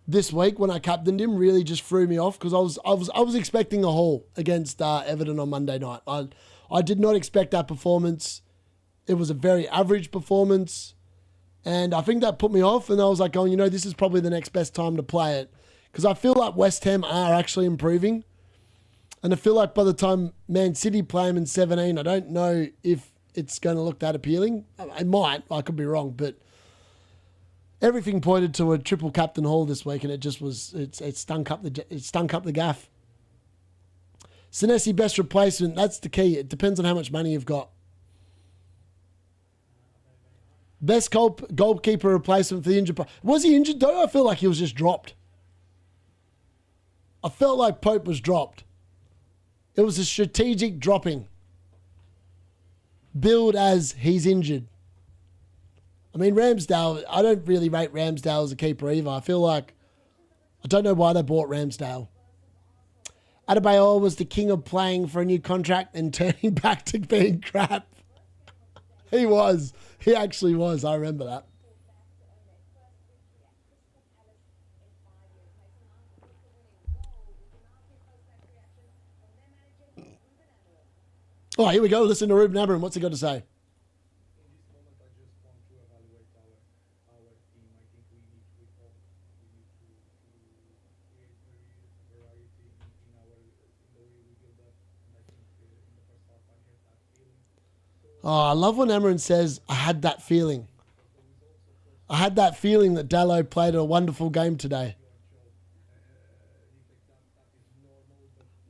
this week when I captained him really just threw me off because I was expecting a haul against Everton on Monday night. I did not expect that performance. It was a very average performance. And I think that put me off. And I was like going, this is probably the next best time to play it. Because I feel like West Ham are actually improving. And I feel like by the time Man City play them in 17, I don't know if it's going to look that appealing. It might. I could be wrong. But everything pointed to a triple captain haul this week. And it just was, it stunk up the gaff. Senesi best replacement. That's the key. It depends on how much money you've got. Best goalkeeper replacement for the injured. Was he injured though? I feel like he was just dropped. I felt like Pope was dropped. It was a strategic dropping. Billed as he's injured. I mean, Ramsdale, I don't really rate Ramsdale as a keeper either. I feel like, I don't know why they bought Ramsdale. Adebayor was the king of playing for a new contract and turning back to being crap. He was. He actually was. I remember that. Oh, here we go. Listen to Ruben Amorim. What's he got to say? Oh, I love when Amorim says, I had that feeling. I had that feeling that Dalot played a wonderful game today.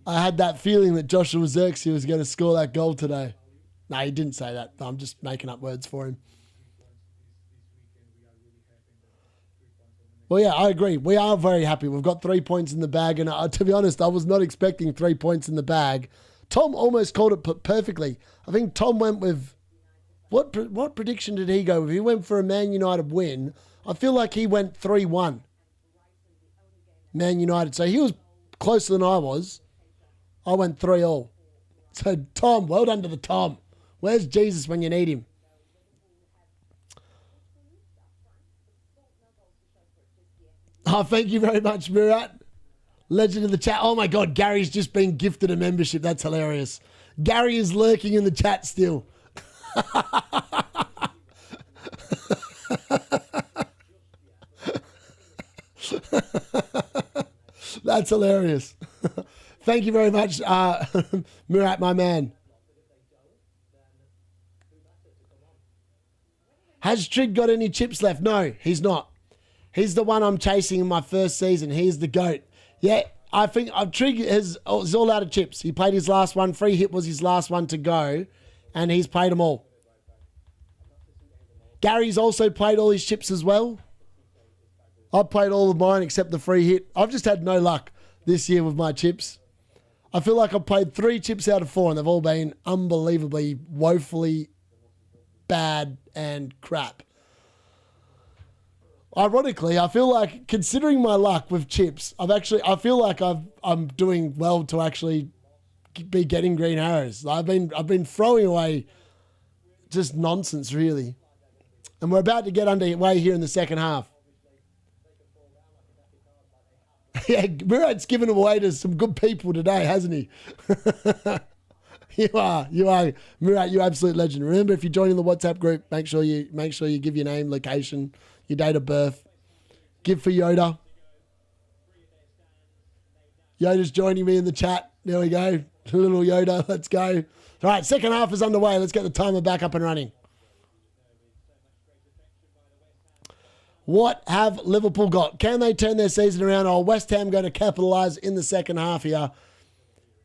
I had that feeling that Joshua Zirkzee was going to score that goal today. No, he didn't say that. I'm just making up words for him. Well, yeah, I agree. We are very happy. We've got 3 points in the bag. And to be honest, I was not expecting 3 points in the bag. Tom almost called it perfectly. I think Tom went with... What prediction did he go with? He went for a Man United win. I feel like he went 3-1. Man United. So he was closer than I was. I went 3-3. So Tom, well done to the Tom. Where's Jesus when you need him? Oh, thank you very much, Murat. Legend of the chat. Oh my God, Gary's just been gifted a membership. That's hilarious. Gary is lurking in the chat still. That's hilarious. Thank you very much, Murat, my man. Has Trig got any chips left? No, he's not. He's the one I'm chasing in my first season. He's the GOAT. Yeah, I think Trig is all out of chips. He played his last one. Free hit was his last one to go, and he's played them all. Gary's also played all his chips as well. I've played all of mine except the free hit. I've just had no luck this year with my chips. I feel like I've played 3 chips out of 4, and they've all been unbelievably, woefully bad and crap. Ironically, I feel like, considering my luck with chips, I feel like I'm doing well to actually be getting green arrows. I've been throwing away just nonsense, really. And we're about to get underway here in the second half. Yeah, Murat's given them away to some good people today, hasn't he? You are, Murat, you absolute legend. Remember, if you're joining the WhatsApp group, make sure you give your name, location, your date of birth. Give for Yoda. Yoda's joining me in the chat. There we go. Little Yoda, let's go. All right, second half is underway. Let's get the timer back up and running. What have Liverpool got? Can they turn their season around? Or West Ham going to capitalise in the second half here?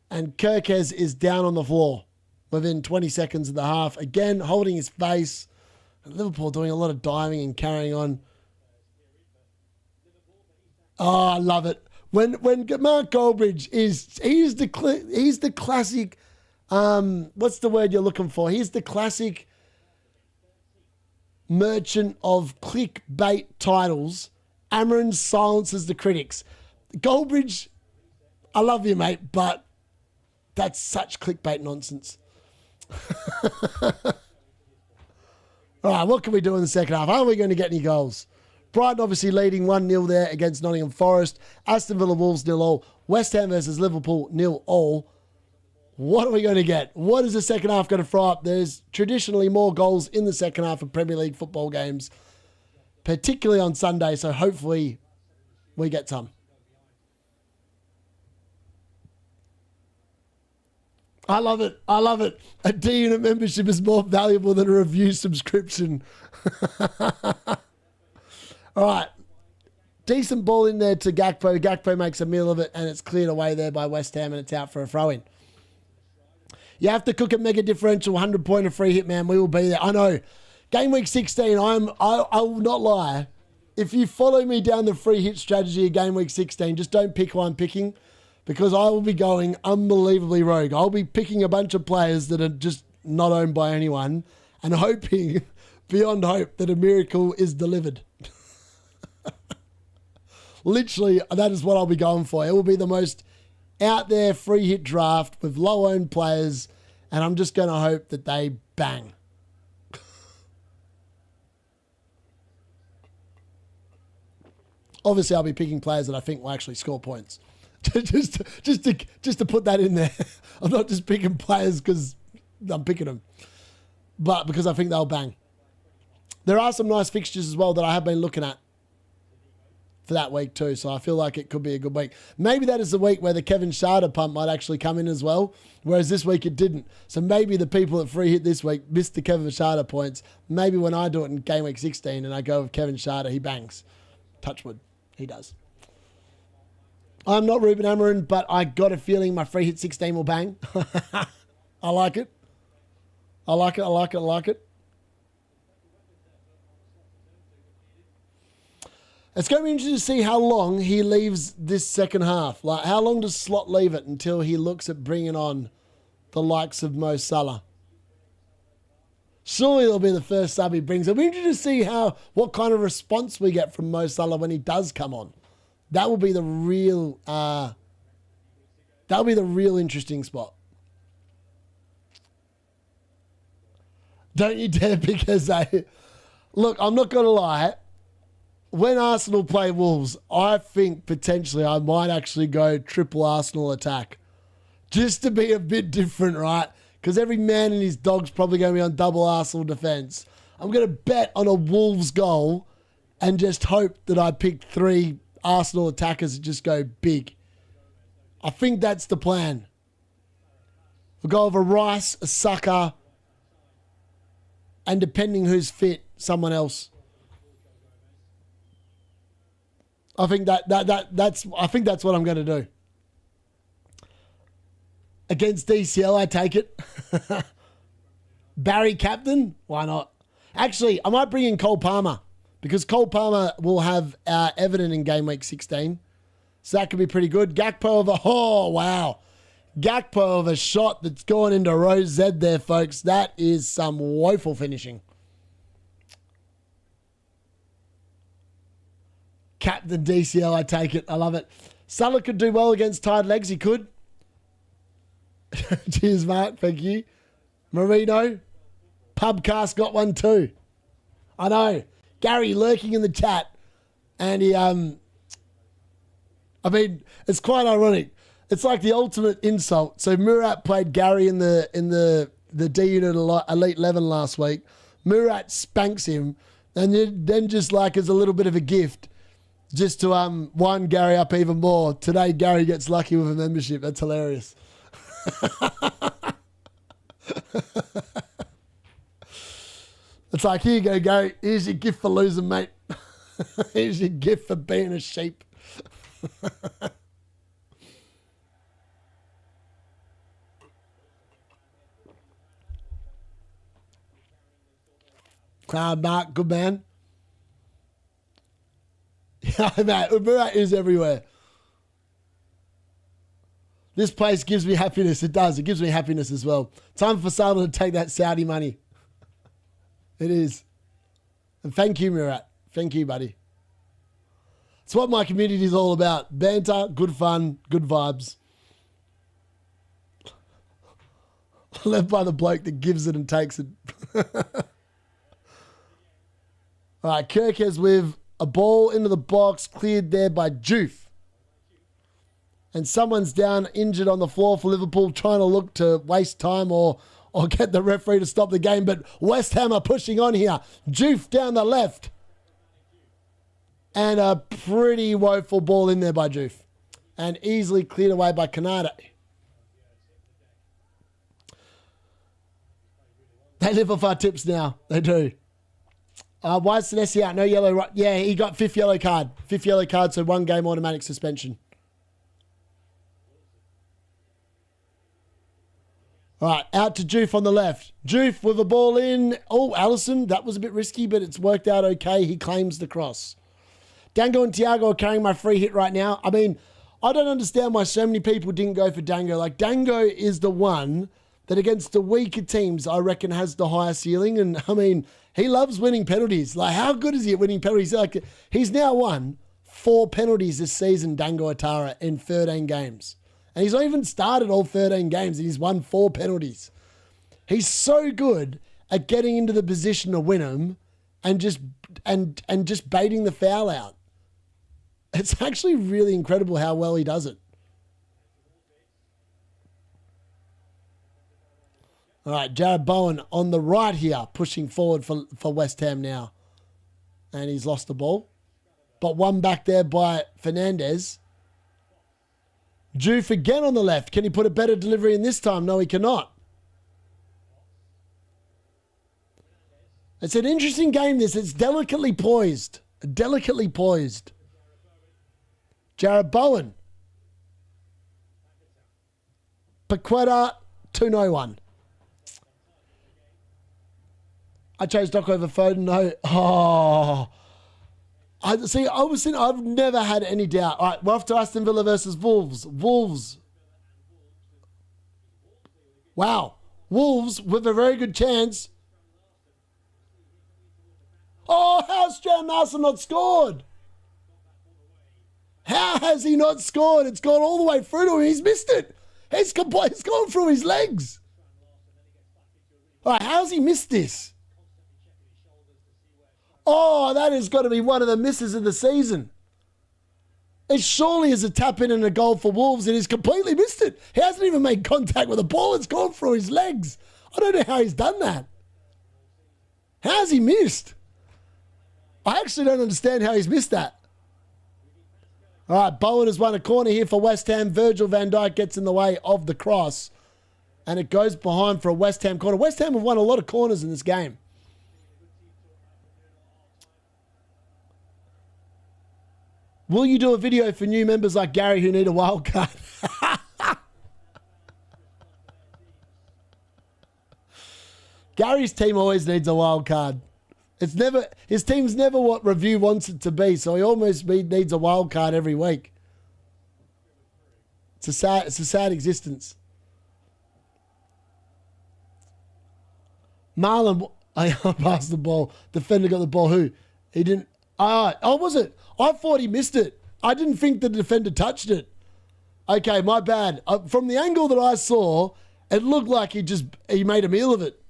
And Kirkes is down on the floor within 20 seconds of the half. Again, holding his face. And Liverpool doing a lot of diving and carrying on. Oh, I love it. When Mark Goldbridge he's the classic, what's the word you're looking for? He's the classic merchant of clickbait titles. Amorim silences the critics. Goldbridge, I love you, mate, but that's such clickbait nonsense. All right, what can we do in the second half? Are we going to get any goals? Brighton obviously leading 1-0 there against Nottingham Forest. Aston Villa Wolves 0-0. West Ham versus Liverpool 0-0. What are we going to get? What is the second half going to throw up? There's traditionally more goals in the second half of Premier League football games, particularly on Sunday, so hopefully we get some. I love it. I love it. A D-Unit membership is more valuable than a review subscription. All right. Decent ball in there to Gakpo. Gakpo makes a meal of it, and it's cleared away there by West Ham, and it's out for a throw-in. You have to cook a mega differential, 100-pointer free hit, man. We will be there. I know. Game week 16, I will not lie. If you follow me down the free hit strategy of game week 16, just don't pick who I'm picking because I will be going unbelievably rogue. I'll be picking a bunch of players that are just not owned by anyone and hoping beyond hope that a miracle is delivered. Literally, that is what I'll be going for. It will be the most out there free hit draft with low owned players, and I'm just going to hope that they bang. Obviously, I'll be picking players that I think will actually score points. just to put that in there. I'm not just picking players because I'm picking them, but because I think they'll bang. There are some nice fixtures as well that I have been looking at for that week too, so I feel like it could be a good week. Maybe that is the week where the Kevin Sharder pump might actually come in as well, whereas this week it didn't. So maybe the people that free hit this week missed the Kevin Sharder points. Maybe when I do it in game week 16 and I go with Kevin Sharder, he bangs. Touch wood. He does. I'm not Ruben Amarin, but I got a feeling my free hit 16 will bang. I like it. I like it. I like it. I like it. It's going to be interesting to see how long he leaves this second half. Like, how long does Slot leave it until he looks at bringing on the likes of Mo Salah? Surely it'll be the first sub he brings. It'll be interesting to see what kind of response we get from Mo Salah when he does come on. That will be the real. That'll be the real interesting spot. Don't you dare because look, I'm not going to lie. When Arsenal play Wolves, I think potentially I might actually go triple Arsenal attack. Just to be a bit different, right? Because every man and his dog's probably going to be on double Arsenal defence. I'm going to bet on a Wolves goal and just hope that I pick 3 Arsenal attackers that just go big. I think that's the plan. We'll go over Rice, a Saka, and depending who's fit, someone else. I think that's what I'm going to do. Against DCL, I take it. Barry captain? Why not? Actually, I might bring in Cole Palmer because Cole Palmer will have Everton in game week 16. So that could be pretty good. Gakpo of wow. Gakpo of a shot that's gone into row Z there, folks. That is some woeful finishing. Captain DCL, I take it. I love it. Salah could do well against tired legs. He could. Cheers, Mark. Thank you. Marino. Pubcast got one too. I know. Gary lurking in the chat. And he, it's quite ironic. It's like the ultimate insult. So Murat played Gary in the D-Unit Elite 11 last week. Murat spanks him. And then just like as a little bit of a gift, just to wind Gary up even more. Today, Gary gets lucky with a membership. That's hilarious. It's like, here you go, Gary. Here's your gift for losing, mate. Here's your gift for being a sheep. Mark, good man. Yeah, mate, Murat is everywhere. This place gives me happiness. It does. It gives me happiness as well. Time for Salah to take that Saudi money. It is. And thank you, Murat. Thank you, buddy. It's what my community is all about. Banter, good fun, good vibes. Led by the bloke that gives it and takes it. All right, Kirkes with a ball into the box, cleared there by Joof. And someone's down injured on the floor for Liverpool, trying to look to waste time or get the referee to stop the game. But West Ham are pushing on here. Joof down the left. And a pretty woeful ball in there by Joof. And easily cleared away by Canada. They live off our tips now. They do. Why is Senesi out? No yellow. Right? Yeah, he got 5th yellow card. 5th yellow card, so 1 game automatic suspension. All right, out to Joof on the left. Joof with the ball in. Oh, Allison, that was a bit risky, but it's worked out okay. He claims the cross. Dango and Thiago are carrying my free hit right now. I mean, I don't understand why so many people didn't go for Dango. Like, Dango is the one that against the weaker teams, I reckon, has the higher ceiling. And, I mean, he loves winning penalties. Like, how good is he at winning penalties? Like, he's now won 4 penalties this season, Dango Atara, in 13 games. And he's not even started all 13 games, and he's won 4 penalties. He's so good at getting into the position to win them and just baiting the foul out. It's actually really incredible how well he does it. All right, Jared Bowen on the right here, pushing forward for West Ham now. And he's lost the ball. But one back there by Fernandes. Joof again on the left. Can he put a better delivery in this time? No, he cannot. It's an interesting game, this. It's delicately poised. Delicately poised. Jared Bowen. Paquetá to no one. I chose Doc over Foden. No. Oh. I was thinking, I've never had any doubt. All right, we're off to Aston Villa versus Wolves. Wolves. Wow. Wolves with a very good chance. Oh, how's Strand Larsen not scored? How has he not scored? It's gone all the way through to him. He's missed it. It's gone through his legs. All right, how's he missed this? Oh, that has got to be one of the misses of the season. It surely is a tap in and a goal for Wolves, and he's completely missed it. He hasn't even made contact with the ball. It's gone through his legs. I don't know how he's done that. How's he missed? I actually don't understand how he's missed that. All right, Bowen has won a corner here for West Ham. Virgil van Dijk gets in the way of the cross, and it goes behind for a West Ham corner. West Ham have won a lot of corners in this game. Will you do a video for new members like Gary who need a wild card? Gary's team always needs a wild card. His team's never what Review wants it to be, so he almost needs a wild card every week. It's a sad existence. Marlon, I passed the ball. Defender got the ball. Who? He didn't. Oh, was it? I thought he missed it. I didn't think the defender touched it. Okay, my bad. From the angle that I saw, it looked like he made a meal of it.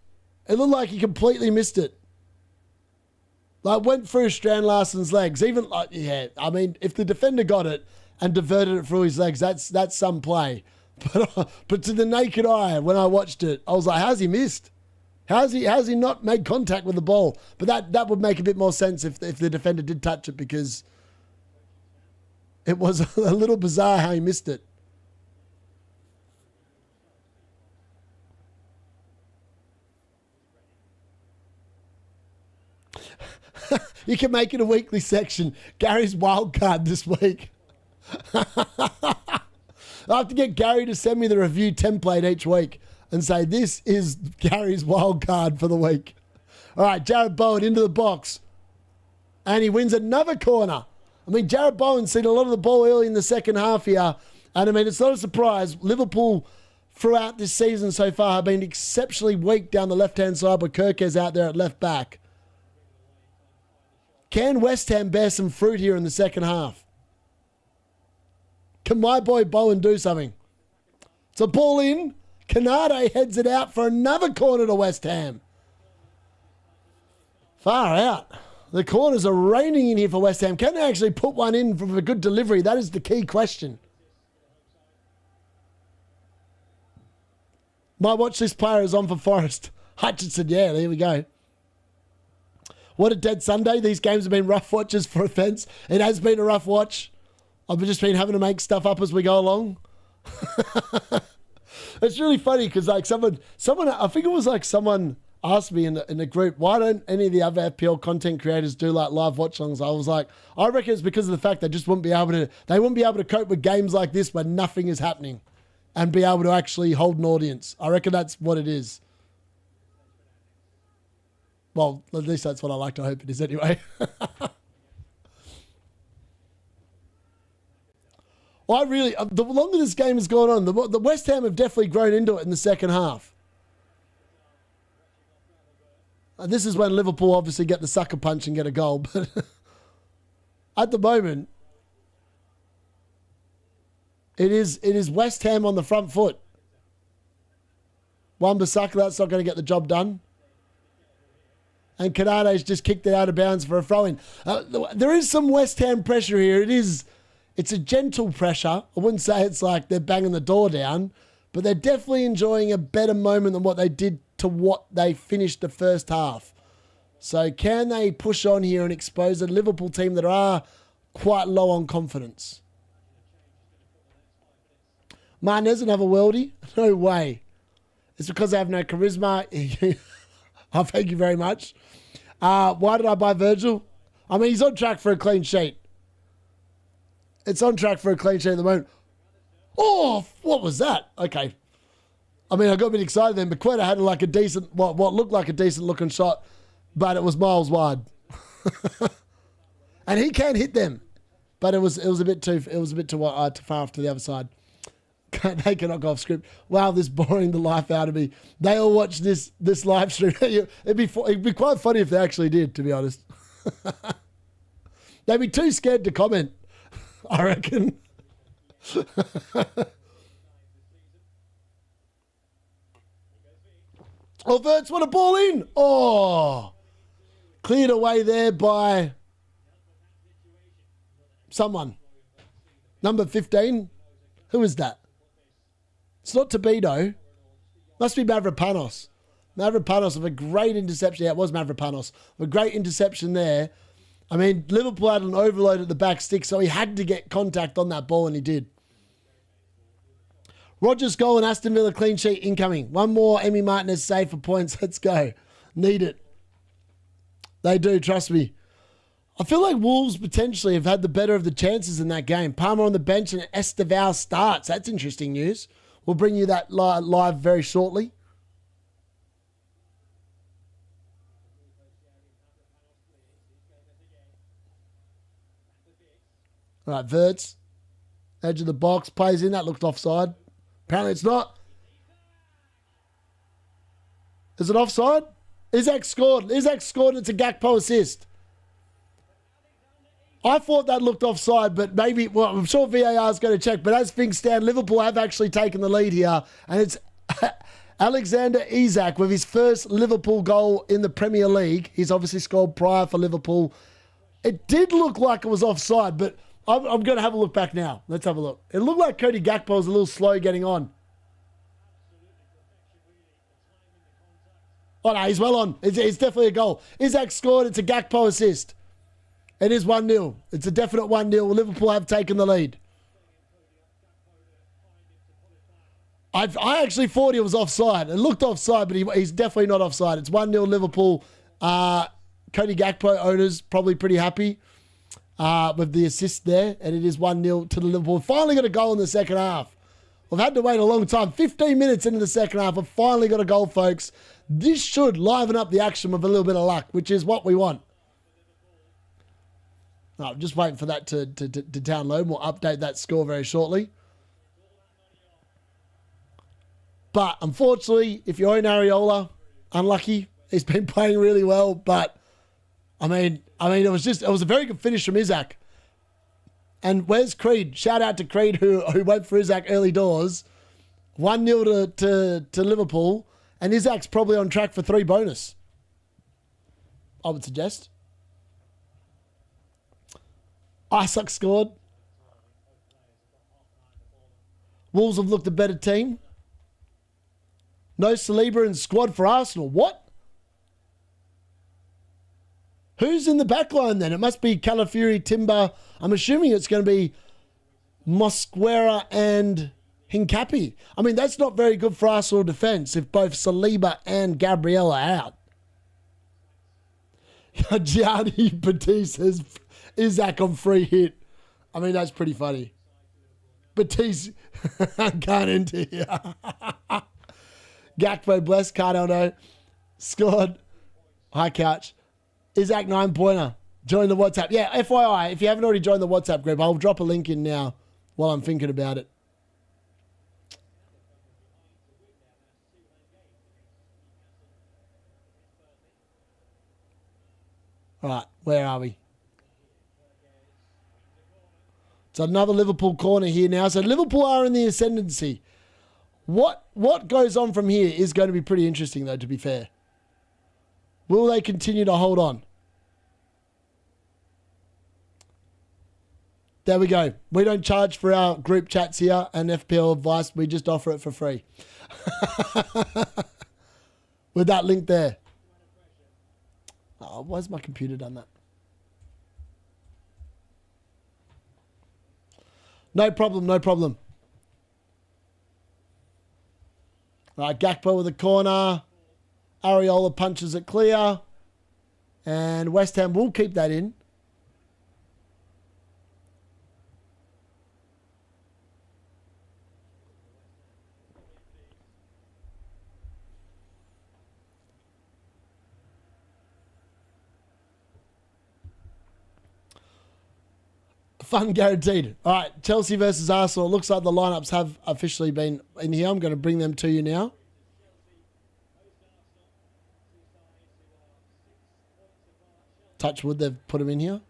It looked like he completely missed it. Like, went through Strand Larsen's legs. Even, like, yeah, I mean, if the defender got it and diverted it through his legs, that's some play. But to the naked eye, when I watched it, I was like, how's he missed? How's he not made contact with the ball? But that would make a bit more sense if the defender did touch it, because it was a little bizarre how he missed it. You can make it a weekly section. Gary's wild card this week. I have to get Gary to send me the review template each week and say, this is Gary's wild card for the week. All right, Jared Bowen into the box. And he wins another corner. I mean, Jared Bowen's seen a lot of the ball early in the second half here. And I mean, it's not a surprise. Liverpool throughout this season so far have been exceptionally weak down the left-hand side with Kirkes out there at left back. Can West Ham bear some fruit here in the second half? Can my boy Bowen do something? It's a ball in. Canade heads it out for another corner to West Ham. Far out. The corners are raining in here for West Ham. Can they actually put one in from a good delivery? That is the key question. My watch list player is on for Forest. Hutchinson, yeah, there we go. What a dead Sunday. These games have been rough watches for offence. It has been a rough watch. I've just been having to make stuff up as we go along. It's really funny because like someone, I think it was like someone asked me in the group, why don't any of the other FPL content creators do like live watch alongs? I was like, I reckon it's because of the fact they wouldn't be able to cope with games like this where nothing is happening. and be able to actually hold an audience. I reckon that's what it is. Well, at least that's what I like to hope it is anyway. I really, the longer this game has gone on, the West Ham have definitely grown into it in the second half. This is when Liverpool obviously get the sucker punch and get a goal. But at the moment, it is West Ham on the front foot. Wan-Bissaka, that's not going to get the job done. And Kanade's just kicked it out of bounds for a throw-in. There is some West Ham pressure here. It's a gentle pressure. I wouldn't say it's like they're banging the door down, but they're definitely enjoying a better moment than what they did to what they finished the first half. So can they push on here and expose a Liverpool team that are quite low on confidence? Martinez doesn't have a worldie? No way. It's because they have no charisma. Oh, thank you very much. Why did I buy Virgil? I mean, he's on track for a clean sheet. It's on track for a clean sheet at the moment. Oh, what was that? Okay. I mean, I got a bit excited then. Paquetá had like a decent, what looked like a decent looking shot, but it was miles wide. And he can hit them, but it was a bit too far off to the other side. They cannot go off script. Wow, this boring the life out of me. They all watch this live stream. It'd be quite funny if they actually did, to be honest. They'd be too scared to comment, I reckon. Oh, Verts, what a ball in. Oh, cleared away there by someone. Number 15. Who is that? It's not Tabido. Must be Mavropanos. Mavropanos of a great interception. Yeah, it was Mavropanos. A great interception there. I mean, Liverpool had an overload at the back stick, so he had to get contact on that ball, and he did. Rodgers goal and Aston Villa clean sheet incoming. One more Emi Martinez save for points. Let's go. Need it. They do, trust me. I feel like Wolves potentially have had the better of the chances in that game. Palmer on the bench and Estevao starts. That's interesting news. We'll bring you that live very shortly. All right, Verts. Edge of the box. Plays in. That looked offside. Apparently it's not. Is it offside? Isaac scored. Isaac scored. It's a Gakpo assist. I thought that looked offside, but maybe, well, I'm sure VAR is going to check. But as things stand, Liverpool have actually taken the lead here. And it's Alexander Isak with his first Liverpool goal in the Premier League. He's obviously scored prior for Liverpool. It did look like it was offside, but I'm going to have a look back now. Let's have a look. It looked like Cody Gakpo was a little slow getting on. Oh, no, he's well on. It's definitely a goal. Isak scored. It's a Gakpo assist. It is 1-0. It's a definite 1-0. Liverpool have taken the lead. I actually thought he was offside. It looked offside, but he's definitely not offside. It's 1-0 Liverpool. Cody Gakpo owners probably pretty happy with the assist there. And it is 1-0 to the Liverpool. Finally got a goal in the second half. We've had to wait a long time. 15 minutes into the second half. We've finally got a goal, folks. This should liven up the action with a little bit of luck, which is what we want. I'm just waiting for that to download. We'll update that score very shortly. But unfortunately, if you own Areola, unlucky. He's been playing really well, but I mean, it was a very good finish from Isak. And where's Creed? Shout out to Creed who went for Isak early doors. 1-0 to Liverpool, and Isak's probably on track for 3 bonus. I would suggest. Isak scored. Wolves have looked a better team. No Saliba in squad for Arsenal. What? Who's in the back line then? It must be Calafiori, Timber. I'm assuming it's going to be Mosquera and Hincapi. I mean, that's not very good for Arsenal defence if both Saliba and Gabriel are out. Gianni Batiste says Isak on free hit. I mean, that's pretty funny. Batiste can't enter here. Gakpo, bless, Cardano. Scored. High couch. Isaac 9-pointer. Join the WhatsApp. Yeah, FYI, if you haven't already joined the WhatsApp group, I'll drop a link in now while I'm thinking about it. All right, where are we? It's another Liverpool corner here now. So Liverpool are in the ascendancy. What goes on from here is going to be pretty interesting, though, to be fair. Will they continue to hold on? There we go. We don't charge for our group chats here and FPL advice. We just offer it for free. With that link there. Oh, why's my computer done that? No problem, no problem. All right, Gakpo with a corner. Areola punches it clear. And West Ham will keep that in. Fun guaranteed. All right, Chelsea versus Arsenal. It looks like the lineups have officially been in here. I'm going to bring them to you now. Touch wood, they've put them in here.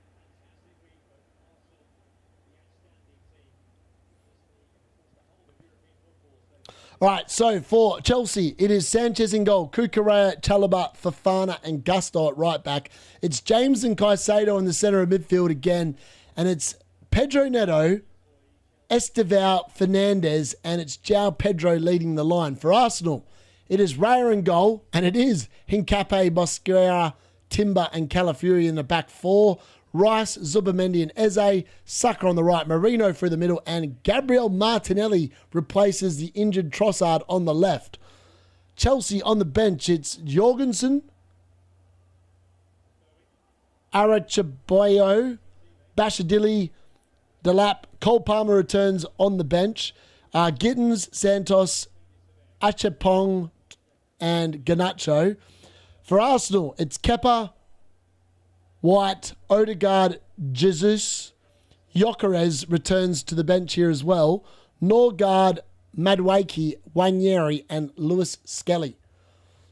All right, so for Chelsea, it is Sanchez in goal, Cucurella, Chalobah, Fofana, and Gusto at right back. It's James and Caicedo in the centre of midfield again, and it's Pedro Neto, Estevao, Fernandes, and it's João Pedro leading the line. For Arsenal, it is Raya in goal, and it is Hincapié, Mosquera, Timber, and Calafiori in the back four. Rice, Zubamendi, and Eze. Saka on the right, Marino through the middle, and Gabriel Martinelli replaces the injured Trossard on the left. Chelsea on the bench, it's Jorgensen, Arachaboyo, Bashadili, Delap. Cole Palmer returns on the bench. Gittins, Santos, Achapong, and Garnacho. For Arsenal, it's Kepa, White, Odegaard, Jesus. Gyökeres returns to the bench here as well. Norgard, Madueke, Wanyeri, and Lewis Skelly.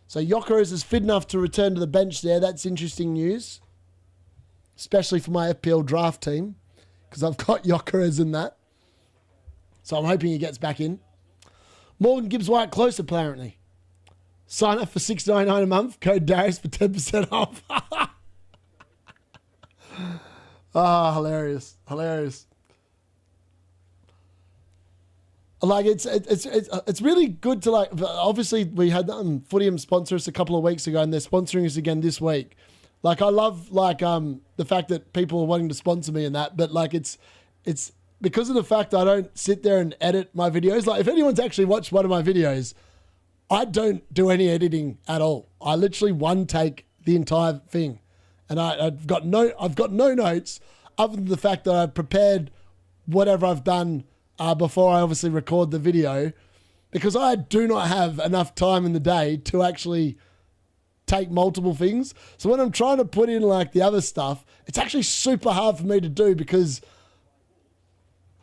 So Gyökeres is fit enough to return to the bench there. That's interesting news, especially for my FPL draft team, because I've got Gyökeres in that. So I'm hoping he gets back in. Morgan Gibbs White close apparently. Sign up for $6.99 a month. Code Darius for 10% off. Ah, hilarious, hilarious. Like it's really good to like. Obviously, we had Footium sponsor us a couple of weeks ago, and they're sponsoring us again this week. Like I love like the fact that people are wanting to sponsor me and that, but like it's because of the fact I don't sit there and edit my videos. Like if anyone's actually watched one of my videos, I don't do any editing at all. I literally one take the entire thing, and I've got no notes other than the fact that I've prepared whatever I've done before I obviously record the video, because I do not have enough time in the day to actually take multiple things. So when I'm trying to put in like the other stuff, it's actually super hard for me to do because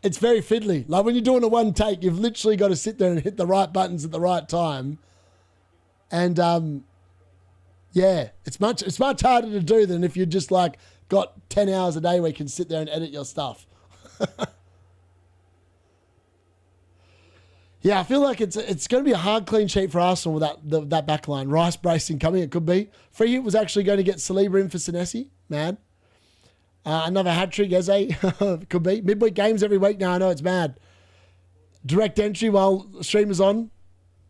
it's very fiddly. Like when you're doing a one take, you've literally got to sit there and hit the right buttons at the right time. And yeah, it's much harder to do than if you just like got 10 hours a day where you can sit there and edit your stuff. Yeah, I feel like it's going to be a hard clean sheet for Arsenal with that back line. Rice bracing coming, it could be. Free hit was actually going to get Saliba in for Senesi. Mad. Another hat-trick, Eze. Could be. Midweek games every week now. I know it's mad. Direct entry while streamer's on.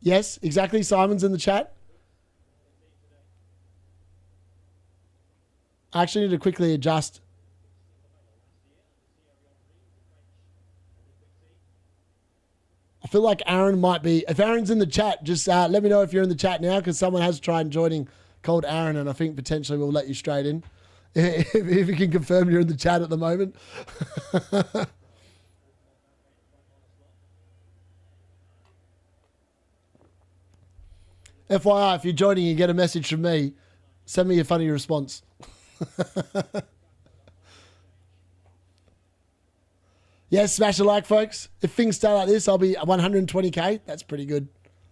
Yes, exactly. Simon's in the chat. I actually need to quickly adjust. I feel like Aaron might be. If Aaron's in the chat, just let me know if you're in the chat now, because someone has tried joining called Aaron, and I think potentially we'll let you straight in. If you can confirm you're in the chat at the moment. FYI, if you're joining, you get a message from me. Send me a funny response. Yes, smash a like, folks. If things stay like this, I'll be 120k. That's pretty good.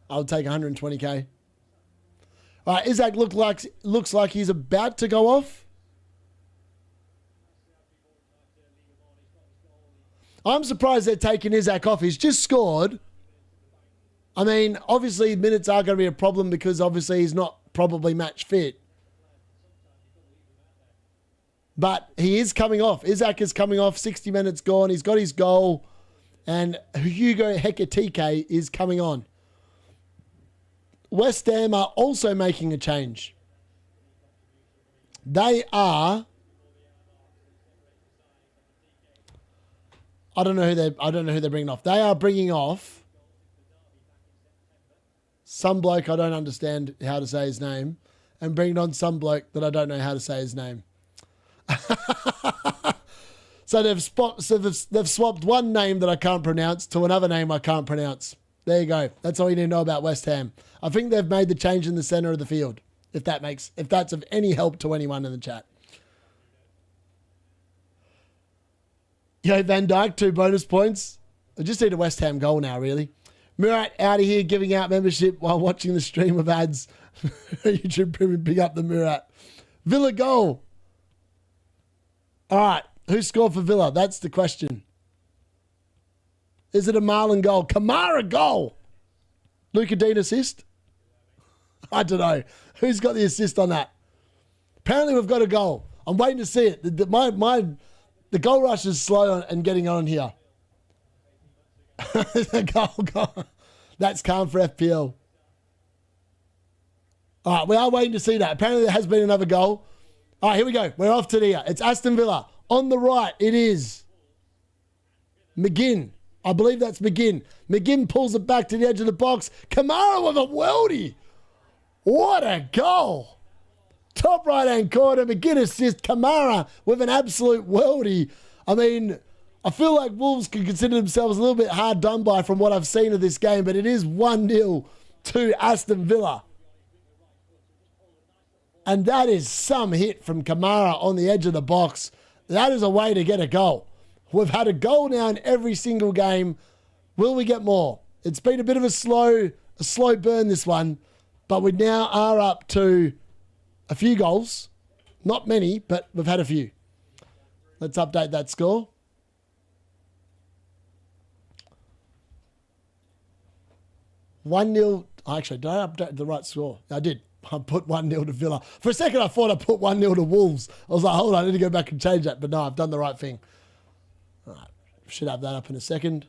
I'll take 120k. All right, Isaac looks like he's about to go off. I'm surprised they're taking Isaac off. He's just scored. I mean, obviously minutes are going to be a problem because obviously he's not probably match fit. But he is coming off. Isaac is coming off. 60 minutes gone. He's got his goal. And Hugo Hekatike is coming on. West Ham are also making a change. They are... I don't know who they're bringing off. They are bringing off some bloke I don't understand how to say his name, and bringing on some bloke that I don't know how to say his name. So they've swapped one name that I can't pronounce to another name I can't pronounce. There you go. That's all you need to know about West Ham. I think they've made the change in the center of the field. If that's of any help to anyone in the chat. Yo, Van Dijk, 2 bonus points. I just need a West Ham goal now, really. Murat out of here giving out membership while watching the stream of ads. YouTube Premium, pick up the Murat. Villa goal. All right, who scored for Villa? That's the question. Is it a Marlon goal? Kamara goal. Luka Dean assist? I don't know. Who's got the assist on that? Apparently we've got a goal. I'm waiting to see it. The goal rush is slow and getting on here. goal. That's calm for FPL. All right, we are waiting to see that. Apparently there has been another goal. All right, here we go. We're off to the... It's Aston Villa. On the right, it is McGinn. I believe that's McGinn. McGinn pulls it back to the edge of the box. Kamara with a worldie. What a goal. Top right-hand corner. McGinn assist. Kamara with an absolute worldie. I mean, I feel like Wolves can consider themselves a little bit hard done by from what I've seen of this game, but it is 1-0 to Aston Villa. And that is some hit from Kamara on the edge of the box. That is a way to get a goal. We've had a goal now in every single game. Will we get more? It's been a bit of a slow burn, this one, but we now are up to a few goals. Not many, but we've had a few. Let's update that score. (1-0). Actually, did I update the right score? I did. I put 1-0 to Villa. For a second, I thought I put 1-0 to Wolves. I was like, hold on, I need to go back and change that. But no, I've done the right thing. All right, should have that up in a second.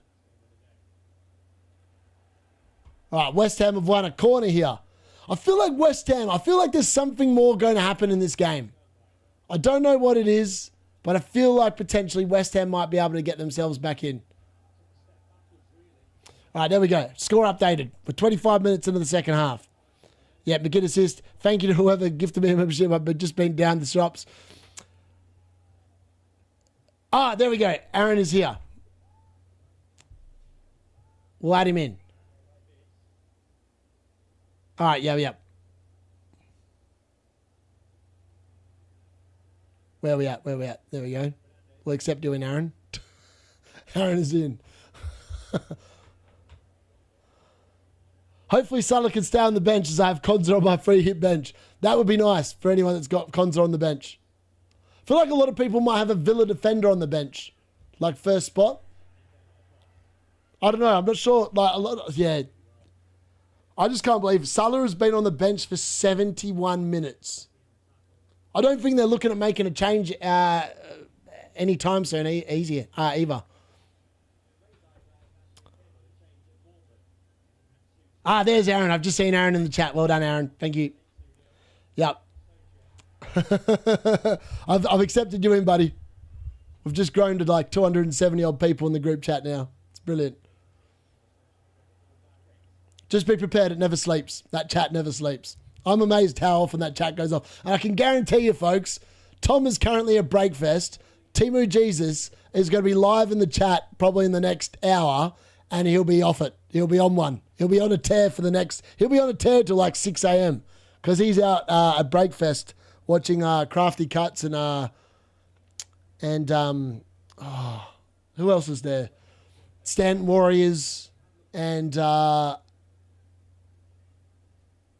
All right, West Ham have won a corner here. I feel like there's something more going to happen in this game. I don't know what it is, but I feel like potentially West Ham might be able to get themselves back in. All right, there we go. Score updated. We're 25 minutes into the second half. Yeah, McGinn assist. Thank you to whoever gifted me a membership. I've just been down the shops. Ah, there we go. Aaron is here. We'll add him in. All right, yeah. Where are we at? There we go. We'll accept you in, Aaron. Aaron is in. Hopefully Salah can stay on the bench as I have Konza on my free hit bench. That would be nice for anyone that's got Konza on the bench. I feel like a lot of people might have a Villa defender on the bench. Like first spot. I don't know. I'm not sure. Yeah. I just can't believe Salah has been on the bench for 71 minutes. I don't think they're looking at making a change anytime soon either. Ah, there's Aaron. I've just seen Aaron in the chat. Well done, Aaron. Thank you. Yep. I've accepted you in, buddy. We've just grown to like 270 odd people in the group chat now. It's brilliant. Just be prepared. It never sleeps. That chat never sleeps. I'm amazed how often that chat goes off. And I can guarantee you, folks, Tom is currently at Breakfast. Timu Jesus is going to be live in the chat probably in the next hour. and he'll be off it. He'll be on one. He'll be on a tear for the next. He'll be on a tear till like 6 a.m. because he's out at Breakfast watching Crafty Cuts and who else is there? Stanton Warriors and the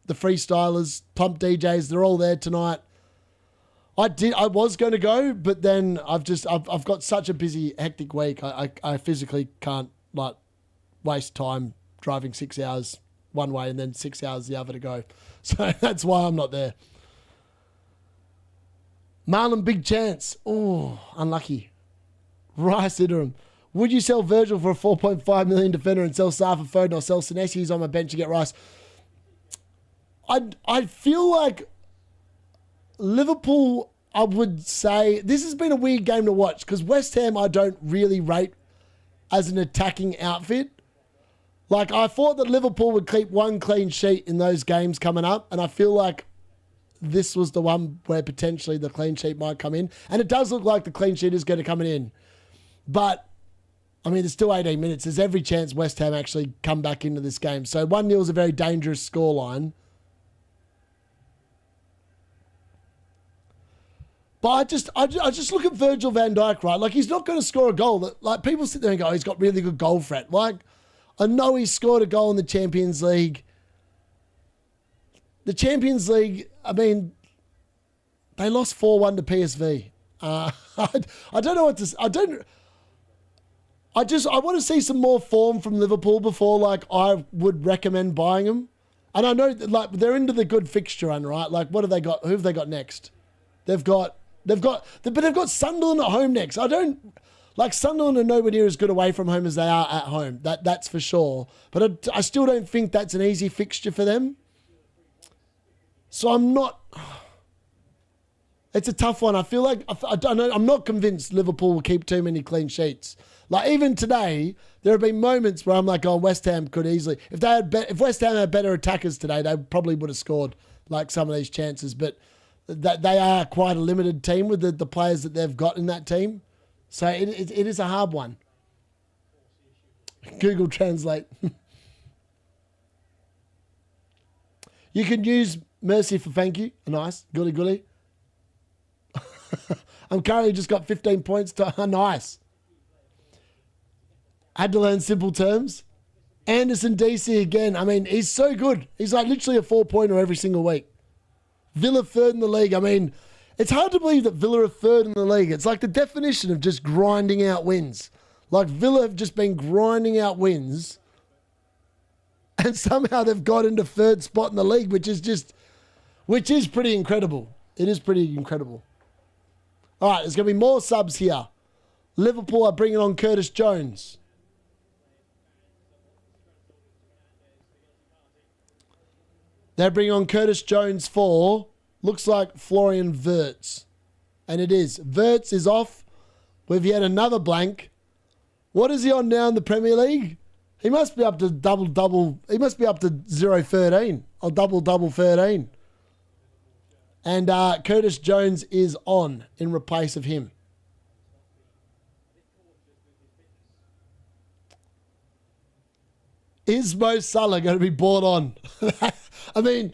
Freestylers, Pump DJs. They're all there tonight. I was going to go, but then I've got such a busy, hectic week. I physically can't like waste time driving 6 hours one way and then 6 hours the other to go. So that's why I'm not there. Marlon, big chance. Oh, unlucky. Rice Interim. Would you sell Virgil for a 4.5 million defender and sell Sarr for Foden or sell Senesi who's on my bench to get Rice? I feel like Liverpool, I would say, this has been a weird game to watch because West Ham I don't really rate as an attacking outfit. Like, I thought that Liverpool would keep one clean sheet in those games coming up, and I feel like this was the one where potentially the clean sheet might come in. And it does look like the clean sheet is going to come in. But, I mean, there's still 18 minutes. There's every chance West Ham actually come back into this game. So 1-0 is a very dangerous scoreline. But I just look at Virgil van Dijk, right? Like, he's not going to score a goal. Like, people sit there and go, oh, he's got really good goal threat. Like, I know he scored a goal in the Champions League. The Champions League, I mean, they lost 4-1 to PSV. I don't know what to say. I want to see some more form from Liverpool before, like, I would recommend buying them. And I know that, like, they're into the good fixture run, right? Like, what have they got? Who have they got next? They've got Sunderland at home next. Sunderland are nowhere near as good away from home as they are at home. That's for sure. But I still don't think that's an easy fixture for them. So I'm not. It's a tough one. I feel like I don't know. I'm not convinced Liverpool will keep too many clean sheets. Like, even today, there have been moments where I'm like, oh, West Ham could easily. If West Ham had better attackers today, they probably would have scored like some of these chances. But they are quite a limited team with the players that they've got in that team. So it is a hard one. Google Translate. You can use Mercy for thank you. Nice. Goody. I'm currently just got 15 points. Nice. Had to learn simple terms. Anderson DC again. I mean, he's so good. He's like literally a 4-pointer every single week. Villa third in the league. I mean, it's hard to believe that Villa are third in the league. It's like the definition of just grinding out wins. Like, Villa have just been grinding out wins and somehow they've got into third spot in the league, which is pretty incredible. It is pretty incredible. All right, there's going to be more subs here. Liverpool are bringing on Curtis Jones. They're bringing on Curtis Jones for, looks like Florian Wirtz. And it is. Wirtz is off. We've yet another blank. What is he on now in the Premier League? He must be up to double. He must be up to 0-13 or double 13. And Curtis Jones is on in replace of him. Is Mo Salah going to be brought on? I mean,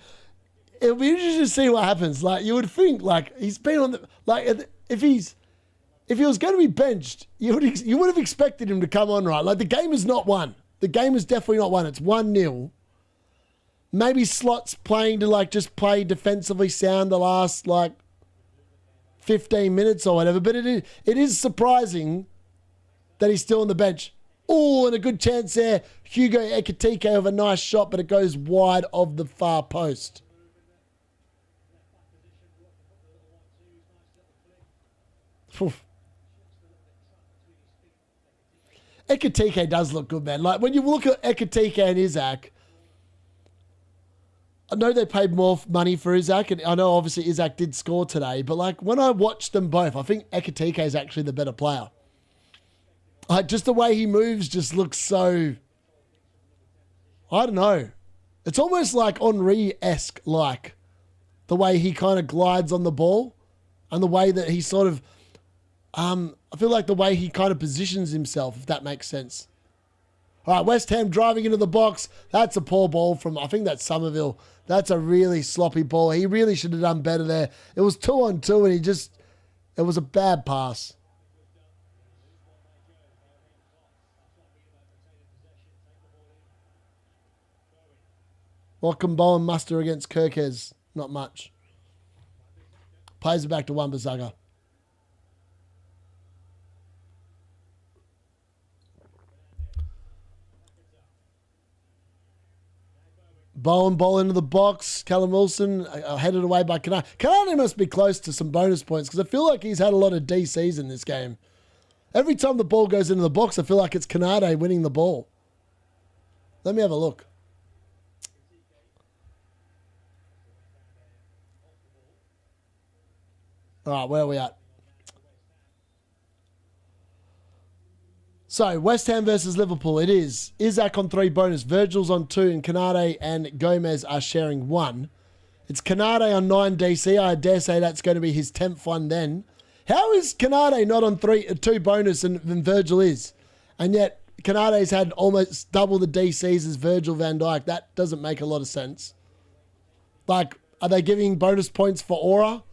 it'll be interesting to see what happens. Like, you would think, like, he's been on the, like, if he was going to be benched, you would have expected him to come on, right? Like, the game is not won. The game is definitely not won. It's 1-0. Maybe Slot's playing to, like, just play defensively sound the last, like, 15 minutes or whatever. But it is surprising that he's still on the bench. Oh, and a good chance there. Hugo Ekitike with a nice shot, but it goes wide of the far post. Ekitike does look good, man. Like, when you look at Ekitike and Isaac, I know they paid more money for Isaac, and I know obviously Isaac did score today, but like, when I watched them both, I think Ekitike is actually the better player. Like, just the way he moves just looks so, I don't know. It's almost like Henry-esque, like the way he kind of glides on the ball and the way that he sort of, I feel like the way he kind of positions himself, if that makes sense. All right, West Ham driving into the box. That's a poor ball from, I think that's Somerville. That's a really sloppy ball. He really should have done better there. It was 2-on-2 and it was a bad pass. What can Bowen muster against Kirkes? Not much. Plays it back to Wan-Bissaka. Bowen ball into the box. Callum Wilson headed away by Canate. Canate must be close to some bonus points because I feel like he's had a lot of DCs in this game. Every time the ball goes into the box, I feel like it's Canate winning the ball. Let me have a look. All right, where are we at? So, West Ham versus Liverpool. It is Isaac on 3 bonus. Virgil's on 2 and Canate and Gomez are sharing 1. It's Canate on 9 DC. I dare say that's going to be his 10th one then. How is Canate not on 2 bonus and Virgil is? And yet, Canate's had almost double the DCs as Virgil van Dijk. That doesn't make a lot of sense. Like, are they giving bonus points for aura?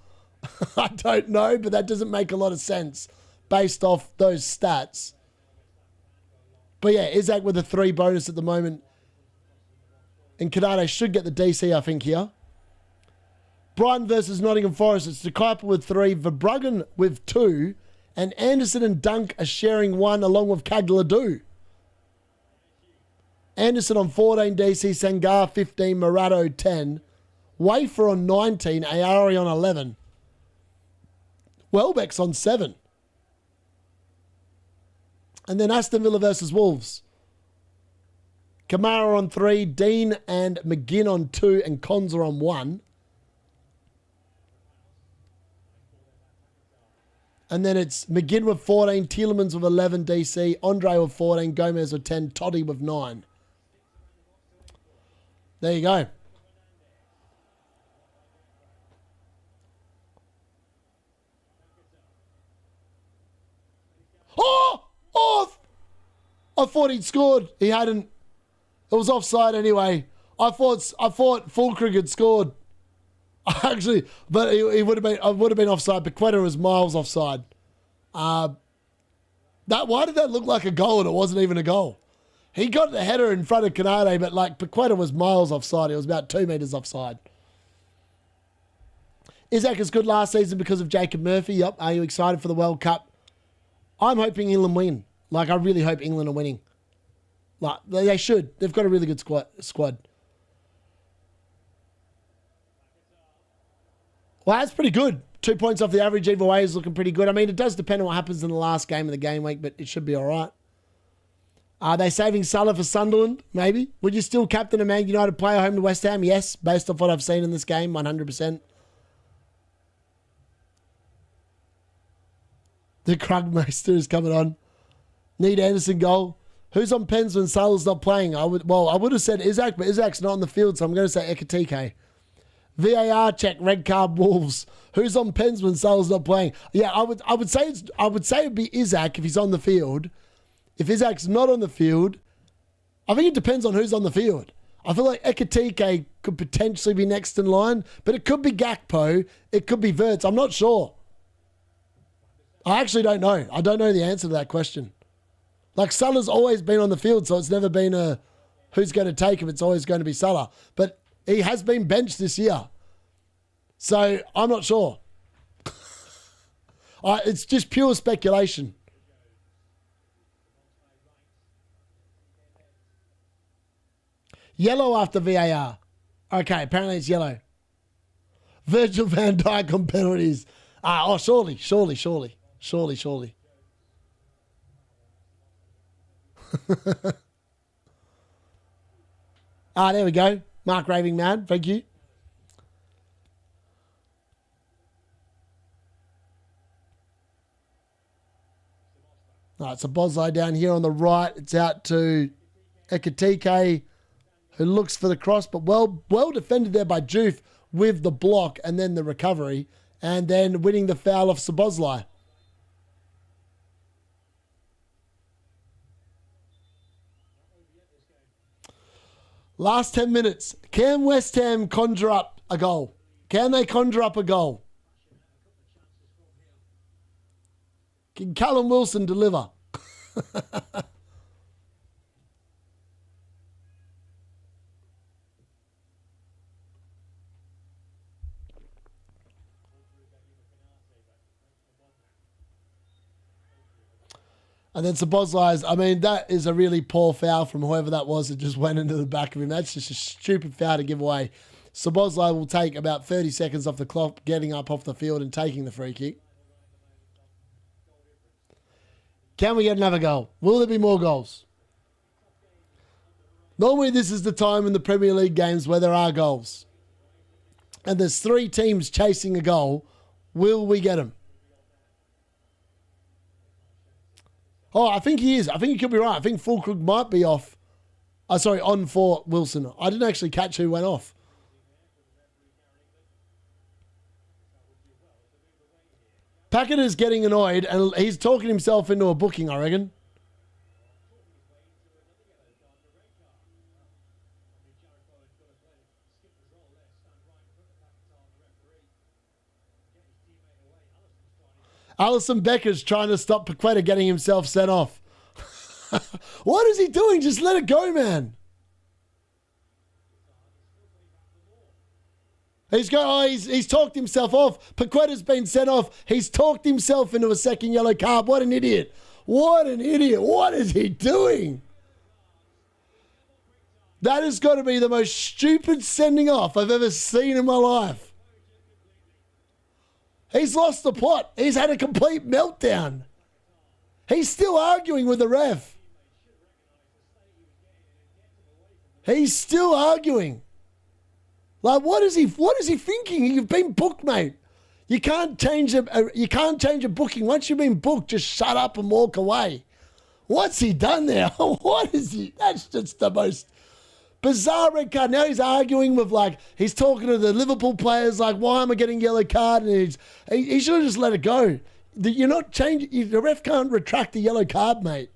I don't know, but that doesn't make a lot of sense based off those stats. But yeah, Isaac with a 3 bonus at the moment. And Canate should get the DC, I think, here. Brighton versus Nottingham Forest. It's De Kuyper with 3, Verbruggen with 2, and Anderson and Dunk are sharing 1 along with Cagladu. Anderson on 14 DC, Sangar 15, Murado 10, Wafer on 19, Ayari on 11. Welbeck's on 7. And then Aston Villa versus Wolves. Kamara on 3, Dean and McGinn on 2, and Konza on 1. And then it's McGinn with 14, Tielemans with 11 DC, Andre with 14, Gomez with 10, Toddy with 9. There you go. I thought he'd scored. He hadn't. It was offside anyway. I thought Fulkrug had scored. Actually, but he would have been. I would have been offside. Paquetá was miles offside. Why did that look like a goal and it wasn't even a goal? He got the header in front of Canate, but like Paquetá was miles offside. He was about 2 meters offside. Isaac is good last season because of Jacob Murphy. Yep. Are you excited for the World Cup? I'm hoping England win. Like, I really hope England are winning. Like, they should. They've got a really good squad. Well, that's pretty good. 2 points off the average either way is looking pretty good. I mean, it does depend on what happens in the last game of the game week, but it should be all right. Are they saving Salah for Sunderland? Maybe. Would you still captain a Man United player home to West Ham? Yes, based off what I've seen in this game, 100%. The Krugmeister is coming on. Need Anderson goal. Who's on pens when Salah's not playing? I would have said Isaac, but Isaac's not on the field, so I'm going to say Ekitike. VAR check, red card Wolves. Who's on pens when Salah's not playing? Yeah, I would say it'd be Isaac if he's on the field. If Isaac's not on the field, I think it depends on who's on the field. I feel like Ekitike could potentially be next in line, but it could be Gakpo, it could be Wirtz. I'm not sure. I actually don't know. I don't know the answer to that question. Like, Salah's always been on the field, so it's never been a who's going to take him. It's always going to be Salah. But he has been benched this year. So, I'm not sure. It's just pure speculation. Yellow after VAR. Okay, apparently it's yellow. Virgil van Dijk on penalties. Surely. There we go. Mark Raving Mad. Thank you. All right, so Bosley down here on the right. It's out to Ekitike, who looks for the cross, but well defended there by Juve with the block and then the recovery, and then winning the foul off Szoboszlai. Last 10 minutes. Can West Ham conjure up a goal? Can they conjure up a goal? Can Callum Wilson deliver? And then Szoboszlai's, I mean, that is a really poor foul from whoever that was that just went into the back of him. That's just a stupid foul to give away. Szoboszlai will take about 30 seconds off the clock, getting up off the field and taking the free kick. Can we get another goal? Will there be more goals? Normally this is the time in the Premier League games where there are goals. And there's 3 teams chasing a goal. Will we get them? Oh, I think he is. I think you could be right. I think Fulkrug might be off. On for Wilson. I didn't actually catch who went off. Paquetá is getting annoyed and he's talking himself into a booking, I reckon. Alisson Becker's trying to stop Paquetá getting himself sent off. What is he doing? Just let it go, man. He's talked himself off. Paqueta's been sent off. He's talked himself into a second yellow card. What an idiot. What an idiot. What is he doing? That has got to be the most stupid sending off I've ever seen in my life. He's lost the plot. He's had a complete meltdown. He's still arguing with the ref. He's still arguing. Like, what is he thinking? You've been booked, mate. You can't change a booking. Once you've been booked, just shut up and walk away. What's he done there? What is he? That's just the most bizarre red card. Now he's arguing with, like, he's talking to the Liverpool players, like, why am I getting yellow card? And he should have just let it go. You're not changing. The ref can't retract the yellow card, mate.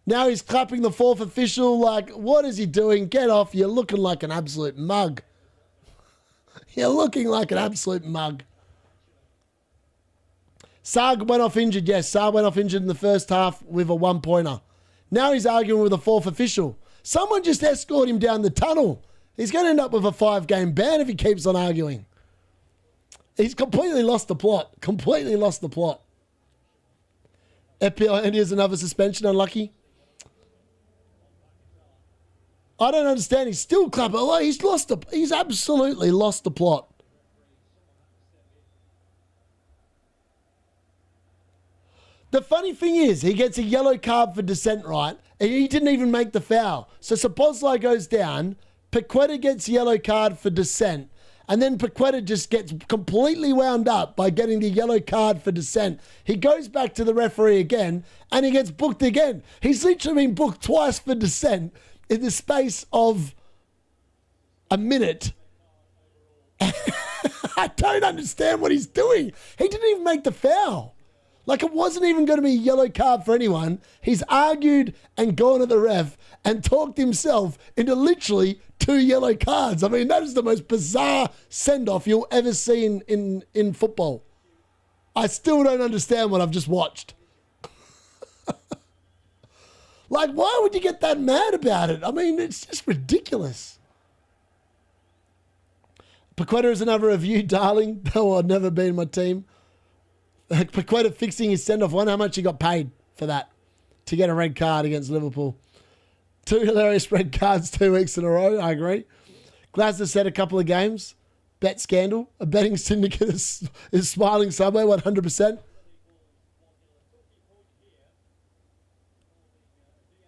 Now he's clapping the 4th official. Like, what is he doing? Get off. You're looking like an absolute mug. You're looking like an absolute mug. Sarg went off injured. Yes, Sarg went off injured in the first half with a 1-pointer. Now he's arguing with a 4th official. Someone just escort him down the tunnel. He's going to end up with a 5-game ban if he keeps on arguing. He's completely lost the plot. Completely lost the plot. FPL India's another suspension. Unlucky. I don't understand. He's still clapping. Oh, he's absolutely lost the plot. The funny thing is, he gets a yellow card for dissent, right? And he didn't even make the foul. So Szoboszlai goes down. Paquetá gets yellow card for dissent. And then Paquetá just gets completely wound up by getting the yellow card for dissent. He goes back to the referee again, and he gets booked again. He's literally been booked twice for dissent in the space of a minute. I don't understand what he's doing. He didn't even make the foul. Like, it wasn't even going to be a yellow card for anyone. He's argued and gone to the ref and talked himself into literally 2 yellow cards. I mean, that is the most bizarre send-off you'll ever see in football. I still don't understand what I've just watched. Like, why would you get that mad about it? I mean, it's just ridiculous. Paquetá is another review, darling. No, I've never been in my team. Paquetá fixing his send-off. Wonder how much he got paid for that to get a red card against Liverpool. 2 hilarious red cards 2 weeks in a row. I agree. Glasner said a couple of games. Bet scandal. A betting syndicate is smiling somewhere. 100%.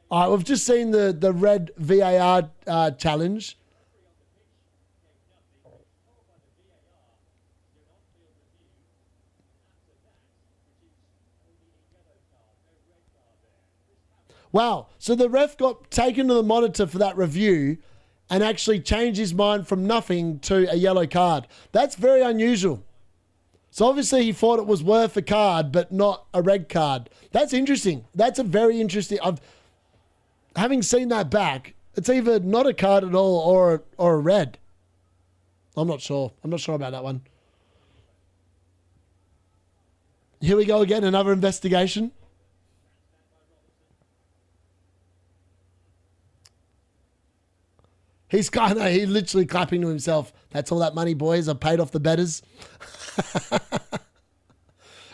All right, we've just seen the red VAR challenge. Wow. So the ref got taken to the monitor for that review and actually changed his mind from nothing to a yellow card. That's very unusual. So obviously he thought it was worth a card, but not a red card. That's interesting. That's a very interesting... having seen that back, it's either not a card at all or a red. I'm not sure. I'm not sure about that one. Here we go again, another investigation. He's kind of, he's literally clapping to himself. That's all that money, boys. I paid off the betters.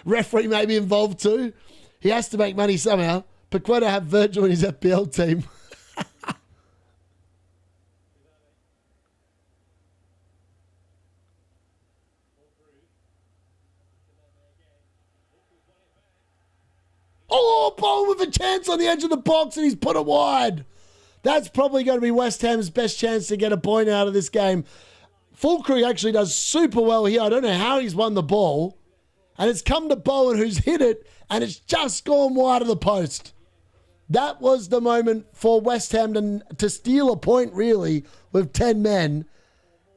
Referee may be involved too. He has to make money somehow. Paquetá have Virgil in his FPL team. Oh, ball with a chance on the edge of the box and he's put it wide. That's probably going to be West Ham's best chance to get a point out of this game. Fulcrum actually does super well here. I don't know how he's won the ball. And it's come to Bowen who's hit it and it's just gone wide of the post. That was the moment for West Ham to steal a point really with 10 men.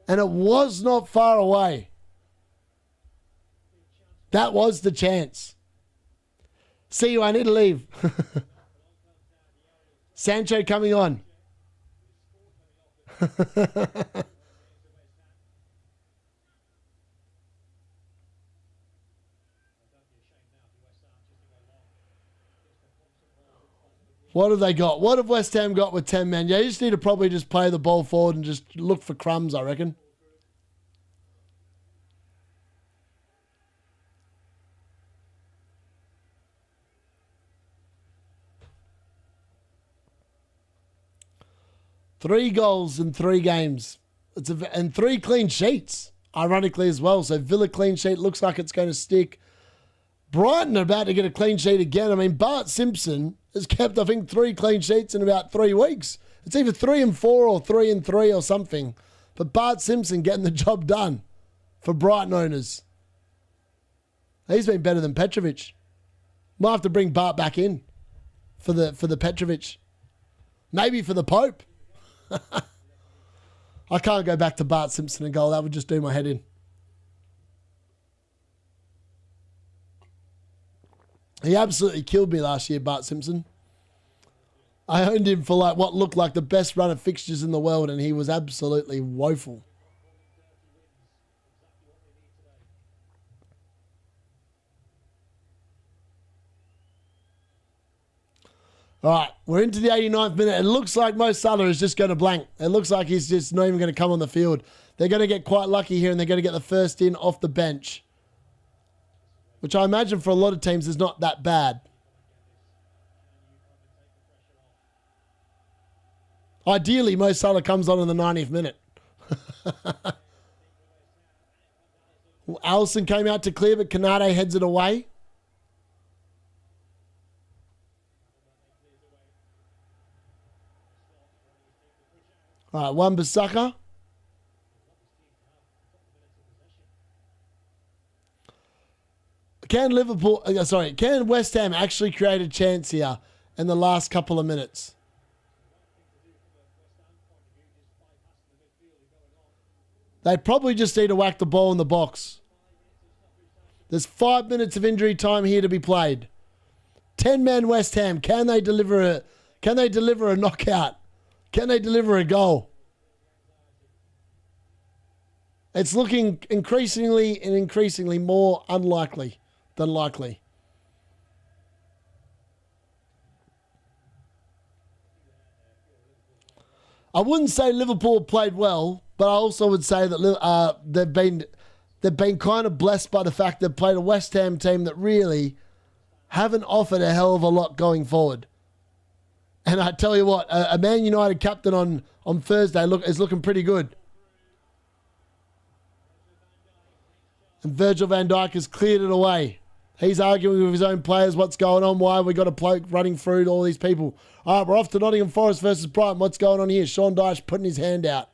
And it was not far away. That was the chance. See you, I need to leave. Sancho coming on. What have they got? What have West Ham got with 10 men? Yeah, you just need to probably just play the ball forward and just look for crumbs, I reckon. Three goals in 3 games. And 3 clean sheets, ironically as well. So Villa clean sheet looks like it's going to stick. Brighton are about to get a clean sheet again. I mean, Bart Simpson has kept, I think, 3 clean sheets in about 3 weeks. It's either 3 and 4 or 3 and 3 or something. But Bart Simpson getting the job done for Brighton owners. He's been better than Petrovic. Might have to bring Bart back in for the Petrovic. Maybe for the Pope. I can't go back to Bart Simpson and goal. That would just do my head in. He absolutely killed me last year, Bart Simpson. I owned him for like what looked like the best run of fixtures in the world, and he was absolutely woeful. All right, we're into the 89th minute. It looks like Mo Salah is just going to blank. It looks like he's just not even going to come on the field. They're going to get quite lucky here, and they're going to get the first in off the bench, which I imagine for a lot of teams is not that bad. Ideally, Mo Salah comes on in the 90th minute. Alisson came out to clear, but Kanate heads it away. All right, Wan-Bissaka. Can West Ham actually create a chance here in the last couple of minutes? They probably just need to whack the ball in the box. There's 5 minutes of injury time here to be played. 10-man West Ham. Can they deliver a knockout? Can they deliver a goal? It's looking increasingly more unlikely than likely. I wouldn't say Liverpool played well, but I also would say that they've been kind of blessed by the fact they've played a West Ham team that really haven't offered a hell of a lot going forward. And I tell you what, a Man United captain on Thursday is looking pretty good. And Virgil van Dijk has cleared it away. He's arguing with his own players, what's going on, why have we got a bloke running through all these people. All right, we're off to Nottingham Forest versus Brighton. What's going on here? Sean Dyche putting his hand out.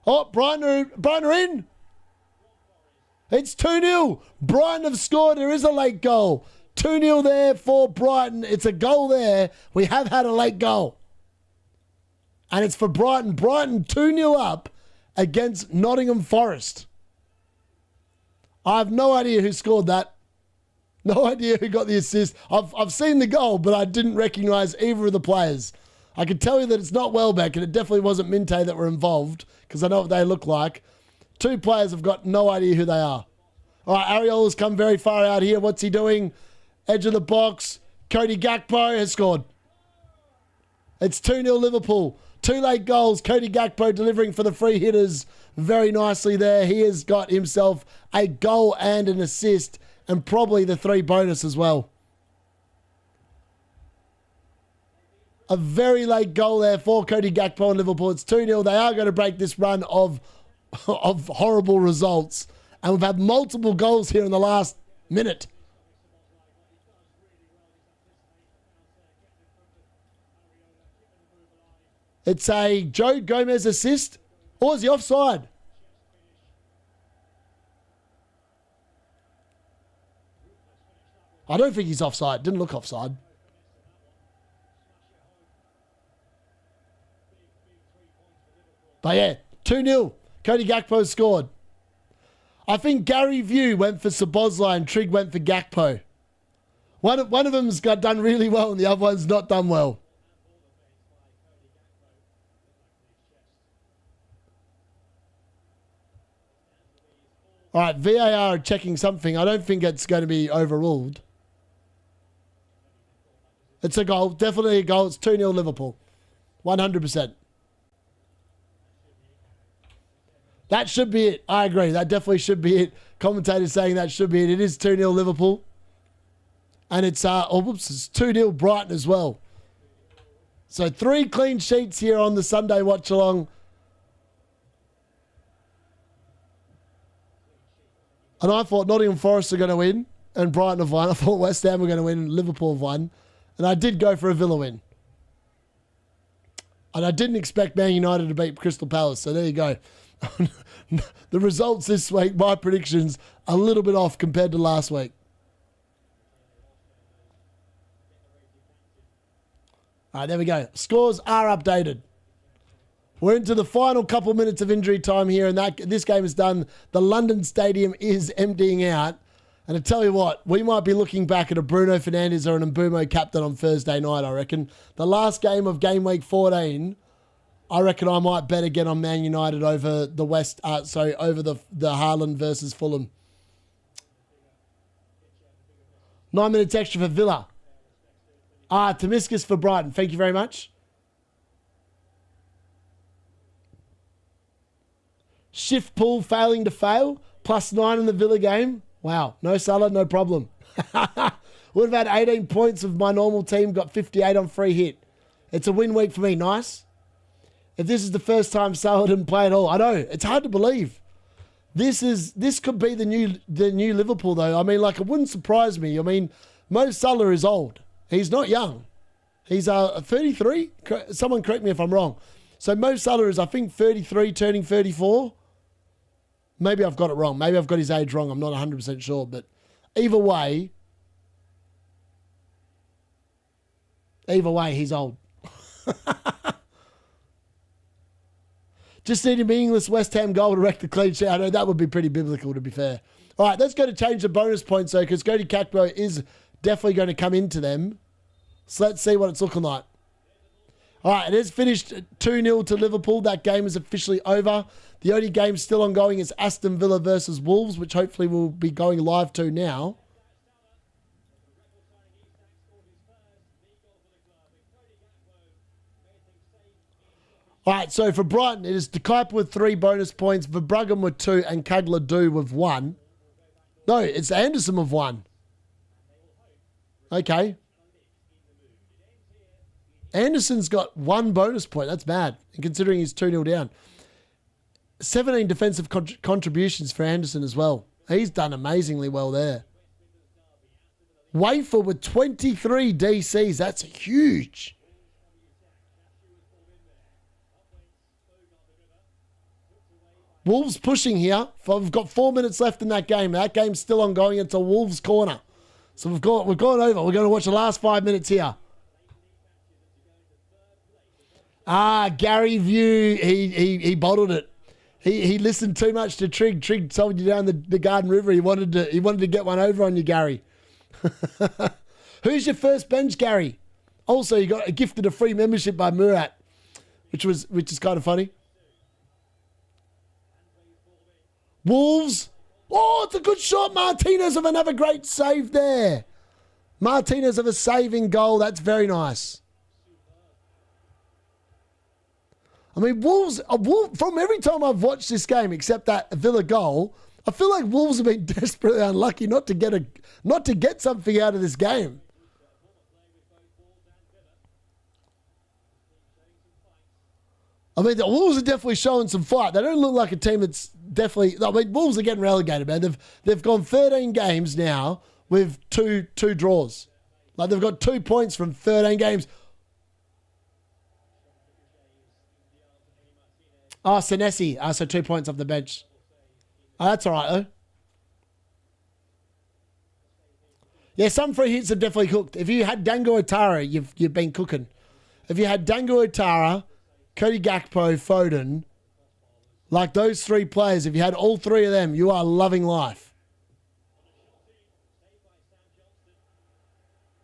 Oh, Brighton are in. It's 2-0. Brighton have scored. There is a late goal. 2-0 there for Brighton. It's a goal there. We have had a late goal. And it's for Brighton. Brighton 2-0 up against Nottingham Forest. I have no idea who scored that. No idea who got the assist. I've seen the goal, but I didn't recognise either of the players. I can tell you that it's not Welbeck, and it definitely wasn't Minte that were involved, because I know what they look like. Two players have got no idea who they are. All right, Ariola's come very far out here. What's he doing? Edge of the box. Cody Gakpo has scored. It's 2-0 Liverpool. 2 late goals. Cody Gakpo delivering for the free hitters very nicely there. He has got himself a goal and an assist, and probably the 3 bonus as well. A very late goal there for Cody Gakpo and Liverpool. It's 2-0. They are going to break this run of horrible results. And we've had multiple goals here in the last minute. It's a Joe Gomez assist. Or is he offside? I don't think he's offside. Didn't look offside. But yeah, 2-0. Cody Gakpo scored. I think Gary View went for Szoboszlai and Trig went for Gakpo. One of them's got done really well and the other one's not done well. All right, VAR are checking something. I don't think it's going to be overruled. It's a goal. Definitely a goal. It's 2-0 Liverpool. 100%. That should be it. I agree. That definitely should be it. Commentators saying that should be it. It is 2-0 Liverpool. And it's, it's 2-0 Brighton as well. So 3 clean sheets here on the Sunday watch along. And I thought Nottingham Forest are going to win and Brighton have won. I thought West Ham were going to win and Liverpool have won. And I did go for a Villa win. And I didn't expect Man United to beat Crystal Palace. So there you go. The results this week, my predictions, a little bit off compared to last week. All right, there we go. Scores are updated. We're into the final couple minutes of injury time here, and this game is done. The London Stadium is emptying out. And I tell you what, we might be looking back at a Bruno Fernandes or an Mbumo captain on Thursday night, I reckon. The last game of game week 14, I reckon I might bet again on Man United over the over the Haaland versus Fulham. 9 minutes extra for Villa. Tomiskas for Brighton. Thank you very much. Shift pool failing to fail. +9 in the Villa game. Wow. No Salah, no problem. Would have had 18 points if my normal team got 58 on free hit. It's a win week for me. Nice. If this is the first time Salah didn't play at all. I know. It's hard to believe. This could be the new Liverpool though. I mean, like, it wouldn't surprise me. I mean, Mo Salah is old. He's not young. He's 33. Someone correct me if I'm wrong. So Mo Salah is, I think, 33, turning 34. Maybe I've got it wrong. Maybe I've got his age wrong. I'm not 100% sure. But either way, he's old. Just need a meaningless West Ham goal to wreck the clean sheet. I know that would be pretty biblical, to be fair. All right, let's go to change the bonus points, though, because Cody Gakpo is definitely going to come into them. So let's see what it's looking like. All right, it is finished 2-0 to Liverpool. That game is officially over. The only game still ongoing is Aston Villa versus Wolves, which hopefully we'll be going live to now. All right, so for Brighton, it is De Kuiper with 3 bonus points, Verbruggen with 2, and Kagler-Doo with 1. No, it's Anderson with 1. Okay. Anderson's got 1 bonus point. That's bad, considering he's 2-0 down. 17 defensive contributions for Anderson as well. He's done amazingly well there. Wafer with 23 DCs. That's huge. Wolves pushing here. We've got 4 minutes left in that game. That game's still ongoing until Wolves' corner. So we've gone over. We're going to watch the last 5 minutes here. Gary View, he bottled it. He listened too much to Trig. Trig sold you down the Garden River. He wanted to get one over on you, Gary. Who's your first bench, Gary? Also, you got gifted a free membership by Murat, which is kind of funny. Wolves. Oh, it's a good shot. Martinez of another great save there. Martinez of a saving goal. That's very nice. I mean, Wolves, from every time I've watched this game, except that Villa goal, I feel like Wolves have been desperately unlucky not to get something out of this game. I mean, the Wolves are definitely showing some fight. They don't look like a team that's definitely... I mean, Wolves are getting relegated, man. They've gone 13 games now with two draws. Like, they've got 2 points from 13 games. Oh, Senesi. So 2 points off the bench. Oh, that's all right, though. Yeah, some free hits have definitely cooked. If you had Dango Otara, you've been cooking. If you had Dango Otara, Cody Gakpo, Foden, like those 3 players, if you had all 3 of them, you are loving life.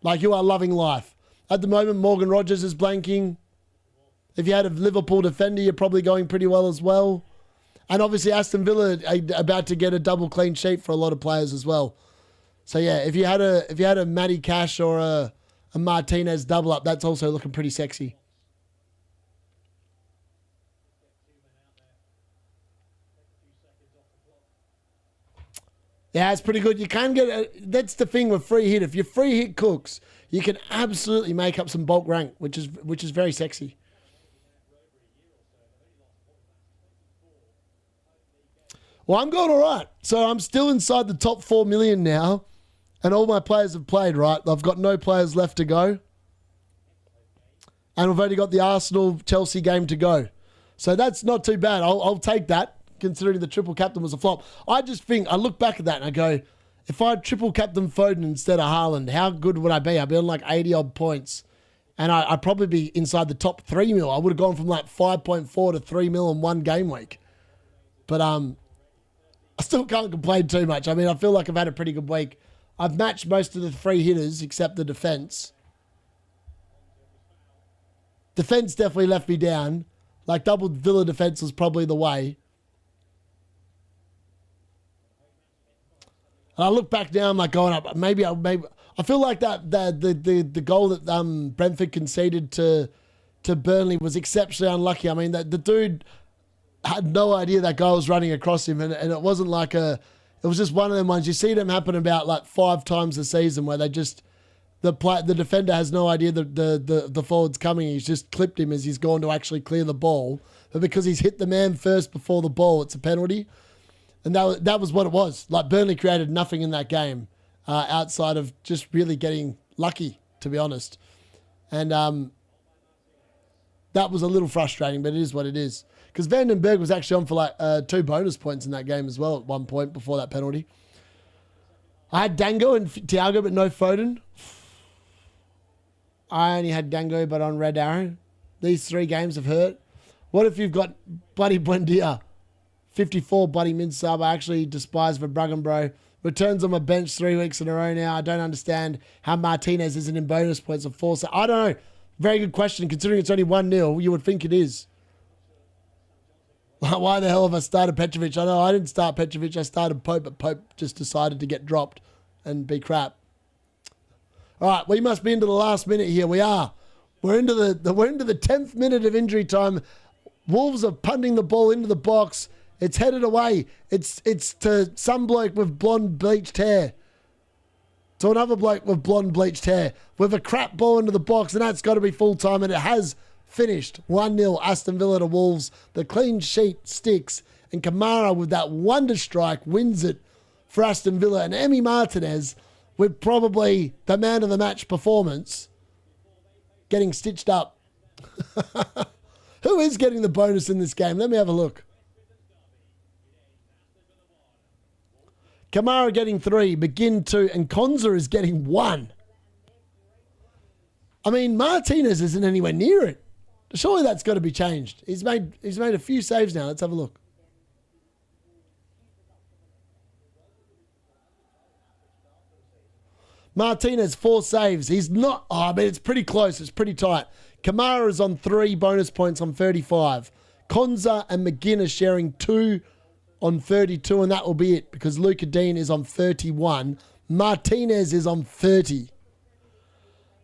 Like, you are loving life. At the moment, Morgan Rogers is blanking. If you had a Liverpool defender, you're probably going pretty well as well. And obviously, Aston Villa are about to get a double clean sheet for a lot of players as well. So yeah, if you had a Matty Cash or a Martinez double up, that's also looking pretty sexy. Yeah, it's pretty good. You can get that's the thing with free hit. If your free hit cooks, you can absolutely make up some bulk rank, which is very sexy. Well, I'm going all right. So I'm still inside the top 4 million now, and all my players have played, right? I've got no players left to go. And we've only got the Arsenal-Chelsea game to go. So that's not too bad. I'll take that, considering the triple captain was a flop. I just think, I look back at that and I go, if I had triple captain Foden instead of Haaland, how good would I be? I'd be on like 80-odd points. And I'd probably be inside the top 3 mil. I would have gone from like 5.4 to 3 mil in one game week. But I still can't complain too much. I mean, I feel like I've had a pretty good week. I've matched most of the free hitters except the defense. Defense definitely left me down. Like, double Villa defense was probably the way. And I look back now, I'm like going up. Maybe I feel like the goal that Brentford conceded to Burnley was exceptionally unlucky. I mean, the dude had no idea that guy was running across him, and it wasn't like it was just one of them ones. You see them happen about like 5 times a season where they just the defender has no idea the forward's coming. He's just clipped him as he's gone to actually clear the ball, but because he's hit the man first before the ball, it's a penalty. And that was what it was. Like, Burnley created nothing in that game outside of just really getting lucky, to be honest. And that was a little frustrating, but it is what it is. Because Vandenberg was actually on for like 2 bonus points in that game as well at one point before that penalty. I had Dango and Thiago, but no Foden. I only had Dango, but on Red Arrow. These 3 games have hurt. What if you've got Buddy Buendia? 54 Buddy mid-sub. I actually despise Verbruggen, bro. Returns on my bench 3 weeks in a row now. I don't understand how Martinez isn't in bonus points of 4. I don't know. Very good question. Considering it's only 1-0, you would think it is. Why the hell have I started Petrovic? I know I didn't start Petrovic. I started Pope, but Pope just decided to get dropped and be crap. All right, we must be into the last minute here. We are. We're into the 10th minute of injury time. Wolves are punting the ball into the box. It's headed away. It's to some bloke with blonde bleached hair. To another bloke with blonde bleached hair. With a crap ball into the box, and that's got to be full time, and it has finished. 1-0 Aston Villa to Wolves. The clean sheet sticks, and Kamara with that wonder strike wins it for Aston Villa. And Emi Martinez with probably the man of the match performance getting stitched up. Who is getting the bonus in this game? Let me have a look. Kamara getting 3, McGinn 2, and Konza is getting 1. I mean, Martinez isn't anywhere near it. Surely that's got to be changed. He's made a few saves now. Let's have a look. Martinez, 4 saves. He's not... Oh, I mean, it's pretty close. It's pretty tight. Kamara is on 3 bonus points on 35. Konza and McGinn are sharing 2 on 32, and that will be it because Luka Dean is on 31. Martinez is on 30.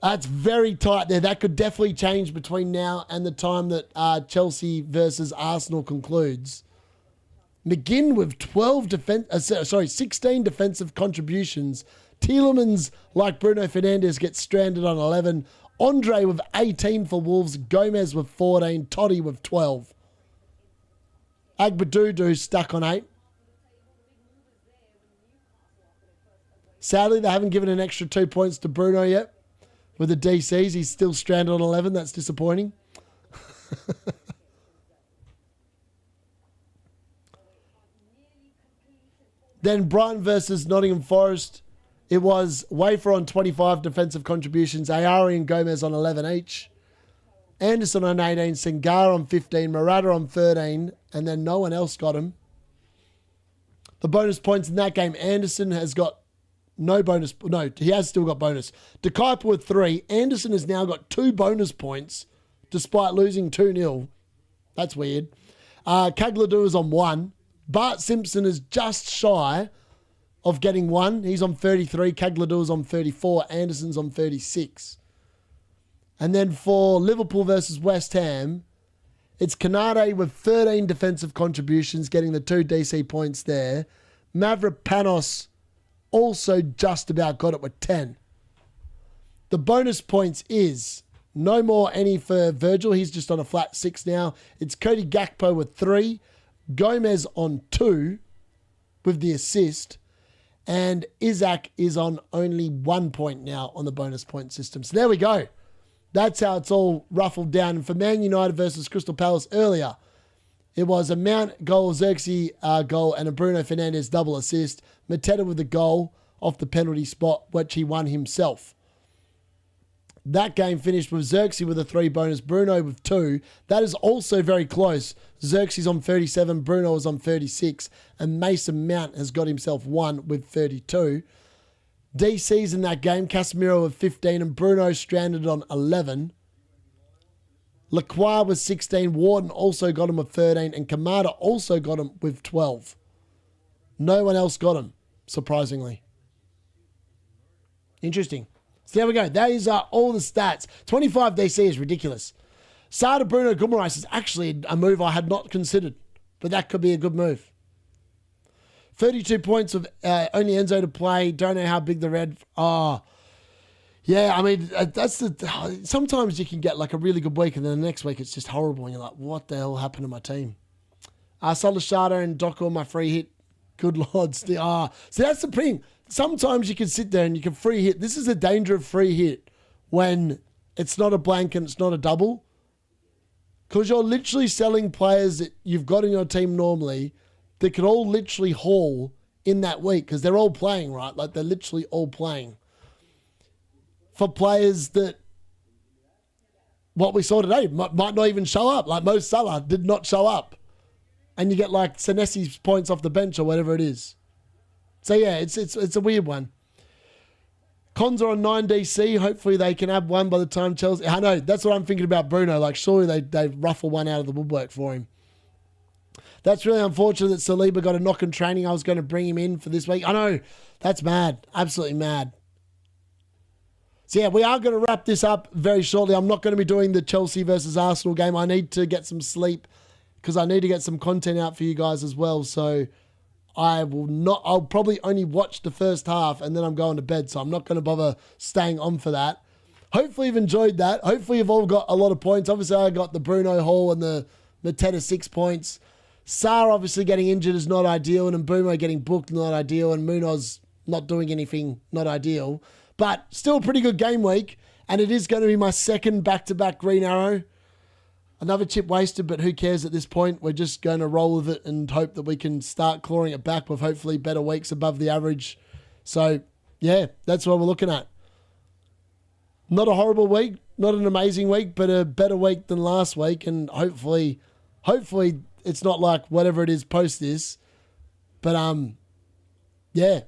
That's very tight there. That could definitely change between now and the time that Chelsea versus Arsenal concludes. McGinn with 16 defensive contributions. Tielemans, like Bruno Fernandes, gets stranded on 11. Andre with 18 for Wolves. Gomez with 14. Toddy with 12. Agbadudu stuck on 8. Sadly, they haven't given an extra 2 points to Bruno yet. With the DCs, he's still stranded on 11. That's disappointing. Then Brighton versus Nottingham Forest. It was Wafer on 25 defensive contributions. Ayari and Gomez on 11 each. Anderson on 18. Sengar on 15. Murata on 13. And then no one else got him. The bonus points in that game, Anderson has got no bonus. No, he has still got bonus. De Kuyper with 3. Anderson has now got 2 bonus points despite losing 2-0. That's weird. Cagladu is on 1. Bart Simpson is just shy of getting 1. He's on 33. Cagladu is on 34. Anderson's on 36. And then for Liverpool versus West Ham, it's Kanate with 13 defensive contributions, getting the 2 DC points there. Mavropanos also just about got it with 10. The bonus points is no more any for Virgil. He's just on a flat 6 now. It's Cody Gakpo with 3. Gomez on 2 with the assist. And Isaac is on only 1 point now on the bonus point system. So there we go. That's how it's all ruffled down. And for Man United versus Crystal Palace earlier, it was a Mount goal, Zirkzee goal, and a Bruno Fernandes double assist. Mateta with the goal off the penalty spot, which he won himself. That game finished with Zirkzee with a 3 bonus, Bruno with 2. That is also very close. Zirkzee's on 37, Bruno is on 36, and Mason Mount has got himself 1 with 32. DC's in that game, Casemiro with 15 and Bruno stranded on 11. Lacroix with 16, Warden also got him with 13, and Kamada also got him with 12. No one else got him, surprisingly. Interesting. So there we go. Those are all the stats. 25 DC is ridiculous. Sada Bruno Guimaraes is actually a move I had not considered, but that could be a good move. 32 points with only Enzo to play. Don't know how big the red... Yeah, I mean, that's the... Sometimes you can get like a really good week and then the next week it's just horrible and you're like, what the hell happened to my team? Solashada and Doku on my free hit. Good lords. So that's the thing. Sometimes you can sit there and you can free hit. This is the danger of free hit when it's not a blank and it's not a double. Because you're literally selling players that you've got in your team normally that could all literally haul in that week because they're all playing, right? Like they're literally all playing. For players that, what we saw today, might not even show up. Like Mo Salah did not show up. And you get like Senesi's points off the bench or whatever it is. So yeah, it's a weird one. Cons are on 9 DC. Hopefully they can have 1 by the time Chelsea... I know, that's what I'm thinking about Bruno. Like surely they ruffle 1 out of the woodwork for him. That's really unfortunate that Saliba got a knock in training. I was going to bring him in for this week. I know, that's mad. Absolutely mad. So yeah, we are going to wrap this up very shortly. I'm not going to be doing the Chelsea versus Arsenal game. I need to get some sleep because I need to get some content out for you guys as well. So I'll probably only watch the first half and then I'm going to bed. So I'm not going to bother staying on for that. Hopefully you've enjoyed that. Hopefully you've all got a lot of points. Obviously I got the Bruno haul and the Mateta 6 points. Sarr obviously getting injured is not ideal, and Mbumo getting booked not ideal, and Munoz not doing anything not ideal. But still a pretty good game week, and it is going to be my second back-to-back Green Arrow. Another chip wasted, but who cares at this point? We're just going to roll with it and hope that we can start clawing it back with hopefully better weeks above the average. So, yeah, that's what we're looking at. Not a horrible week, not an amazing week, but a better week than last week, and hopefully it's not like whatever it is post this. But, yeah,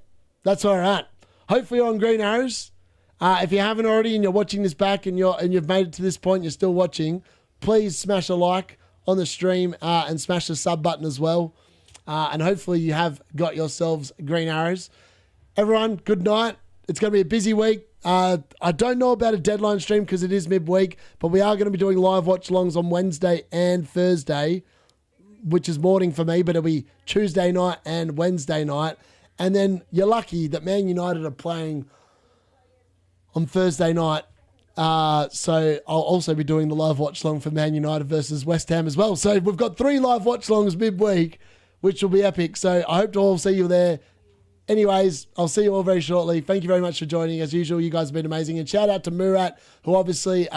that's where we're at. hopefully you're on green arrows. If you haven't already and you're watching this back and you've made it to this point, you're still watching, please smash a like on the stream and smash the sub button as well. And hopefully you have got yourselves green arrows. Everyone, good night. It's going to be a busy week. I don't know about a deadline stream because it is midweek, but we are going to be doing live watch-alongs on Wednesday and Thursday, which is morning for me, but it'll be Tuesday night and Wednesday night. And then you're lucky that Man United are playing on Thursday night. So I'll also be doing the live watch-along for Man United versus West Ham as well. So we've got 3 live watch-alongs midweek, which will be epic. So I hope to all see you there. Anyways, I'll see you all very shortly. Thank you very much for joining. As usual, you guys have been amazing. And shout out to Murat, who obviously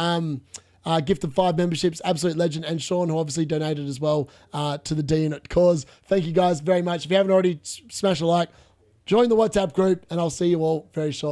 gifted 5 memberships, absolute legend, and Sean, who obviously donated as well to the D-Unit cause. Thank you guys very much. If you haven't already, smash a like, join the WhatsApp group, and I'll see you all very shortly.